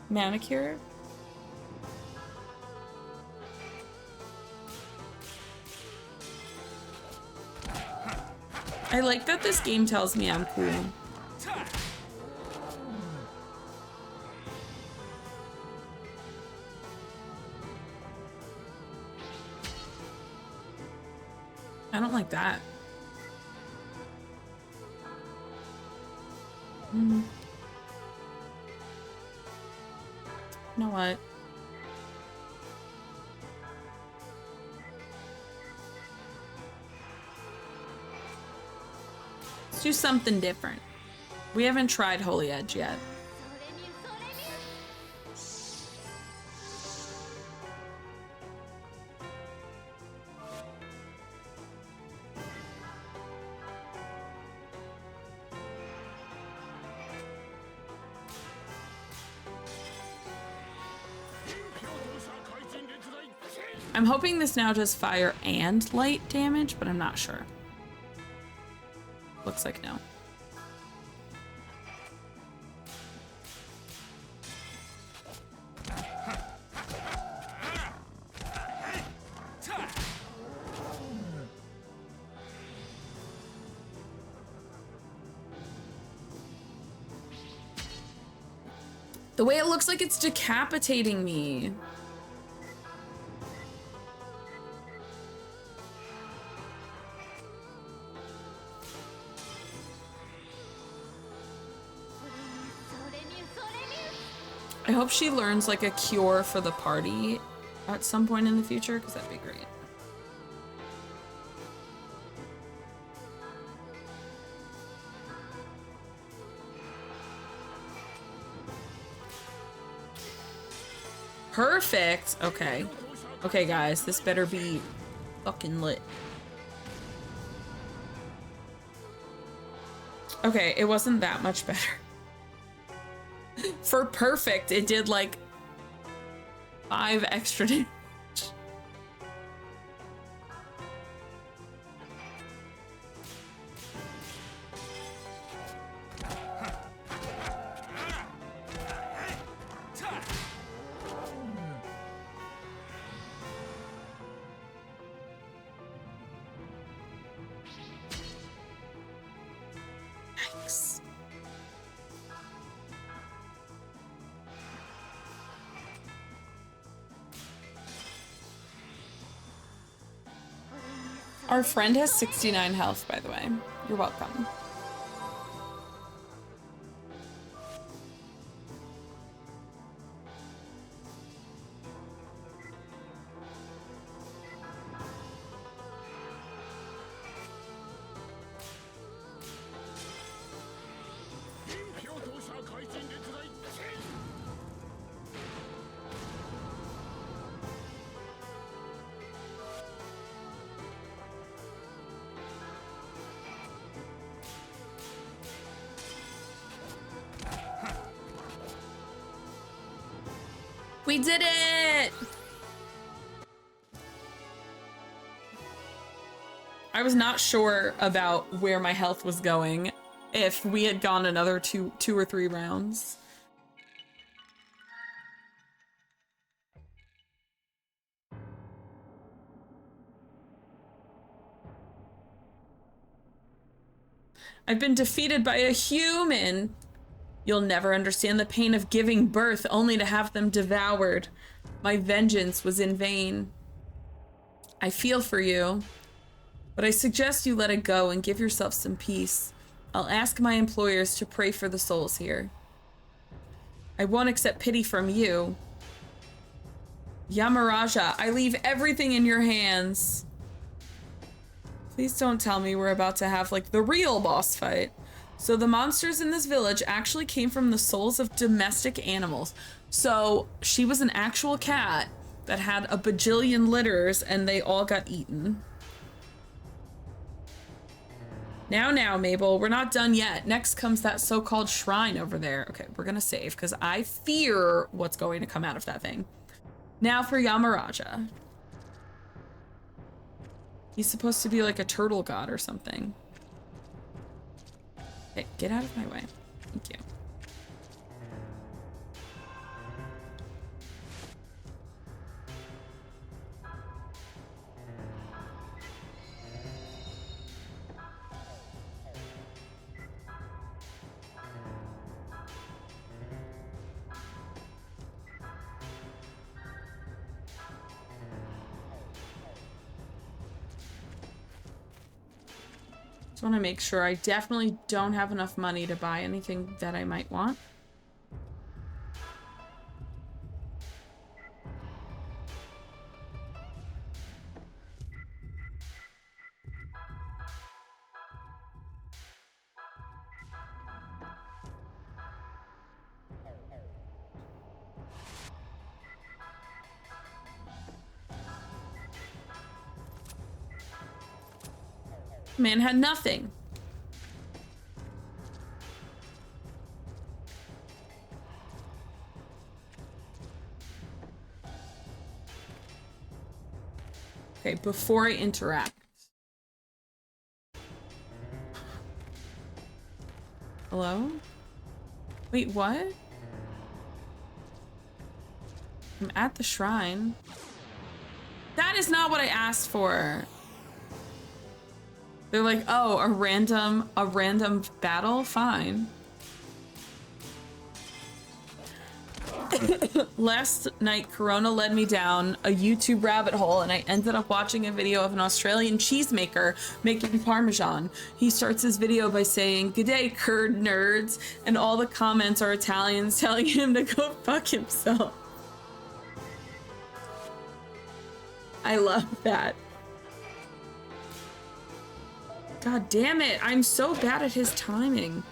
Manicure? I like that this game tells me I'm cool. I don't like that. You know what? Let's do something different. We haven't tried Holy Edge yet. I'm hoping this now does fire and light damage, but I'm not sure. Looks like no. The way it looks like it's decapitating me. I hope she learns like a cure for the party at some point in the future, because that'd be great. Perfect. Okay. Okay, guys, this better be fucking lit. Okay, it wasn't that much better. For perfect, it did like 5 extra damage. Yikes. Our friend has 69 health, by the way. You're welcome. We did it! I was not sure about where my health was going if we had gone another two or 3 rounds. I've been defeated by a human. You'll never understand the pain of giving birth only to have them devoured. My vengeance was in vain. I feel for you, but I suggest you let it go and give yourself some peace. I'll ask my employers to pray for the souls here. I won't accept pity from you. Yamaraja, I leave everything in your hands. Please don't tell me we're about to have, like, the real boss fight. So the monsters in this village actually came from the souls of domestic animals. So she was an actual cat that had a bajillion litters and they all got eaten. Now, Mabel, we're not done yet. Next comes that so-called shrine over there. Okay, we're gonna save because I fear what's going to come out of that thing. Now for Yamaraja. He's supposed to be like a turtle god or something. Okay, get out of my way. Thank you. Just want to make sure I definitely don't have enough money to buy anything that I might want. Man had nothing. Okay, before I interact. Hello? Wait, what? I'm at the shrine. That is not what I asked for. They're like, oh, a random battle? Fine. Last night, Corona led me down a YouTube rabbit hole and I ended up watching a video of an Australian cheesemaker making Parmesan. He starts his video by saying, "G'day, curd nerds," and all the comments are Italians telling him to go fuck himself. I love that. God damn it, I'm so bad at his timing.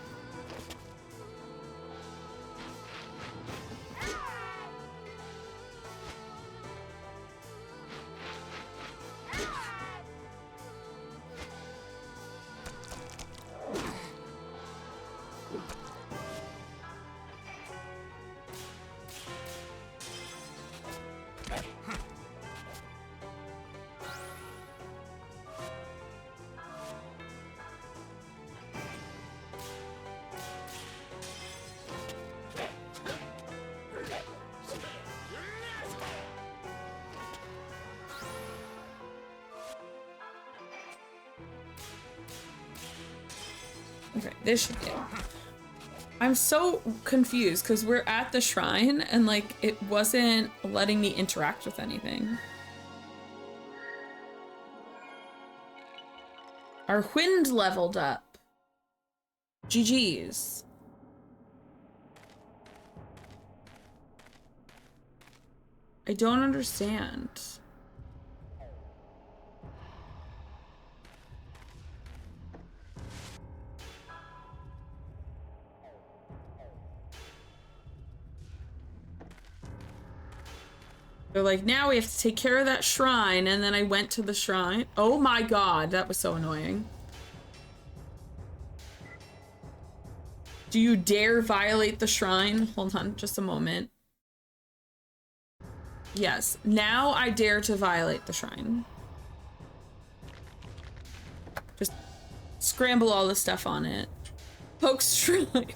Okay, this should be it. I'm so confused because we're at the shrine and like it wasn't letting me interact with anything. Our wind leveled up. GG's. I don't understand. They're like, now we have to take care of that shrine, and then I went to the shrine. Oh my god, that was so annoying. Do you dare violate the shrine? Hold on, just a moment. Yes, now I dare to violate the shrine. Just scramble all the stuff on it. Poke shrine.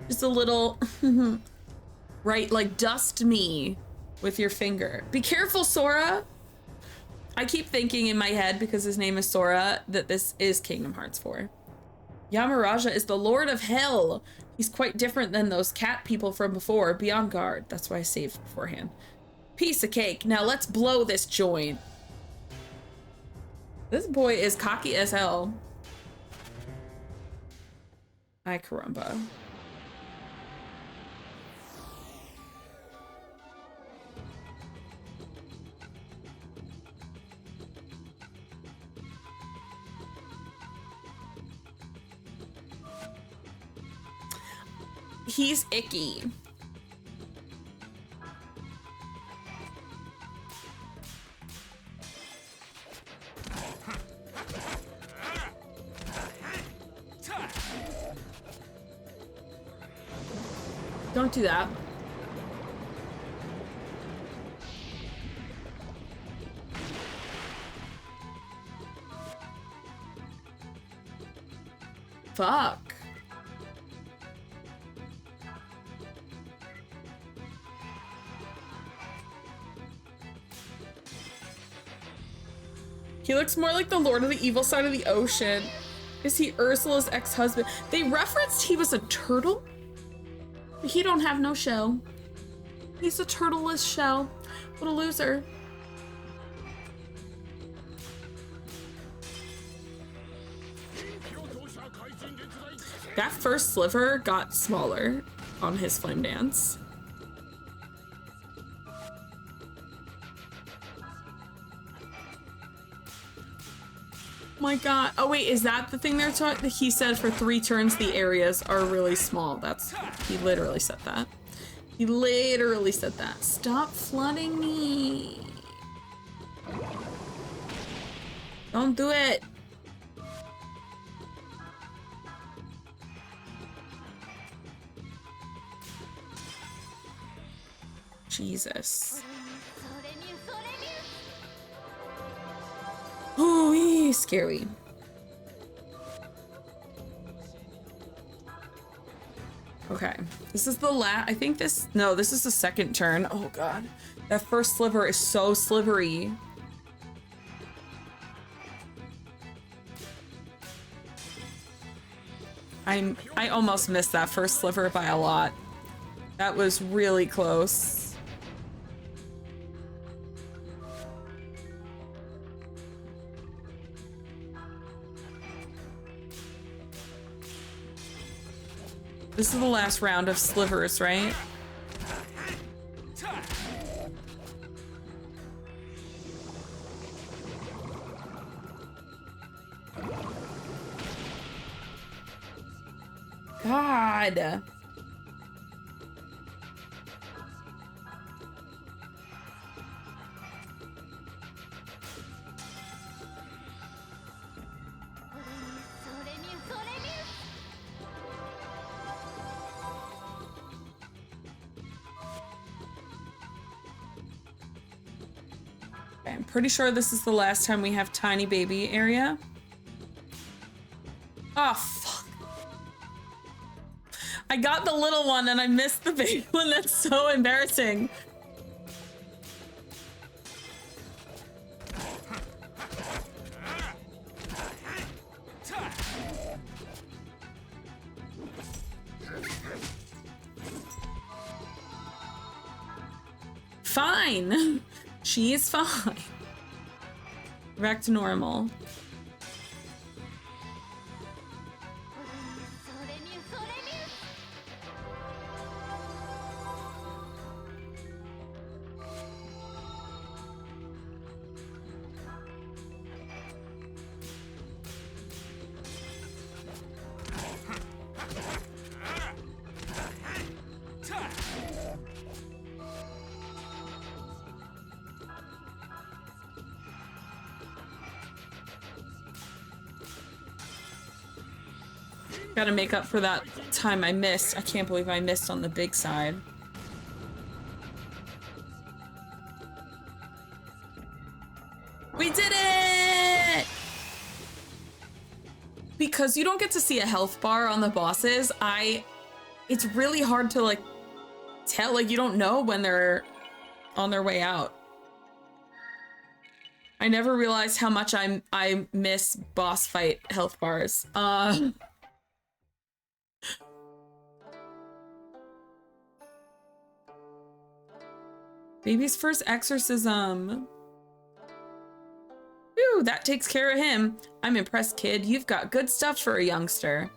Just a little, right, like dust me with your finger. Be careful, Sora. I keep thinking in my head, because his name is Sora, that this is Kingdom Hearts 4. Yamaraja is the Lord of Hell. He's quite different than those cat people from before. Be on guard. That's why I saved beforehand. Piece of cake. Now let's blow this joint. This boy is cocky as hell. Ay caramba. He's icky. Don't do that. Fuck. He looks more like the Lord of the Evil Side of the Ocean. Is he Ursula's ex-husband? They referenced he was a turtle. He don't have no shell. He's a turtleless shell. What a loser. That first sliver got smaller on his flame dance. My god. Oh wait, is that the thing they're talking? He said for 3 turns the areas are really small. That's, he literally said that. He literally said that. Stop flooding me. Don't do it. Jesus. Oh, he's scary. Okay, this is the last. I think this. No, this is the second turn. Oh god, that first sliver is so slivery. I almost missed that first sliver by a lot. That was really close. This is the last round of slivers, right? God. I'm pretty sure this is the last time we have tiny baby area. Oh, fuck. I got the little one and I missed the big one. That's so embarrassing. Fine. She is fine. Back to normal. Gotta make up for that time I missed. I can't believe I missed on the big side. We did it! Because you don't get to see a health bar on the bosses, it's really hard to like tell, like you don't know when they're on their way out. I never realized how much I miss boss fight health bars. Baby's first exorcism. Whew, that takes care of him. I'm impressed, kid. You've got good stuff for a youngster.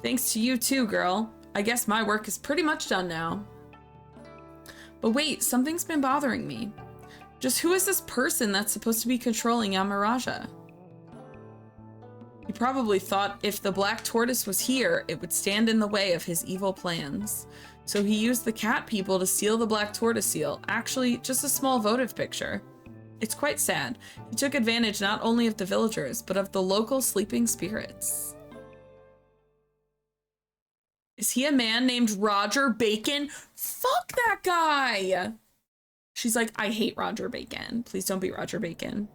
Thanks to you too, girl. I guess my work is pretty much done now. But wait, something's been bothering me. Just who is this person that's supposed to be controlling Yamaraja? He probably thought if the black tortoise was here, it would stand in the way of his evil plans. So he used the cat people to steal the black tortoise seal. Actually, just a small votive picture. It's quite sad. He took advantage not only of the villagers, but of the local sleeping spirits. Is he a man named Roger Bacon? Fuck that guy! She's like, I hate Roger Bacon. Please don't be Roger Bacon.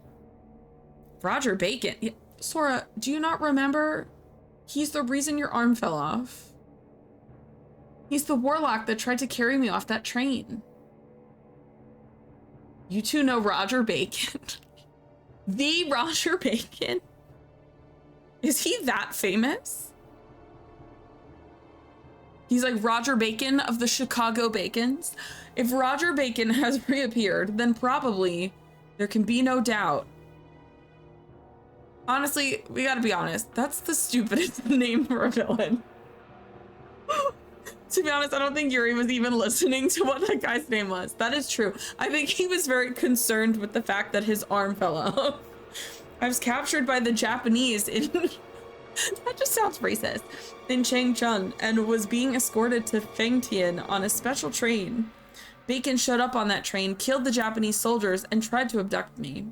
Roger Bacon? Yeah. Sora, do you not remember? He's the reason your arm fell off. He's the warlock that tried to carry me off that train. You two know Roger Bacon? The Roger Bacon? Is he that famous? He's like Roger Bacon of the Chicago Bacons. If Roger Bacon has reappeared, then probably there can be no doubt. Honestly, we gotta be honest. That's the stupidest name for a villain. To be honest, I don't think Yuri was even listening to what that guy's name was. That is true. I think he was very concerned with the fact that his arm fell off. I was captured by the Japanese in... That just sounds racist. In Changchun, and was being escorted to Fengtian on a special train. Bacon showed up on that train, killed the Japanese soldiers, and tried to abduct me.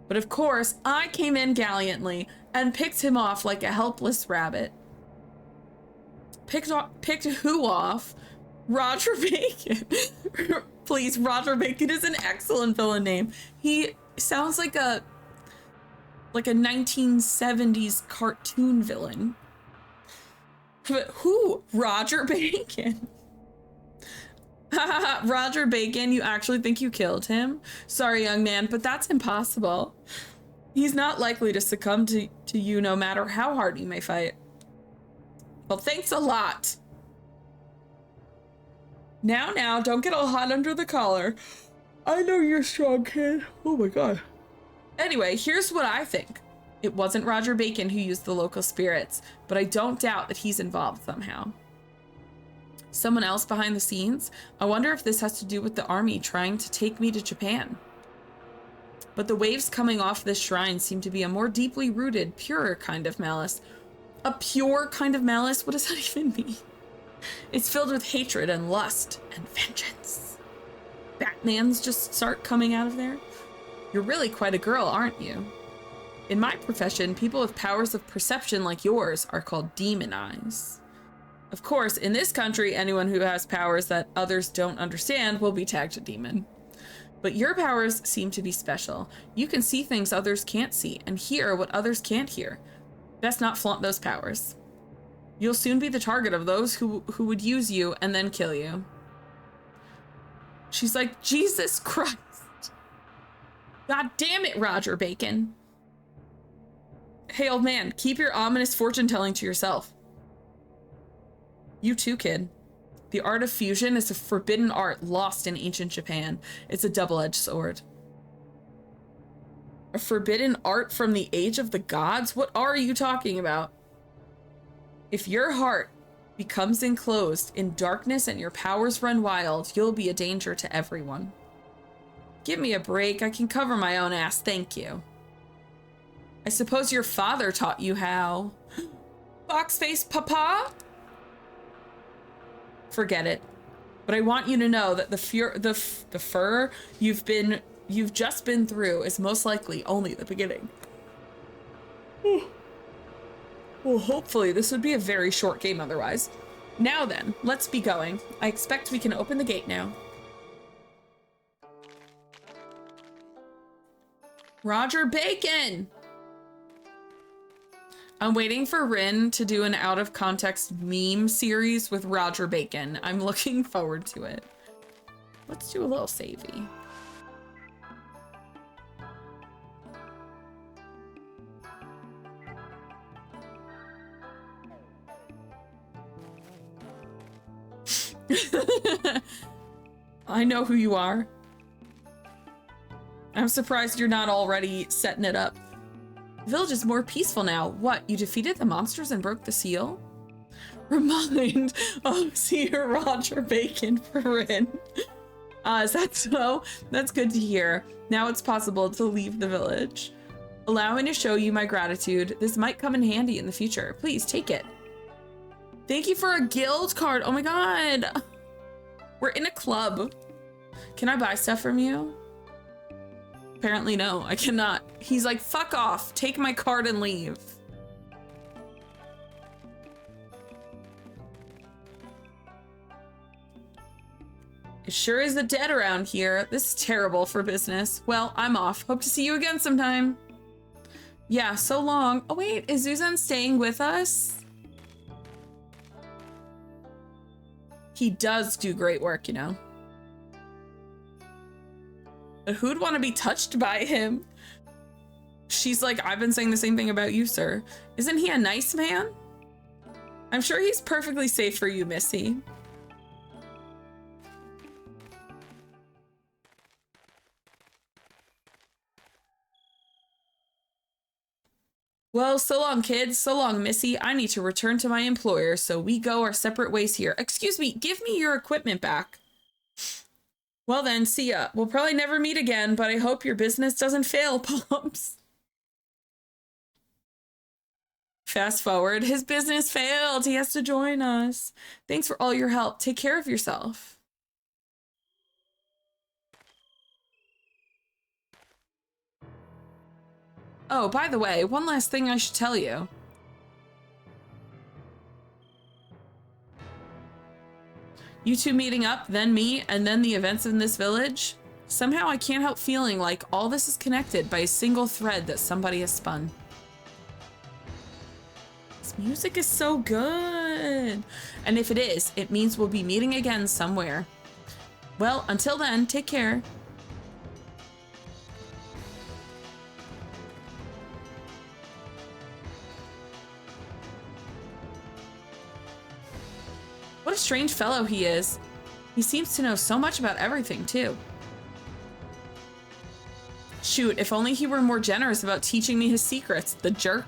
But of course, I came in gallantly and picked him off like a helpless rabbit. Picked who off? Roger Bacon. Please, Roger Bacon is an excellent villain name. He sounds like a 1970s cartoon villain. But who? Roger Bacon. Roger Bacon, you actually think you killed him? Sorry, young man, but that's impossible. He's not likely to succumb to you no matter how hard you may fight. Well, thanks a lot. Now, don't get all hot under the collar. I know you're strong, kid. Oh my god. Anyway, here's what I think. It wasn't Roger Bacon who used the local spirits, but I don't doubt that he's involved somehow. Someone else behind the scenes? I wonder if this has to do with the army trying to take me to Japan. But the waves coming off this shrine seem to be a more deeply rooted, purer kind of malice. A pure kind of malice? What does that even mean? It's filled with hatred and lust and vengeance. Batmans just start coming out of there? You're really quite a girl, aren't you? In my profession, people with powers of perception like yours are called demon eyes. Of course, in this country, anyone who has powers that others don't understand will be tagged a demon. But your powers seem to be special. You can see things others can't see and hear what others can't hear. Best not flaunt those powers. You'll soon be the target of those who would use you and then kill you. She's like, Jesus Christ. God damn it, Roger Bacon. Hey, old man, keep your ominous fortune telling to yourself. You too, kid. The art of fusion is a forbidden art lost in ancient Japan. It's a double-edged sword. A forbidden art from the age of the gods? What are you talking about? If your heart becomes enclosed in darkness and your powers run wild, you'll be a danger to everyone. Give me a break. I can cover my own ass, thank you. I suppose your father taught you how. Fox-face papa? Forget it. But I want you to know that the fur you've just been through is most likely only the beginning. Well, hopefully this would be a very short game otherwise. Now then, let's be going. I expect we can open the gate now. Roger Bacon! I'm waiting for Rin to do an out of context meme series with Roger Bacon. I'm looking forward to it. Let's do a little savey. I know who you are. I'm surprised you're not already setting it up. The village is more peaceful now. What, you defeated the monsters and broke the seal? Remind of Sir Roger Bacon for Rin. Is that so? That's good to hear. Now it's possible to leave the village. Allow me to show you my gratitude. This might come in handy in the future. Please take it. Thank you for a guild card. Oh my god. We're in a club. Can I buy stuff from you? Apparently no, I cannot. He's like, fuck off. Take my card and leave. It sure is the dead around here. This is terrible for business. Well, I'm off. Hope to see you again sometime. Yeah, so long. Oh wait, is Zuzan staying with us? He does do great work, you know. But who'd want to be touched by him? She's like, I've been saying the same thing about you, sir. Isn't he a nice man? I'm sure he's perfectly safe for you, Missy. Well, so long, kids. So long, Missy. I need to return to my employer, so we go our separate ways here. Excuse me, give me your equipment back. Well then, see ya. We'll probably never meet again, but I hope your business doesn't fail, Pops. Fast forward, his business failed. He has to join us. Thanks for all your help. Take care of yourself. Oh, by the way, one last thing I should tell you. You two meeting up, then me, and then the events in this village? Somehow I can't help feeling like all this is connected by a single thread that somebody has spun. This music is so good. And if it is, it means we'll be meeting again somewhere. Well, until then, take care. What a strange fellow he is. He seems to know so much about everything, too. Shoot, if only he were more generous about teaching me his secrets, the jerk.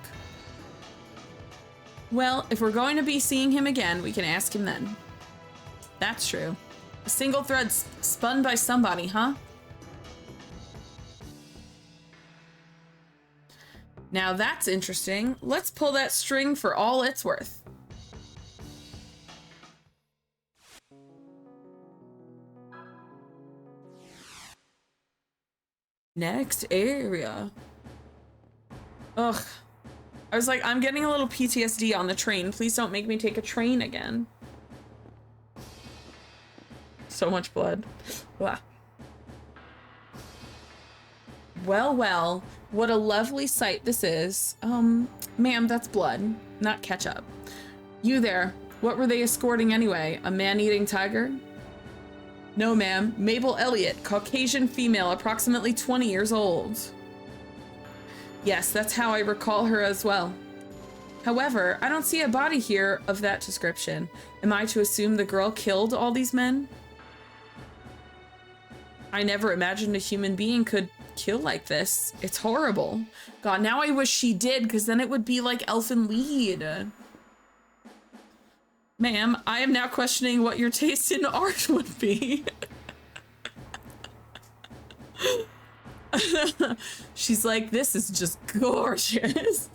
Well, if we're going to be seeing him again, we can ask him then. That's true. A single thread spun by somebody, huh? Now that's interesting. Let's pull that string for all it's worth. Next area. Ugh. I was like, I'm getting a little PTSD on the train. Please don't make me take a train again. So much blood. Blah. Well, well, what a lovely sight this is. Ma'am, that's blood, not ketchup. You there, what were they escorting anyway? A man-eating tiger? No, ma'am. Mabel Elliot, Caucasian female, approximately 20 years old. Yes, that's how I recall her as well. However, I don't see a body here of that description. Am I to assume the girl killed all these men? I never imagined a human being could kill like this. It's horrible. God, now I wish she did, because then it would be like Elfin Lied. Ma'am, I am now questioning what your taste in art would be. She's like, this is just gorgeous.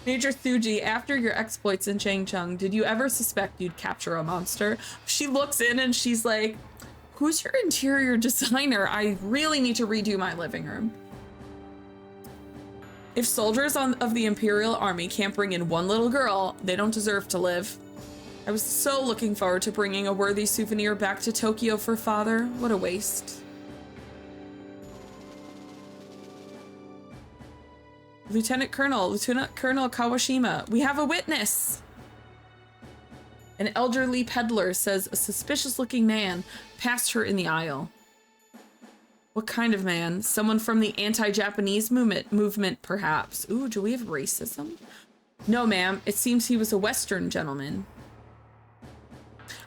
Major Thuji, after your exploits in Changcheng, did you ever suspect you'd capture a monster? She looks in and she's like, who's your interior designer? I really need to redo my living room. If soldiers of the Imperial Army can't bring in one little girl, they don't deserve to live. I was so looking forward to bringing a worthy souvenir back to Tokyo for father. What a waste. Lieutenant Colonel Kawashima, we have a witness. An elderly peddler says a suspicious looking man passed her in the aisle. What kind of man? Someone from the anti-Japanese movement, perhaps. Ooh, do we have racism? No, ma'am. It seems he was a Western gentleman.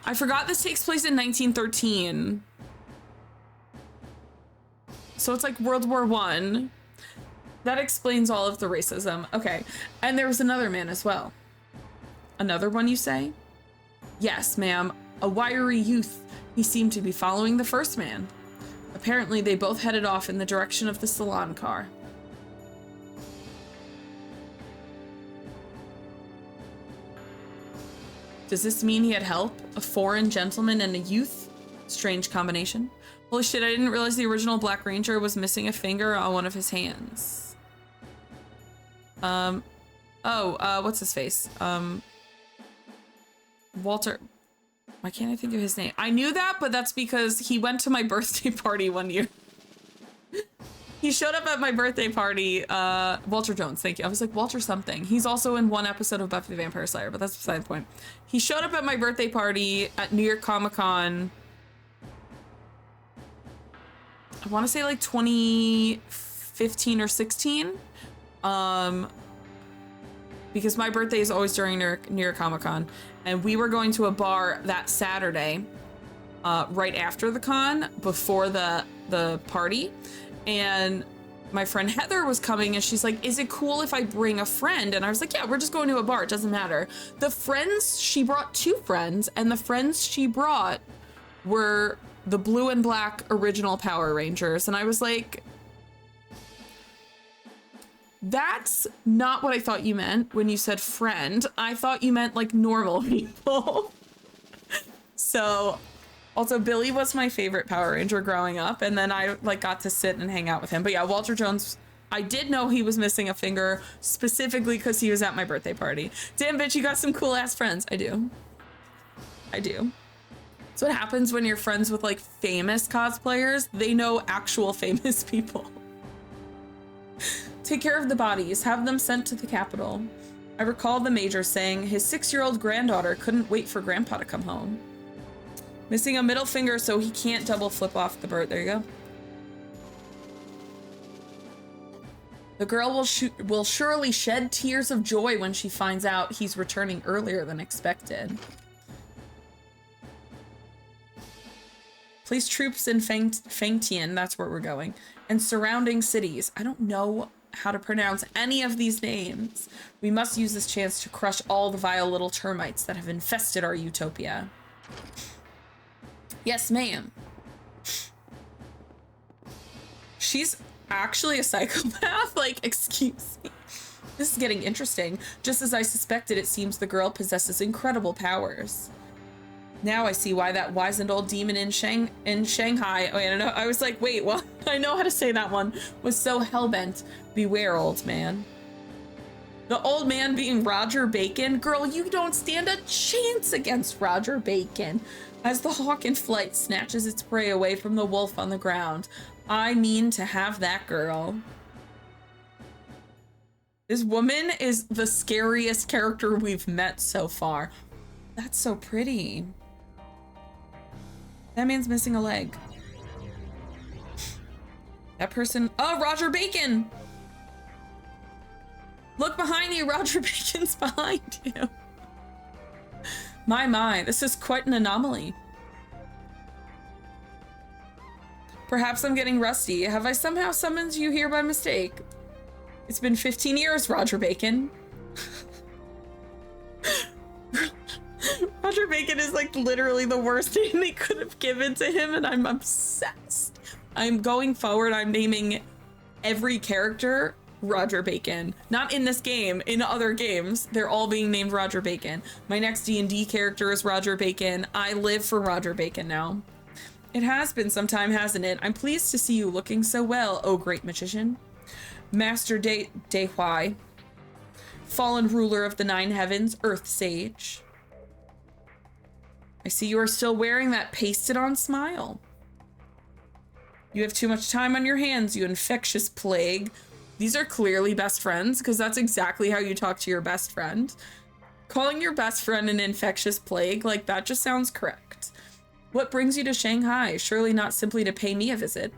I forgot this takes place in 1913. So it's like World War I. That explains all of the racism. Okay. And there was another man as well. Another one, you say? Yes, ma'am. A wiry youth. He seemed to be following the first man. Apparently, they both headed off in the direction of the salon car. Does this mean he had help? A foreign gentleman and a youth? Strange combination. Holy shit, I didn't realize the original Black Ranger was missing a finger on one of his hands. What's his face? Walter. Why can't I think of his name? I knew that, but that's because he went to my birthday party one year. He showed up at my birthday party. Walter Jones, thank you. I was like, Walter something. He's also in one episode of Buffy the Vampire Slayer, but that's beside the point. He showed up at my birthday party at New York Comic Con. I want to say like 2015 or 16. Because my birthday is always during New York Comic Con. And we were going to a bar that Saturday, right after the con, before the party. And my friend Heather was coming and she's like, is it cool if I bring a friend? And I was like, yeah, we're just going to a bar. It doesn't matter. She brought 2 friends, and the friends she brought were the blue and black original Power Rangers. And I was like, that's not what I thought you meant when you said friend. I thought you meant like normal people. So also Billy was my favorite Power Ranger growing up, and then I like got to sit and hang out with him. But yeah, Walter Jones, I did know he was missing a finger specifically because he was at my birthday party. Damn bitch, you got some cool ass friends. I do. That's what happens when you're friends with like famous cosplayers. They know actual famous people. Take care of the bodies, have them sent to the capital. I recall the major saying his 6-year-old granddaughter couldn't wait for grandpa to come home. Missing a middle finger so he can't double flip off the bird. There you go. The girl will surely shed tears of joy when she finds out he's returning earlier than expected. Place troops in Fengtian, that's where we're going, and surrounding cities. I don't know how to pronounce any of these names. We must use this chance to crush all the vile little termites that have infested our utopia. Yes, ma'am. She's actually a psychopath? Like, excuse me. This is getting interesting. Just as I suspected, it seems the girl possesses incredible powers. Now I see why that wizened old demon in Shanghai. Oh, yeah, no, I was like, wait, what? I know how to say that one. Was so hellbent. Beware, old man. The old man being Roger Bacon. Girl, you don't stand a chance against Roger Bacon. As the hawk in flight snatches its prey away from the wolf on the ground. I mean to have that girl. This woman is the scariest character we've met so far. That's so pretty. That man's missing a leg. That person, oh, Roger Bacon. Look behind you, Roger Bacon's behind you. My, this is quite an anomaly. Perhaps I'm getting rusty. Have I somehow summoned you here by mistake? It's been 15 years, Roger Bacon. Roger Bacon is like literally the worst name they could have given to him, and I'm obsessed. I'm going forward, I'm naming every character Roger Bacon. Not in this game, in other games, they're all being named Roger Bacon. My next D&D character is Roger Bacon. I live for Roger Bacon now. It has been some time, hasn't it? I'm pleased to see you looking so well, oh great magician. Master De Hui, fallen ruler of the 9 heavens, Earth Sage. I see you are still wearing that pasted on smile. You have too much time on your hands, you infectious plague. These are clearly best friends, because that's exactly how you talk to your best friend. Calling your best friend an infectious plague, like that just sounds correct. What brings you to Shanghai? Surely not simply to pay me a visit.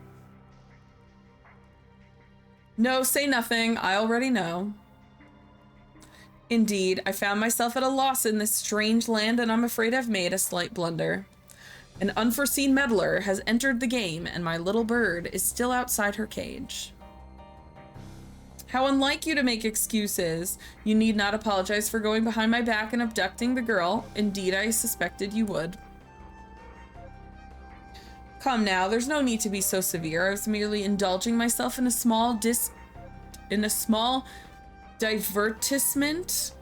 No, say nothing. I already know. Indeed, I found myself at a loss in this strange land, and I'm afraid I've made a slight blunder. An unforeseen meddler has entered the game, and my little bird is still outside her cage. How unlike you to make excuses. You need not apologize for going behind my back and abducting the girl. Indeed, I suspected you would. Come now, there's no need to be so severe. I was merely indulging myself in a small divertissement.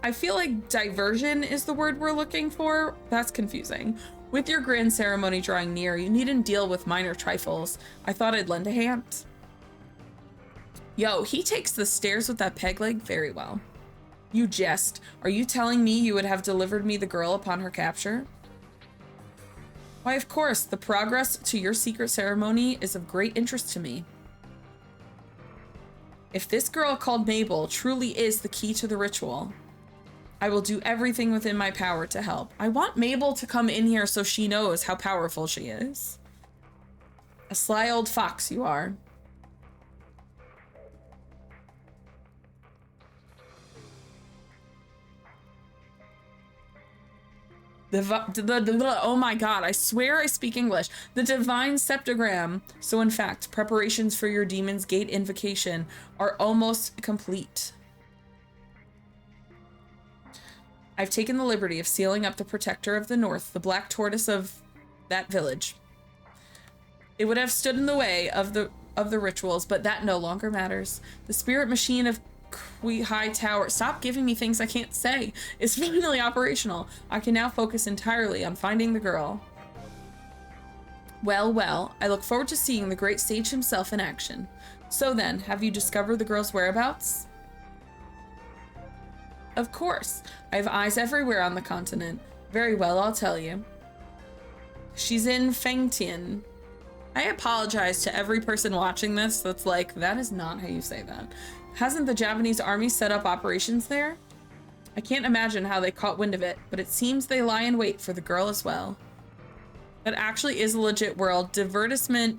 I feel like diversion is the word we're looking for. That's confusing. With your grand ceremony drawing near, you needn't deal with minor trifles. I thought I'd lend a hand. Yo, he takes the stairs with that peg leg very well. You jest. Are you telling me you would have delivered me the girl upon her capture? Why, of course, the progress to your secret ceremony is of great interest to me. If this girl called Mabel truly is the key to the ritual, I will do everything within my power to help. I want Mabel to come in here so she knows how powerful she is. A sly old fox you are. Oh my god, I swear I speak English. The divine septagram. So in fact, preparations for your Demon's Gate invocation are almost complete. I've taken the liberty of sealing up the protector of the north, the black tortoise of that village. It would have stood in the way of the rituals, but that no longer matters. The spirit machine of xoPEACHI Tower, stop giving me things I can't say, is finally operational. I can now focus entirely on finding the girl. Well, well, I look forward to seeing the great sage himself in action. So then, have you discovered the girl's whereabouts? Of course. I have eyes everywhere on the continent. Very well, I'll tell you. She's in Fengtian. I apologize to every person watching this that's like, that is not how you say that. Hasn't the Japanese army set up operations there? I can't imagine how they caught wind of it, but it seems they lie in wait for the girl as well. That actually is a legit world. Divertissement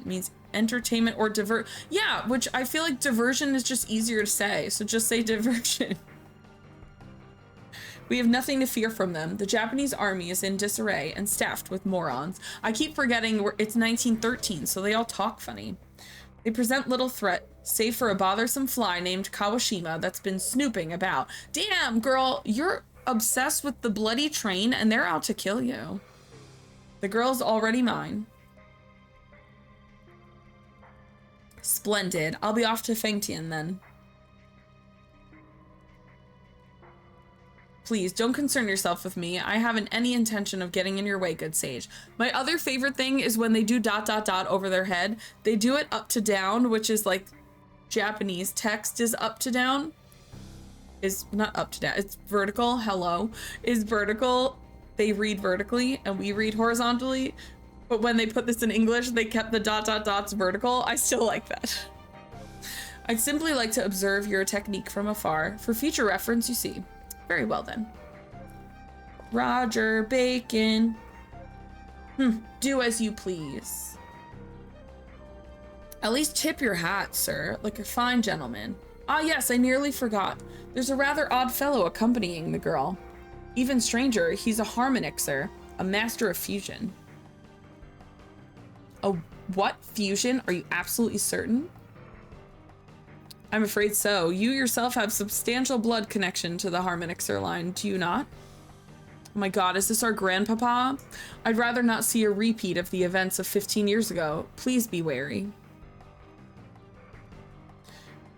means entertainment or divert. Yeah, which I feel like diversion is just easier to say, so just say diversion. We have nothing to fear from them. The Japanese army is in disarray and staffed with morons. I keep forgetting it's 1913, so they all talk funny. They present little threat, save for a bothersome fly named Kawashima that's been snooping about. Damn, girl, you're obsessed with the bloody train and they're out to kill you. The girl's already mine. Splendid. I'll be off to Fengtian then. Please, don't concern yourself with me. I haven't any intention of getting in your way, good sage. My other favorite thing is when they do ... over their head. They do it up to down, which is like Japanese text is up to down. Is not up to down. It's vertical. Hello. Is vertical. They read vertically and we read horizontally. But when they put this in English, they kept the ... dots vertical. I still like that. I'd simply like to observe your technique from afar. For future reference, you see. Very well then. Roger Bacon. Do as you please. At least tip your hat, sir, like a fine gentleman. Ah yes, I nearly forgot. There's a rather odd fellow accompanying the girl. Even stranger, he's a harmonixer, a master of fusion. Oh, what? Fusion? Are you absolutely certain? I'm afraid so. You yourself have substantial blood connection to the harmonixer line, do you not? Oh my god, is this our grandpapa? I'd rather not see a repeat of the events of 15 years ago. Please be wary.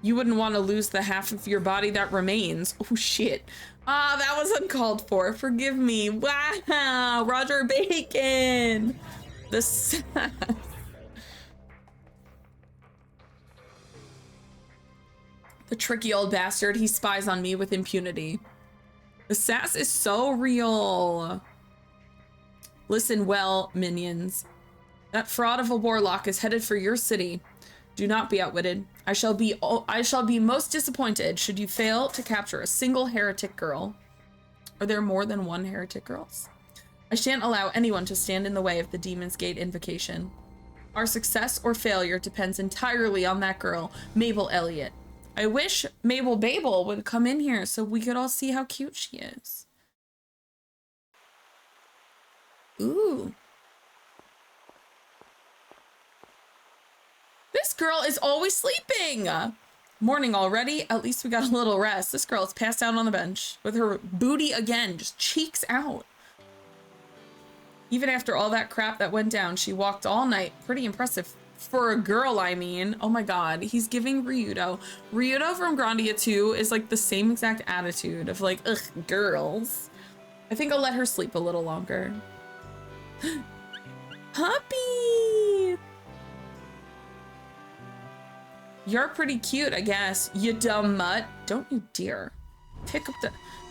You wouldn't want to lose the half of your body that remains. Oh shit. Ah, that was uncalled for. Forgive me. Wow, Roger Bacon. The sass. The tricky old bastard, he spies on me with impunity. The sass is so real. Listen well, minions. That fraud of a warlock is headed for your city. Do not be outwitted. I shall be most disappointed should you fail to capture a single heretic girl. Are there more than one heretic girls? I shan't allow anyone to stand in the way of the Demon's Gate invocation. Our success or failure depends entirely on that girl, Mabel Elliot. I wish Mabel Babel would come in here so we could all see how cute she is. Ooh. This girl is always sleeping. Morning already. At least we got a little rest. This girl is passed out on the bench with her booty again, just cheeks out. Even after all that crap that went down, she walked all night. Pretty impressive. For a girl, I mean. Oh my god. He's giving Ryudo. Ryudo from Grandia 2 is like the same exact attitude of like, ugh, girls. I think I'll let her sleep a little longer. Puppy! You're pretty cute, I guess. You dumb mutt. Don't you dare.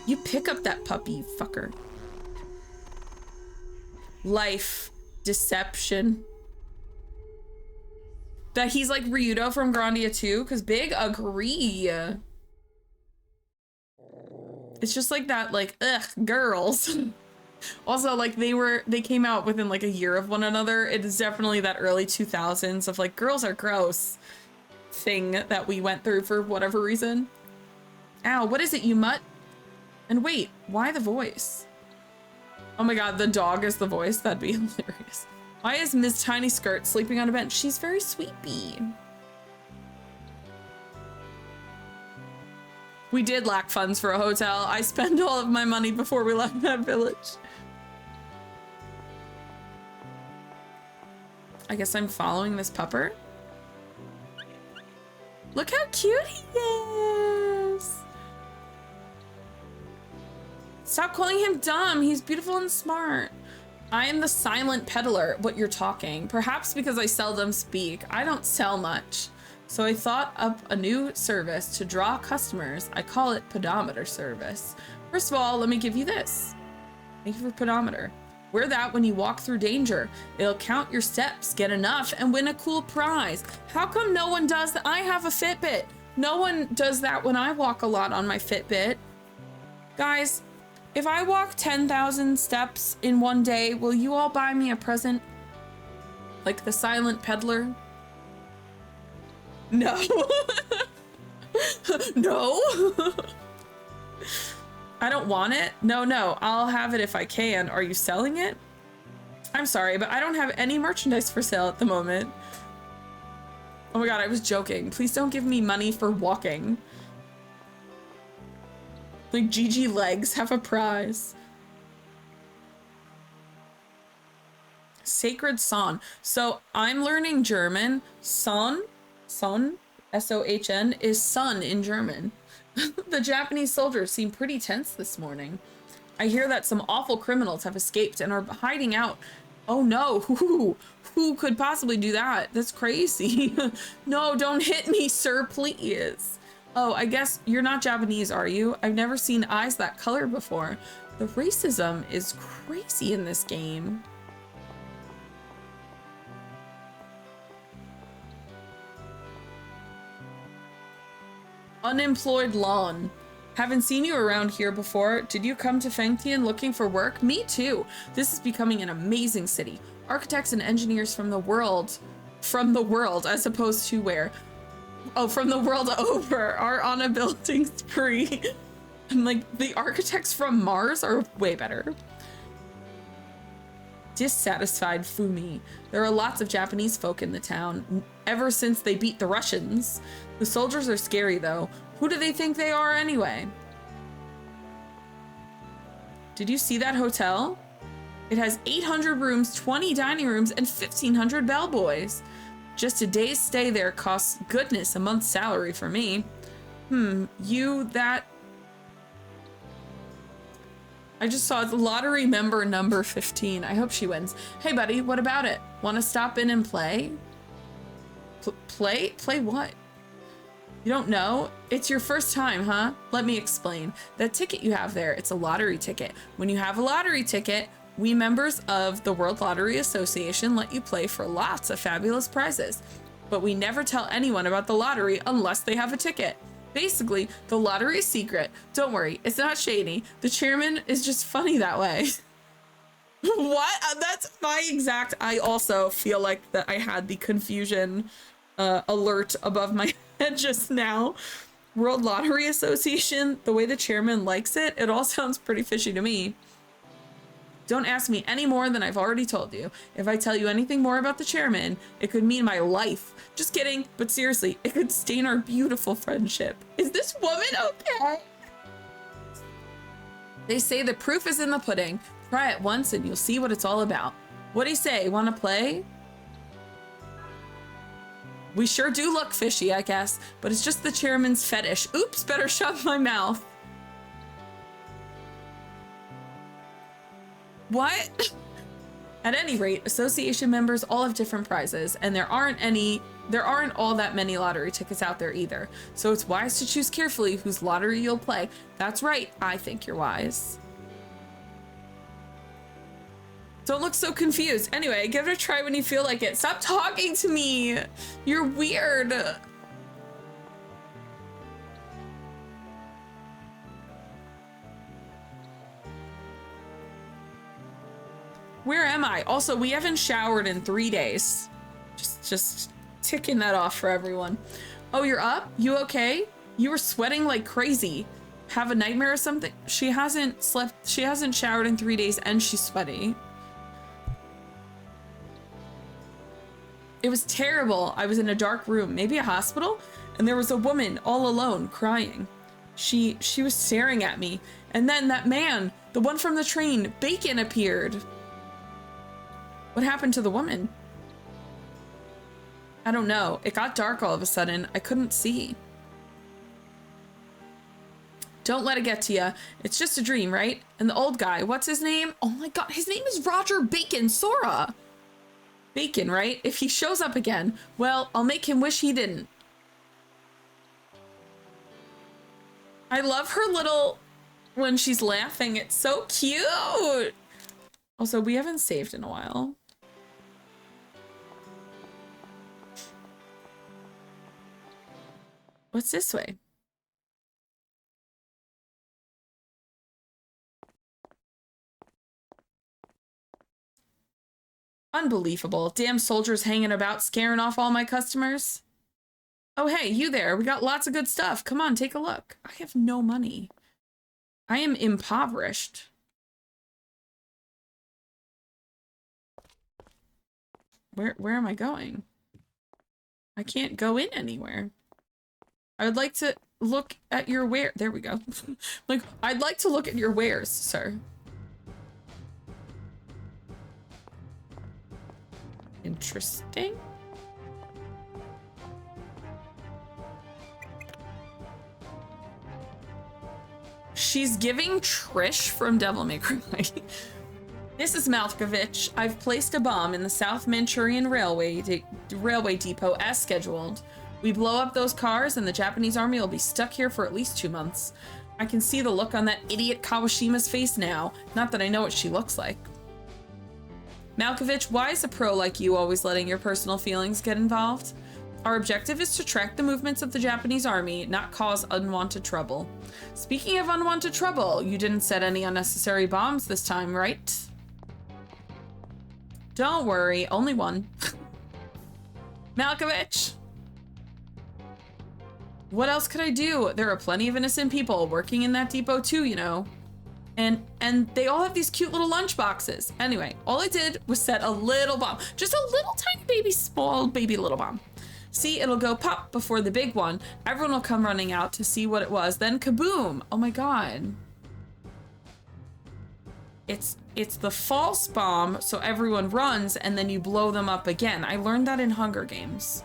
You pick up that puppy, you fucker. Life. Deception. That he's like Ryudo from Grandia 2, because Big agree. It's just like that, like, ugh, girls. Also, like, they came out within like a year of one another. It is definitely that early 2000s of like, girls are gross thing that we went through for whatever reason. Ow, what is it, you mutt? And wait, why the voice? Oh my god, the dog is the voice? That'd be hilarious. Why is Ms. Tiny Skirt sleeping on a bench? She's very sweepy. We did lack funds for a hotel. I spent all of my money before we left that village. I guess I'm following this pupper. Look how cute he is. Stop calling him dumb. He's beautiful and smart. I am the silent peddler. What you're talking. Perhaps because I seldom speak. I don't sell much. So I thought up a new service to draw customers. I call it pedometer service. First of all, let me give you this. Thank you for pedometer. Wear that when you walk through danger. It'll count your steps, get enough, and win a cool prize. How come no one does that? I have a Fitbit. No one does that when I walk a lot on my Fitbit. Guys, if I walk 10,000 steps in one day, will you all buy me a present? Like the silent peddler? No. No. I don't want it. No, I'll have it if I can. Are you selling it? I'm sorry, but I don't have any merchandise for sale at the moment. Oh my god, I was joking. Please don't give me money for walking. Like GG legs have a prize. Sacred Son. So I'm learning German. Son, S-O-H-N, is sun in German. The Japanese soldiers seem pretty tense this morning. I hear that some awful criminals have escaped and are hiding out. Oh no, who could possibly do that? That's crazy. No, don't hit me, sir, please. Oh, I guess you're not Japanese, are you? I've never seen eyes that color before. The racism is crazy in this game. Unemployed lawn. Haven't seen you around here before. Did you come to Fengtian looking for work? Me too. This is becoming an amazing city. Architects and engineers from the world, as opposed to where? Oh, from the world over are on a building spree. I'm like, the architects from Mars are way better. Dissatisfied Fumi. There are lots of Japanese folk in the town, ever since they beat the Russians. The soldiers are scary though. Who do they think they are anyway? Did you see that hotel? It has 800 rooms, 20 dining rooms, and 1,500 bellboys. Just a day's stay there costs, goodness, a month's salary for me. I just saw the lottery member number 15. I hope she wins. Hey buddy, what about it? Want to stop in and play? Play? Play what? You don't know? It's your first time, huh? Let me explain. That ticket you have there, it's a lottery ticket. When you have a lottery ticket, we members of the World Lottery Association let you play for lots of fabulous prizes. But we never tell anyone about the lottery unless they have a ticket. Basically, the lottery is secret. Don't worry, it's not shady. The chairman is just funny that way. What? That's my exact... I also feel like that I had the confusion alert above my head just now. World Lottery Association, the way the chairman likes it, it all sounds pretty fishy to me. Don't ask me any more than I've already told you. If I tell you anything more about the chairman, it could mean my life. Just kidding, but seriously, it could stain our beautiful friendship. Is this woman okay? They say the proof is in the pudding. Try it once and you'll see what it's all about. What do you say? Want to play? We sure do look fishy, I guess, but it's just the chairman's fetish. Oops, better shut my mouth. What? At any rate, association members all have different prizes, and there aren't all that many lottery tickets out there either. So it's wise to choose carefully whose lottery you'll play. That's right, I think you're wise. Don't look so confused. Anyway, give it a try when you feel like it. Stop talking to me. You're weird. Where am I? Also, we haven't showered in 3 days. Just ticking that off for everyone. Oh, you're up? You okay? You were sweating like crazy. Have a nightmare or something? She hasn't slept. She hasn't showered in 3 days and she's sweaty. It was terrible. I was in a dark room, maybe a hospital, and there was a woman all alone crying. She was staring at me. And then that man, the one from the train, Bacon, appeared. What happened to the woman? I don't know. It got dark all of a sudden. I couldn't see. Don't let it get to you. It's just a dream, right? And the old guy, what's his name? Oh my God, his name is Roger Bacon, Sora. Bacon, right? If he shows up again, well, I'll make him wish he didn't. I love her little, when she's laughing, it's so cute. Also, we haven't saved in a while. What's this way? Unbelievable. Damn soldiers hanging about, scaring off all my customers. Oh, hey, you there. We got lots of good stuff. Come on, take a look. I have no money. I am impoverished. Where am I going? I can't go in anywhere. I would like to look at your ware. There we go. Like, I'd like to look at your wares, sir. Interesting. She's giving Trish from Devil May Cry. This is Malkovich. I've placed a bomb in the South Manchurian Railway Depot as scheduled. We blow up those cars and the Japanese army will be stuck here for at least 2 months. I can see the look on that idiot Kawashima's face now. Not that I know what she looks like. Malkovich, why is a pro like you always letting your personal feelings get involved? Our objective is to track the movements of the Japanese army, not cause unwanted trouble. Speaking of unwanted trouble, you didn't set any unnecessary bombs this time, right? Don't worry, only one. Malkovich! What else could I do? There are plenty of innocent people working in that depot too, you know. And they all have these cute little lunch boxes. Anyway, all I did was set a little bomb. Just a little tiny baby, small baby little bomb. See, it'll go pop before the big one. Everyone will come running out to see what it was. Then kaboom! Oh my God. It's the false bomb, so everyone runs and then you blow them up again. I learned that in Hunger Games.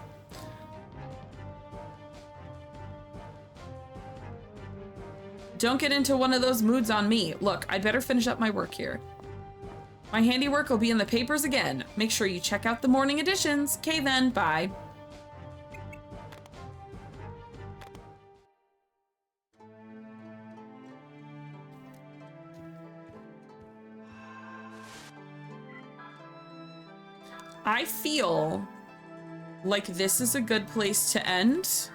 Don't get into one of those moods on me. Look, I'd better finish up my work here. My handiwork will be in the papers again. Make sure you check out the morning editions. Okay then, bye. I feel like this is a good place to end.